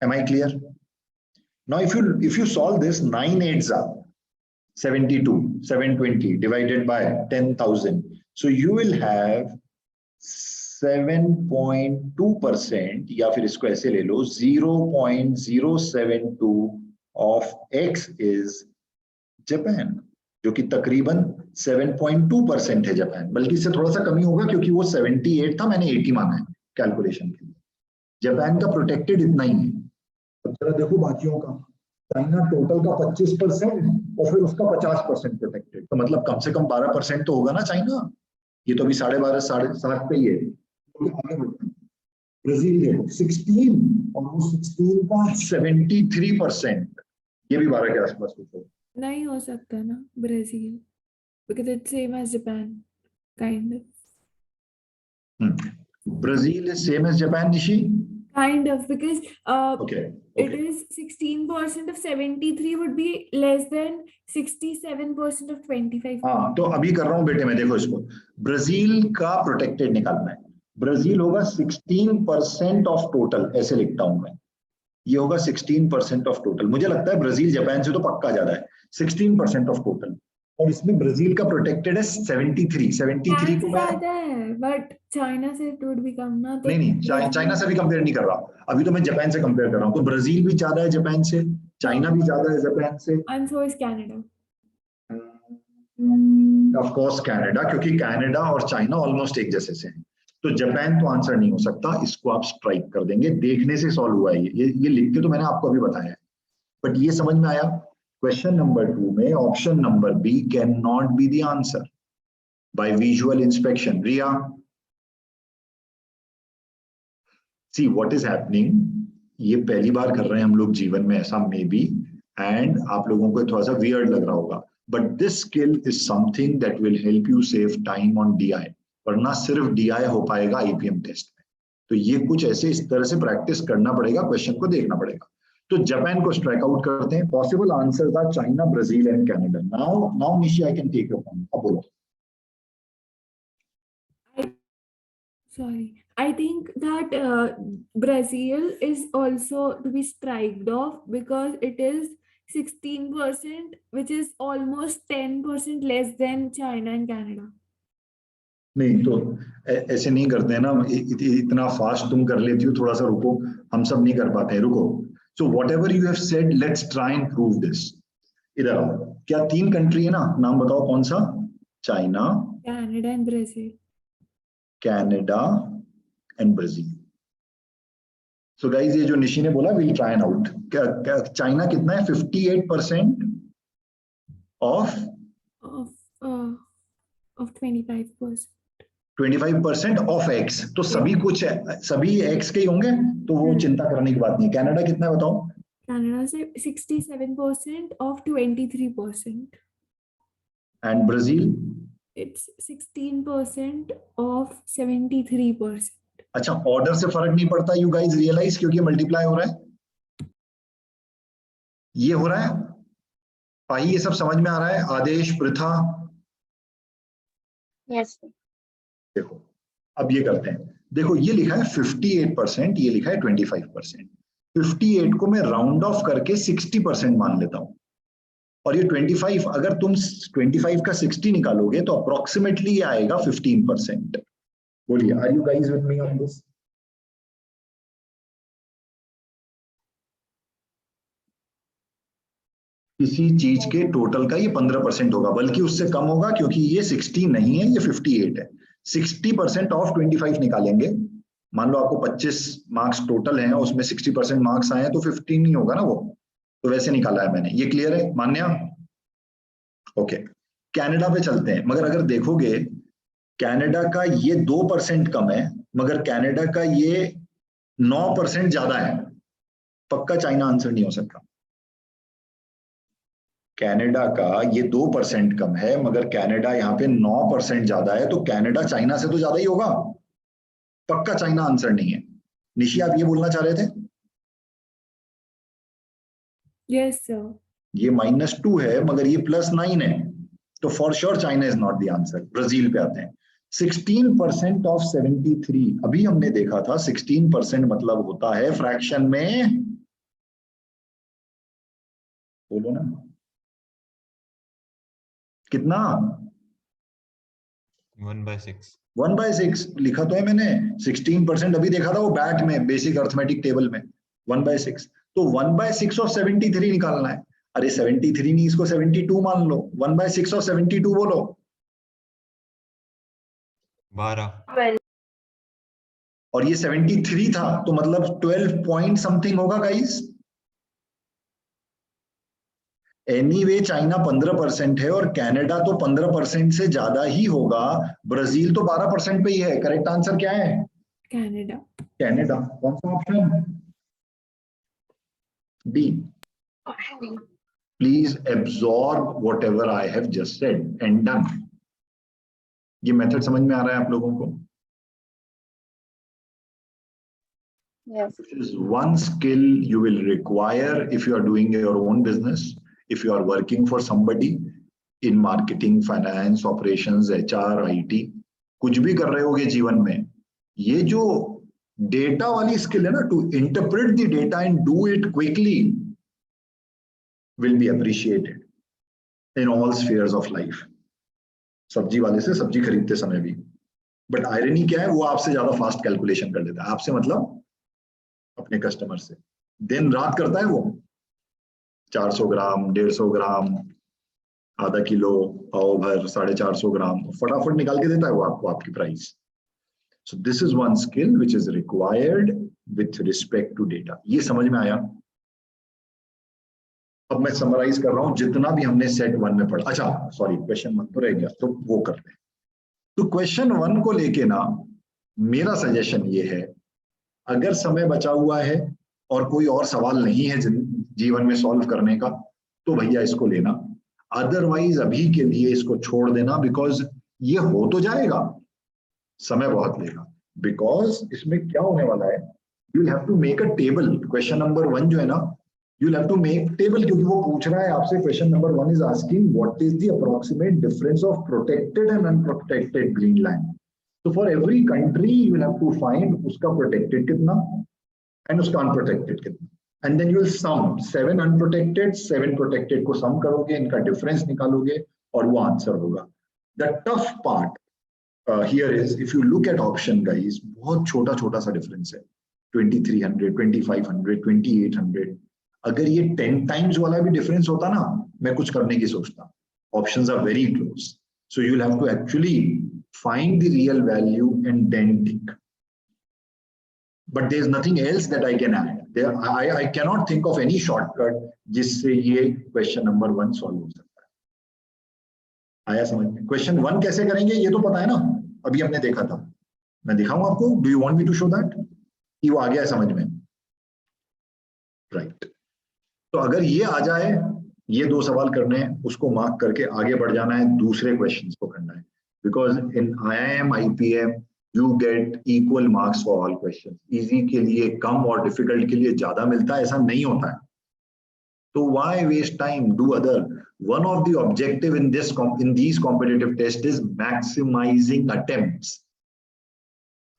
Am I clear? Now if you solve this, 9 8s are 72, 720 divided by 10,000. So you will have 7.2%, या फिर इसको ऐसे ले लो, 0.072 of x is जापान, जो कि तकरीबन 7.2% है जापान। बल्कि इससे थोड़ा सा कमी होगा क्योंकि वो 78 था, मैंने 80 माना है कैलकुलेशन के लिए। जापान का प्रोटेक्टेड इतना ही है। अब जरा देखो बाकियों का। चाइना टोटल का 25% और फिर उसका 50% प्रोटेक्टेड, तो मतलब कम से कम 12% तो होगा ना चाइना। ये तो अभी 12.5 7.5 पे ही है। आगे बढ़ते हैं। ब्राजील देखो 16 और वो 16 का 73%, ये भी 12 के आसपास कुछ होगा। नहीं हो सकता ना Brazil, because it's same as Japan, kind of. Brazil is same as Japan, Nishi? Kind of, because Okay. it is 16% of 73 would be less than 67% of 25. हाँ, तो अभी कर रहा हूँ बेटे मैं, देखो इसको। ब्राजील का प्रोटेक्टेड निकालना है। ब्राजील होगा 16% ऑफ टोटल, ऐसे लिखता हूं मैं। ये होगा 16% ऑफ टोटल। मुझे लगता है ब्राजील जापान से तो पक्का ज्यादा है, 16% ऑफ टोटल। और इसमें ब्राजील का प्रोटेक्टेड है 73 को मैं ज्यादा है, बट चाइना से इट वुड बिकम ना, तो नहीं चाइना से भी कंपेयर नहीं कर रहा, अभी तो मैं जापान से कंपेयर कर रहा हूँ। तो ब्राजील भी ज्यादा है जापान से, चाइना भी ज्यादा है जापान से, and so is Canada. Of course Canada, क्योंकि कनाडा और चाइना ऑलमोस्ट एक जैसे से हैं। तो जापान तो आंसर नहीं हो सकता, इसको आप स्ट्राइक कर देंगे, देखने से सॉल्व हुआ है ये लिख के तो मैंने आपको अभी बताया है, बट ये समझ में आया। क्वेश्चन नंबर 2 में option number B can not be the answer by visual inspection. Riya, see what is happening, ये पहली बार कर रहे हैं हम लोग जीवन में ऐसा, मे बी, एंड आप लोगों को थोड़ा सा वियर्ड लग रहा होगा, but this skill is something that will help you save time on DI, वरना सिर्फ डीआई हो पाएगा आईपीएम टेस्ट में। तो ये कुछ ऐसे इस तरह से प्रैक्टिस करना पड़ेगा, क्वेश्चन को देखना पड़ेगा। तो जापान को स्ट्राइक आउट करते हैं। Possible answers are China, Brazil and Canada. Now Nishi I can take your point. अब बोलो। Sorry, I think that Brazil is also to be striked off because it is 16%, which is almost 10% less than China and Canada. नहीं तो ऐसे नहीं करते हैं ना, इतना फास्ट तुम कर लेती हो, थोड़ा सा रुको, हम सब नहीं कर पाते हैं, रुको। So what ever you have said, let's try and prove this. इधर आओ, क्या 3 कंट्री है ना, नाम बताओ कौन सा? China, Canada and Brazil. Canada and Brazil. So guys, ये जो निशी ने बोला, will try and out. China कितना है? 58% ऑफ of 25%. 25% ऑफ एक्स, तो सभी कुछ है, सभी एक्स के ही होंगे, तो वो चिंता करने की बात नहीं है। कनाडा कितना है बताओ? Canada से 67% of 23%. And Brazil? It's 16% of 73%. अच्छा, ऑर्डर से फर्क नहीं पड़ता, यू गाइस रियलाइज, क्योंकि मल्टीप्लाई हो रहा है, ये हो रहा है भाई, ये सब समझ में आ रहा है? आदेश, प्रथा, Yes. देखो अब ये करते हैं। देखो ये लिखा है 58%, ये लिखा है 25%। 58 को मैं राउंड ऑफ करके 60% मान लेता हूं, और ये 25, अगर तुम 25 का 60 निकालोगे तो अप्रोक्सीमेटली ये आएगा 15%। बोलिए, are you guys with me on this? किसी चीज के टोटल का ये 15% होगा, बल्कि उससे कम होगा, क्योंकि ये 60 नहीं है, ये 58 है। 60% ऑफ 25 निकालेंगे, मान लो आपको 25 मार्क्स टोटल हैं, उसमें 60% मार्क्स आए हैं, तो 15 नहीं होगा ना वो, तो वैसे निकाला है मैंने। ये क्लियर है, मान्या? ओके, कनाडा पे चलते हैं। मगर अगर देखोगे, कनाडा का ये 2% कम है, मगर कनाडा का ये 9% ज्यादा है, पक्का चाइना आंसर नहीं हो सकता। कनाडा का ये 2% कम है, मगर कनाडा यहाँ पे 9% ज्यादा है, तो कनाडा चाइना से तो ज्यादा ही होगा, पक्का चाइना आंसर नहीं है। निशी, आप ये बोलना चाह रहे थे? Yes, sir. ये -2 है, मगर ये +9 है, तो for sure China is not the answer. Brazil पे आते हैं। 16% ऑफ 73, अभी हमने देखा था 16% मतलब होता है फ्रैक्शन में, बोलो ना कितना? 1/6। 1/6 लिखा तो है मैंने। 16% अभी देखा था वो बैट में, बेसिक अर्थमेटिक टेबल में, 1/6। तो 1/6 ऑफ 73 निकालना है। अरे 73 नहीं, इसको 72 मान लो। 1/6 ऑफ 72 बोलो। 12। और ये 73 था, तो मतलब 12 पॉइंट समथिंग होगा गाइस। एनीवे चाइना 15% है, और कनाडा तो 15% से ज्यादा ही होगा। ब्राजील तो 12% पे ही है। करेक्ट आंसर क्या है? Canada. कनाडा। कौन सा option? D. Please absorb what ever I have just said and done. ये मेथड समझ में आ रहा है आप लोगों को? Yes. This is one skill you will require if you are doing your own business, if you are working for somebody in marketing, finance, operations, HR, IT, कुछ भी कर रहे होगे जीवन में, ये जो डेटा वाली स्किल है ना, to interpret the data and do it quickly, will be appreciated. in all spheres of life. सब्जी वाले से सब्जी खरीदते समय भी, बट आयरनी क्या है, वो आपसे ज्यादा फास्ट कैलकुलेशन कर लेता है, आपसे मतलब अपने कस्टमर से। दिन रात करता है वो, 400 ग्राम, 150 ग्राम, आधा किलो, पाव भर, 450 ग्राम, फटाफट निकाल के देता है वो आपको आपकी price. So this is one skill which is required with respect to data. ये समझ में आया? अब मैं समराइज कर रहा हूं जितना भी हमने सेट 1 में पढ़ा। अच्छा सॉरी, क्वेश्चन 1 तो रह गया, तो वो करते हैं। तो क्वेश्चन 1 को लेके ना मेरा सजेशन ये है, अगर समय बचा हुआ है और कोई और सवाल नहीं है जीवन में सॉल्व करने का, तो भैया इसको लेना, अदरवाइज अभी के लिए इसको छोड़ देना, बिकॉज ये हो तो जाएगा, समय बहुत लेगा। बिकॉज इसमें क्या होने वाला है, you have to make a table. Question number 1 जो है ना, you'll have to make table, क्योंकि वो पूछ रहा है आपसे, question number 1 is asking what is the approximate difference of protected and unprotected green land. So for every country you will have to find उसका protected कितना and उसका unprotected कितना, and then you will sum 7 unprotected 7 protected को sum करोगे, इनका difference निकालोगे और वो आंसर होगा। The tough part here is if you look at option guys, बहुत छोटा छोटा सा difference है, 2300, 2500, 2800। अगर ये 10 टाइम्स वाला भी डिफरेंस होता ना, मैं कुछ करने की सोचता। Options are very close, so you will have to actually find the real value and then tick, but there is nothing else that I can add. I can not think of any shortcut जिससे ये question number 1 solve हो सकता है। आया समझ में? Question 1 कैसे करेंगे ये तो पता है ना, अभी हमने देखा था। मैं दिखाऊं आपको? Do you want me to show that कि वो आ गया है समझ में? राइट। तो अगर ये आ जाए, ये 2 सवाल करने हैं, उसको मार्क करके आगे बढ़ जाना है, दूसरे क्वेश्चंस को करना है, because in IIM IPM you get equal marks for all questions. Easy के लिए कम और डिफिकल्ट के लिए ज्यादा मिलता है, ऐसा नहीं होता है। तो why waste time, do other. One of the objective in these competitive tests is maximizing attempts.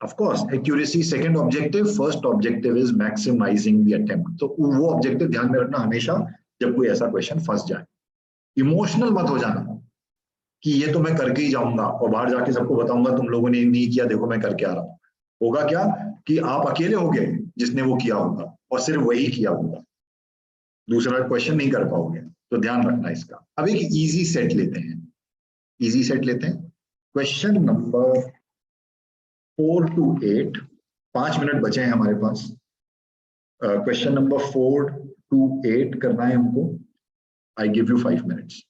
Of course, accuracy second objective, first objective is maximizing the attempt. तो वो ऑब्जेक्टिव ध्यान में रखना हमेशा जब कोई ऐसा क्वेश्चन फंस जाए। इमोशनल मत हो जाना कि ये तो मैं करके ही जाऊंगा और बाहर जाके सबको बताऊंगा तुम लोगों ने नहीं किया, देखो मैं करके आ रहा हूँ। होगा क्या कि आप अकेले होगे जिसने वो किया होगा और सिर्फ वही किया होगा, दूसरा क्वेश्चन नहीं कर पाओगे। तो ध्यान रखना इसका। अब एक इजी सेट लेते हैं, इजी सेट लेते हैं। क्वेश्चन नंबर 4 to 8, 5 मिनट बचे हैं हमारे पास। क्वेश्चन नंबर 4 to 8 करना है हमको। I give you 5 minutes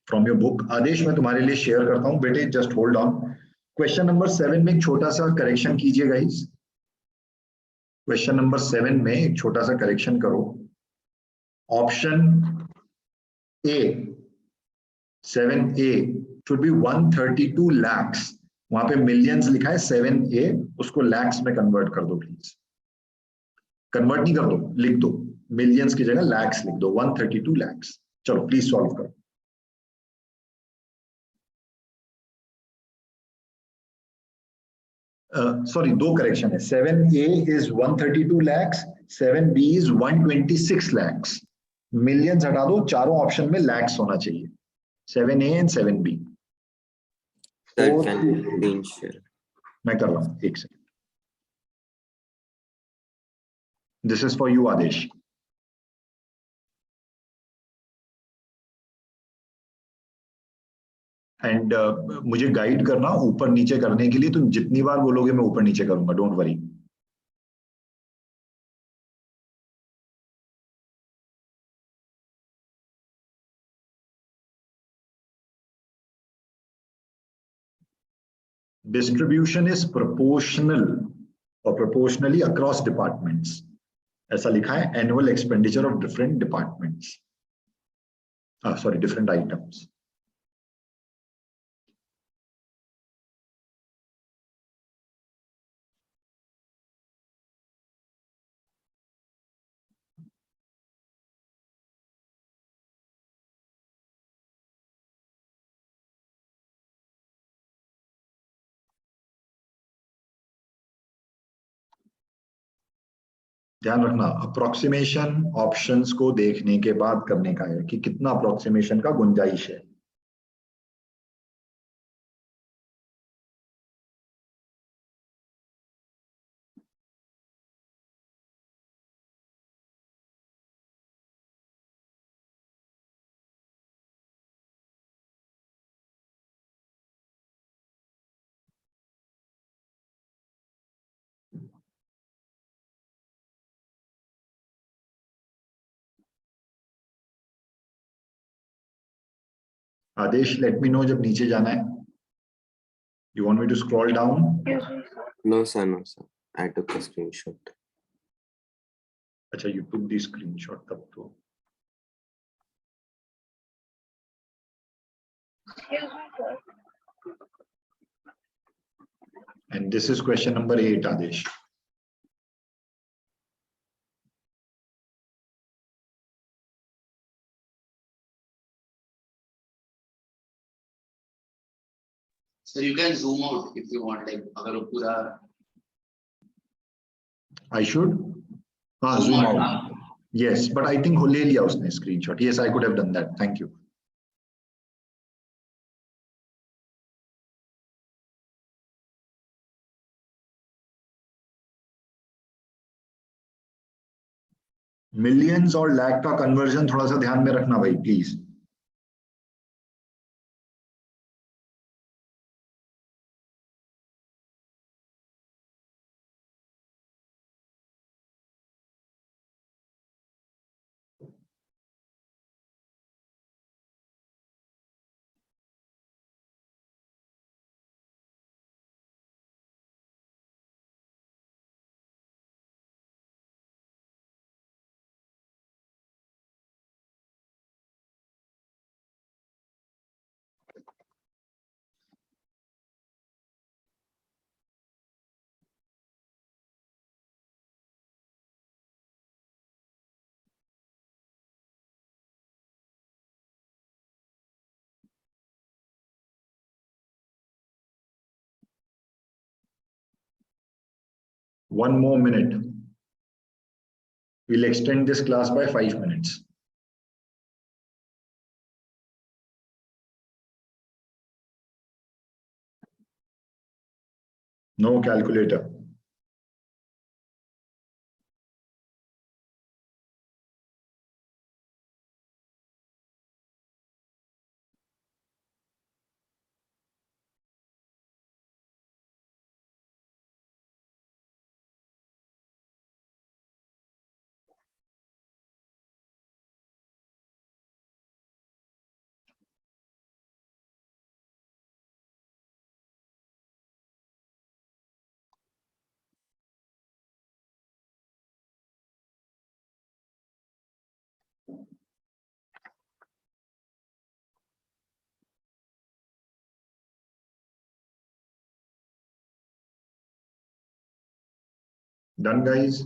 from your book. Aadesh मैं तुम्हारे लिए शेयर करता हूं बेटे, just hold on. Question number 7 में एक छोटा सा करेक्शन कीजिएगा इस क्वेश्चन नंबर 7 में एक छोटा सा करेक्शन करो। Option A 7A should be 132 lakhs, वहां पे मिलियंस लिखा है, 7A उसको लैक्स में कन्वर्ट कर दो प्लीज। कन्वर्ट नहीं कर दो, लिख दो, मिलियंस की जगह लैक्स लिख दो, 132 लैक्स। चलो प्लीज सॉल्व करो। सॉरी, 2 करेक्शन है। 7A is 132 lakhs, 7B is 126 lakhs। Millions हटा दो, चारों ऑप्शन में लैक्स होना चाहिए, 7A and 7B। Sir, can you screen share? मैं कर रहा हूं, एक second. This is for you Adesh. And मुझे गाइड करना ऊपर नीचे करने के लिए, तुम जितनी बार बोलोगे मैं ऊपर नीचे करूंगा, don't worry. Distribution is proportional और प्रोपोर्शनली अक्रॉस डिपार्टमेंट्स, ऐसा लिखा है। Annual expenditure of different departments, sorry different items. ध्यान रखना अप्रोक्सीमेशन ऑप्शंस को देखने के बाद करने का है कि कितना अप्रोक्सीमेशन का गुंजाइश है। आदेश, लेट मी नो जब नीचे जाना है। You want me to scroll down? No, sir, no, sir. I took a screenshot. अच्छा, यू टुक द स्क्रीनशॉट तब तो। And this is question number 8, Adesh. So you can zoom out if you want, like अगर वो पूरा I should? हाँ, zoom out. Yes, but I think ले लिया उसने screenshot. Yes, I could have done that. Thank you. Millions और लाख का conversion थोड़ा सा ध्यान में रखना भाई, please. One more minute. We'll extend this class by 5 minutes. No calculator. Done, guys?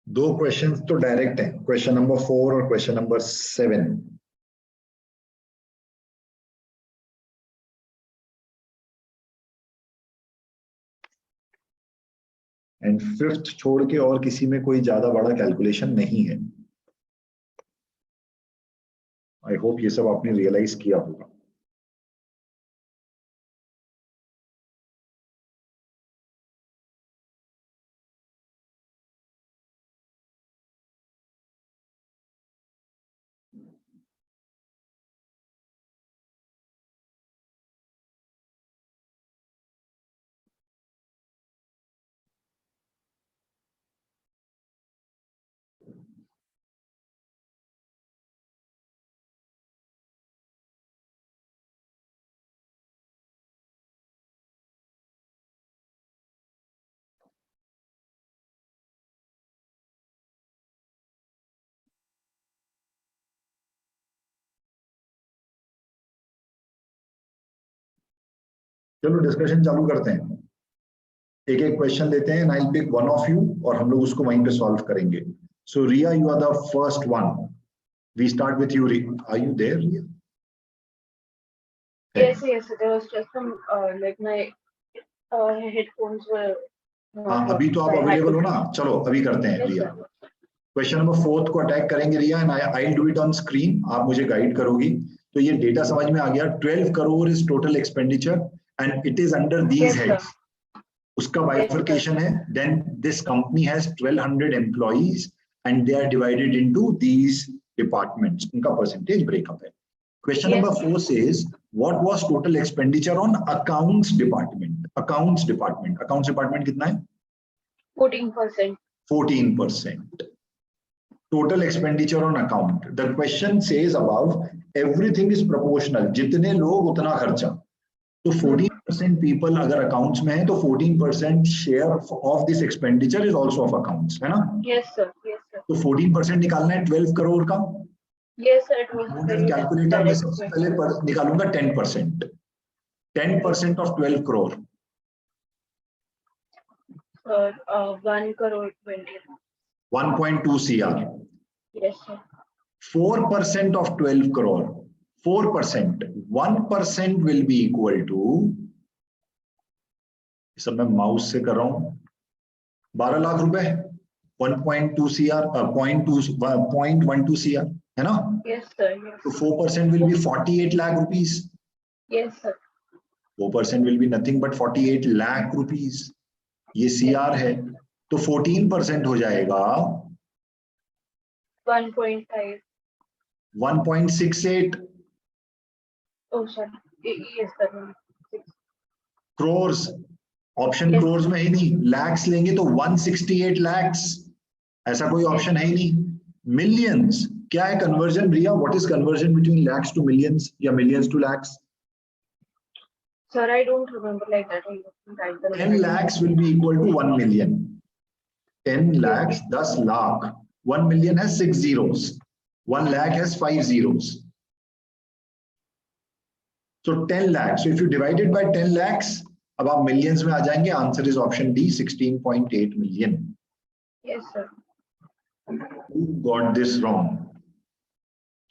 दो क्वेश्चंस तो डायरेक्ट हैं, क्वेश्चन नंबर 4 और क्वेश्चन नंबर 7। एंड फिफ्थ छोड़ के और किसी में कोई ज्यादा बड़ा कैलकुलेशन नहीं है। आई होप ये सब आपने रियलाइज किया होगा। चलो डिस्कशन चालू करते हैं, एक एक क्वेश्चन लेते हैं, I will pick one of you और हम लोग उसको वहीं पे सॉल्व करेंगे. So Riya, you are the first one. We start with you. Are you there, Riya? Yes, there was just some like my headphones were हाँ, not अभी तो आप working, so I had available हो to- ना? चलो अभी करते हैं Yes, Riya. sir. Question number 4 को अटैक करेंगे Riya, and I will do it on screen. आप मुझे गाइड करोगी. तो ये डेटा समझ में आ गया. 12 crore is total expenditure and it is under these Yes, sir. Heads. उसका बाइफर्केशन है. Then this company has 1200 employees and they are divided into these departments. उनका परसेंटेज ब्रेकअप है. Question Yes, number 4 says what was total expenditure on accounts department? Accounts department कितना है? 14%. 14%. Total expenditure on account. The question says above everything is proportional. जितने लोग उतना खर्चा. तो 14% people अगर accounts में है तो 14% share of this expenditure is also of accounts, है ना? Yes, sir. Yes, sir. तो 14% निकालना है 12 करोड़ का. Yes, sir. It was very calculator में direct सबसे question. पहले निकालूंगा 10%. 10% of 12 crore. 1 crore 20. 1.2 CR. Yes, sir. 4% of 12 crore. 4%. 1% will be equal to, सब मैं माउस से कर रहा हूं, 12 लाख रुपए. 1.2 CR, 0.12 CR, है ना? Yes, sir. Yes. So 4% will be 48 lakh rupees. Yes, sir. 4% will be nothing but 48 lakh rupees. ये CR है. तो 14% हो जाएगा 1.5. 1.68 Oh, sorry. Yes, sir. crores. Option Yes. crores में ही नहीं. लैक्स लेंगे तो 168 lakhs. ऐसा कोई ऑप्शन है ही नहीं. मिलियंस क्या है conversion Riya? What is conversion between lakhs to millions या millions to lakhs? Sir, I don't remember like that. I don't write the 10 lakhs will be equal to 1 million. 10 lakhs, 10 lakh. 1 million has 6 zeros. 1 lakh has 5 zeros. So 10 lakhs. So if you divide it by 10 lakhs, अब आप millions में आ जाएंगे. Answer is option D, 16.8 million. Yes, sir. Who got this wrong?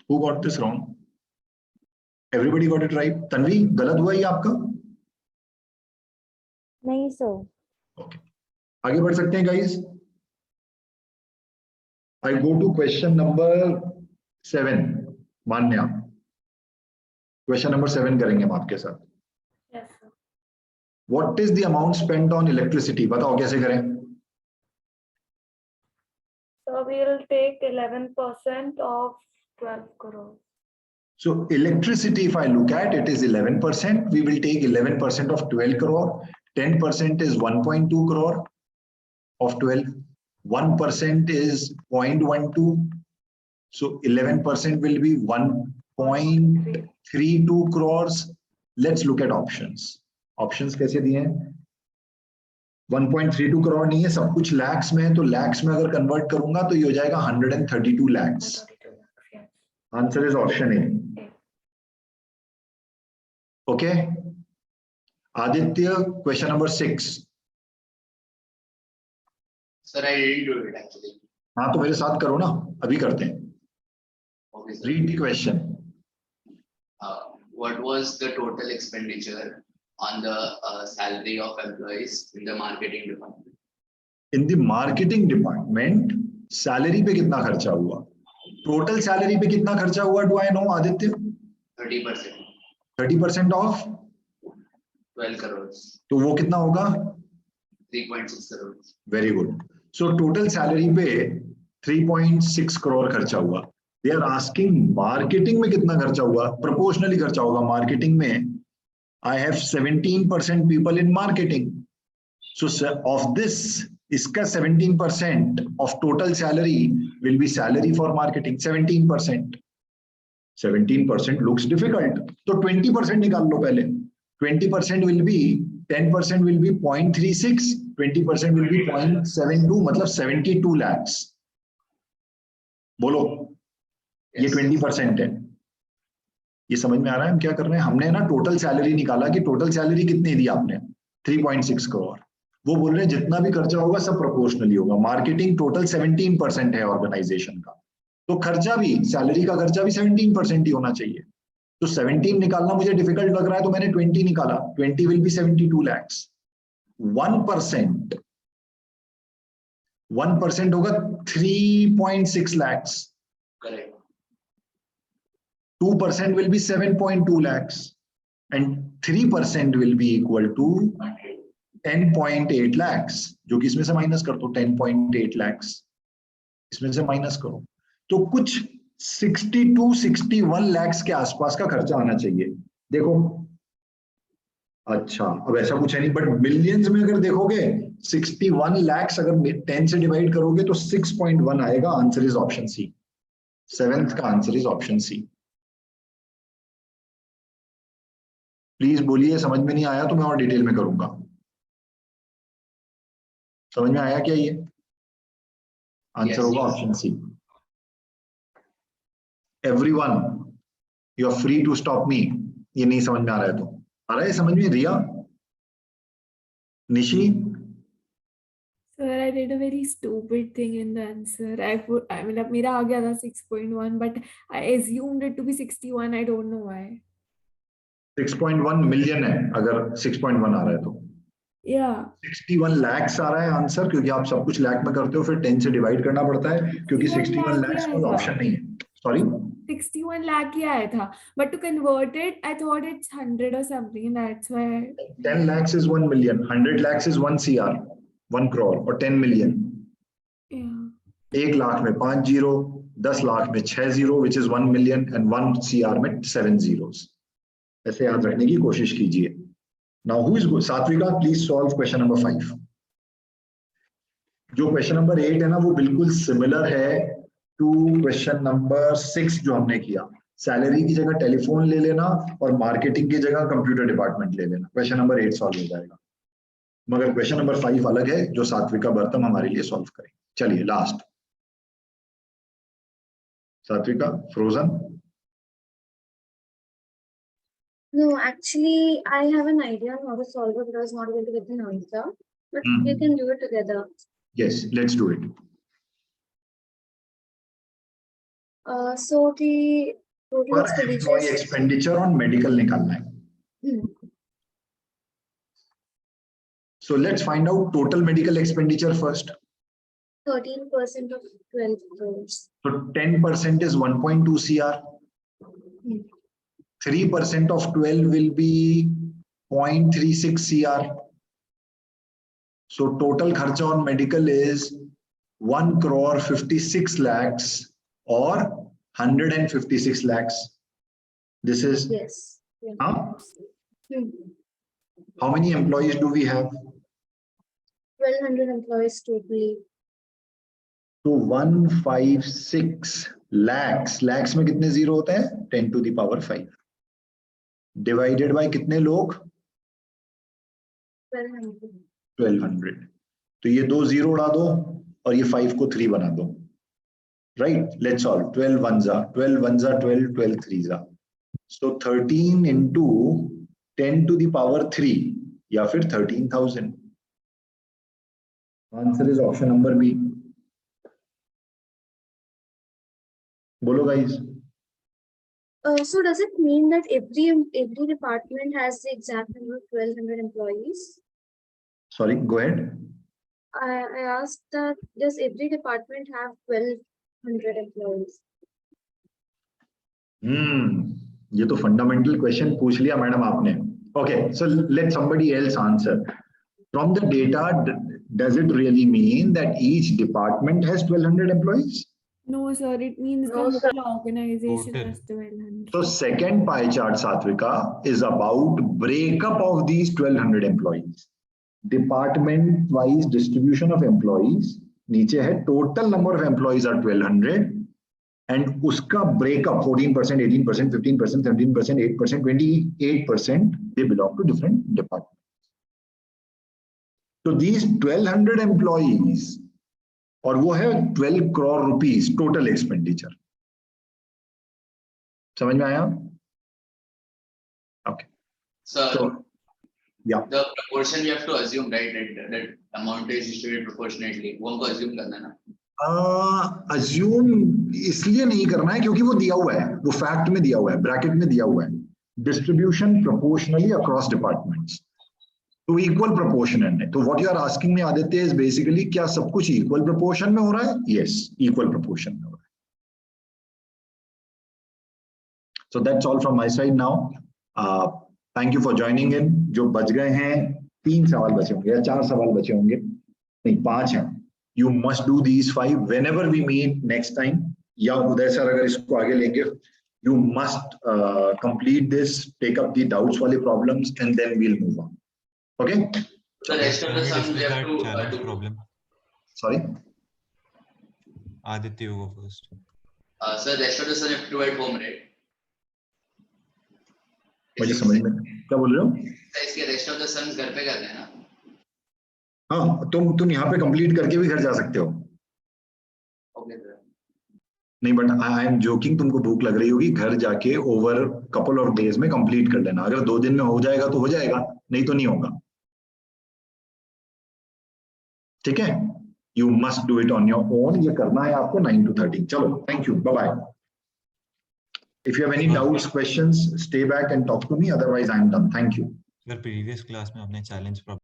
Who got this wrong? Everybody got it right. Tanvi, गलत हुआ ये आपका? नहीं sir. Okay. आगे बढ़ सकते हैं guys. I go to question number 7. Manya. Question number 7 करेंगे हम आपके साथ. Yes, sir. What is the amount spent on electricity? बताओ कैसे करें? So we'll take 11% of 12 crores. So electricity, if I look at it, is 11%. We will take 11% of 12 crore. 10% is 1.2 crore of 12. 1% is 0.12. So 11% will be 1.32 crores. Let's look at options. Options कैसे दिए हैं? 1.32 करोड़ नहीं है, सब कुछ लैक्स में है, तो लैक्स में अगर कन्वर्ट करूंगा तो ये हो जाएगा 132 lakhs. 132 lakhs, yes. Answer is option A. Okay. Aditya, question number 6. Sir, I didn't do it actually. हाँ तो मेरे साथ करो ना, अभी करते हैं. Okay, sir. Read the question. What was the total expenditure on the salary of employees in the marketing department? In the marketing department, salary पे कितना खर्चा हुआ? Total salary पे कितना खर्चा हुआ? Do I know, Aditya? 30%. 30% of 12 crores. तो वो कितना होगा? 3.6 crores. Very good. So total salary पे 3.6 crore खर्चा हुआ. They are asking marketing में कितना खर्चा हुआ? Proportionally खर्चा होगा. Marketing में I have 17% people in marketing. So of this, इसका 17% of total salary will be salary for marketing. 17%. 17% looks difficult. So 20% निकाल लो पहले. 20% will be 10% will be 0.36. 20% will be 0.72. मतलब 72 lakhs. बोलो. ये 20% है. ये समझ में आ रहा है हम क्या कर रहे हैं? हमने ना टोटल सैलरी निकाला कि टोटल सैलरी कितनी दी आपने, 3.6 करोड़। वो बोल रहे हैं जितना भी खर्चा होगा सब प्रोपोर्शनली होगा। मार्केटिंग टोटल 17% है ऑर्गेनाइजेशन का, तो खर्चा भी, सैलरी का खर्चा भी 17% ही होना चाहिए। तो 17 निकालना मुझे डिफिकल्ट लग रहा है, तो मैंने 20 निकाला। 20 विल बी 72 lakhs। 1% होगा 3.6 lakhs। Correct. 2% will be 7.2 lakhs and 3% will be equal to 10.8 lakhs, जो कि इसमें से माइनस कर दो। 10.8 lakhs इसमें से माइनस करो, तो कुछ 61 lakhs के आसपास का खर्चा आना चाहिए। देखो, अच्छा अब ऐसा कुछ है नहीं, बट मिलियंस में अगर देखोगे 61 lakhs अगर 10 से डिवाइड करोगे तो 6.1 आएगा। Answer is option C. 7th का answer is option C. Please बोलिए, समझ में नहीं आया तो मैं और डिटेल में करूंगा। समझ में आया क्या? ये आंसर होगा option C. Everyone you are free to stop me. ये नहीं समझ में आ रहा है तो आ रहा है समझ में? रिया, Nishi, Sir, I did a very stupid thing in the answer. I mean, मेरा आ गया था 6.1, but I assumed it to be 61. I don't know why. 6.1 million है अगर 6.1 आ रहा है तो। Yeah. 61 lakhs आ रहा है आंसर, क्योंकि आप सब कुछ लाख में करते हो, फिर 10 से डिवाइड करना पड़ता है, क्योंकि 61 lakhs कोई ऑप्शन नहीं है। सॉरी, 61 lakh ही आया था, but to convert it, I thought it's 100 or something. That's why. 10 lakhs is 1 million, 100 lakhs is 1 CR, 1 crore, और 10 million। Yeah. 1 लाख में 5 जीरो, 10 लाख में 6 zero, which is 1 million, and 1 CR में 7 zeros। ऐसे याद रखने की कोशिश कीजिए। Now who is good? Satvika, please solve question number 5। जो क्वेश्चन नंबर 8 है ना, वो बिल्कुल सिमिलर है टू क्वेश्चन नंबर 6 जो हमने किया। सैलरी की जगह टेलीफोन ले लेना और मार्केटिंग की जगह कंप्यूटर डिपार्टमेंट ले लेना, क्वेश्चन नंबर 8 सॉल्व हो जाएगा। मगर क्वेश्चन नंबर 5 अलग है, जो सात्विका बर्तम हमारे लिए सॉल्व करें। चलिए last, Satvika frozen. No, actually, I have an idea on how to solve it, but I was not able to get the answer. But we can do it together. Yes, let's do it. So the total पर employ expenditure on medical निकालना है। So let's find out total medical expenditure first. 13% of 12 crores. So 10% is 1.2 CR. 3% of 12 will be 0.36 CR. So total kharcha on medical is 1 crore 56 lakhs or 156 lakhs. This is, Yes. Yeah. huh? How many employees do we have? 1200 employees totally. तो 156 lakhs, lakhs में कितने zero होते हैं? 10 to the power 5 divided by कितने लोग? 1200। तो ये 2 zero उड़ा दो और ये 5 को 3 बना दो। Right, let's solve. 12 1 12 1 12, 12 3 so 13 into 10 to the power 3 या फिर 13,000। Answer is option number B. बोलो guys. So does it mean that every department has the exact number of 1200 employees? Sorry, go ahead. I asked that does every department have 1200 employees? ये तो fundamental question पूछ लिया madam आपने। Okay, so let somebody else answer. From the data, does it really mean that each department has 1200 employees? No, sir. It means the whole organization has 1200. So second pie chart, Satvika, is about breakup of these 1200 employees. Department wise distribution of employees. नीचे है total number of employees are 1200 and उसका breakup 14%, 18%, 15%, 17%, 8%, 28% they belong to different departments. So these 1200 employees और वो है 12 crore rupees total expenditure. समझ में आया? Okay. So, So, yeah. the proportion we have to assume, right? That amount is distributed proportionately. वो हमको assume करना है ना? Assume इसलिए नहीं करना है क्योंकि वो दिया हुआ है, वो फैक्ट में दिया हुआ है, ब्रैकेट में दिया हुआ है, डिस्ट्रीब्यूशन प्रोपोर्शनली अक्रॉस डिपार्टमेंट्स, तो इक्वल प्रोपोर्शन है. तो what you are asking me Aditya is basically क्या सब कुछ इक्वल प्रोपोर्शन में हो रहा है? यस, इक्वल प्रोपोर्शन में हो रहा है. So that's all from my side now. Thank you for joining in. जो बच गए हैं 3 सवाल बचे होंगे या 4 सवाल बचे होंगे, नहीं 5 हैं. You must do these 5 whenever we meet next time. या उदय सर अगर इसको आगे लेंगे, you must complete this, take up the doubts वाले problems and then we'll move on. Okay? So rest of the sums we have to challenge do. problem. Sorry? Aditya, you go first. So rest of the sums you have to do at home, right? मुझे समझ में क्या बोल रहे हो? इसके rest of the sums घर पे करते हैं ना? हाँ, तुम यहाँ पे कंप्लीट करके भी घर जा सकते हो. Okay sir. नहीं, बट आई एम जोकिंग. तुमको भूख लग रही होगी, घर जाके ओवर कपल ऑफ डेज में कंप्लीट कर लेना. अगर 2 दिन में हो जाएगा तो हो जाएगा, नहीं तो नहीं होगा. ठीक है? You must do it on your own. ये करना है आपको 9 to 13. चलो, thank you, bye bye. If you have any doubts, questions, stay back and talk to me. Otherwise, I am done. Thank you. अगर प्रीवियस क्लास में आपने challenge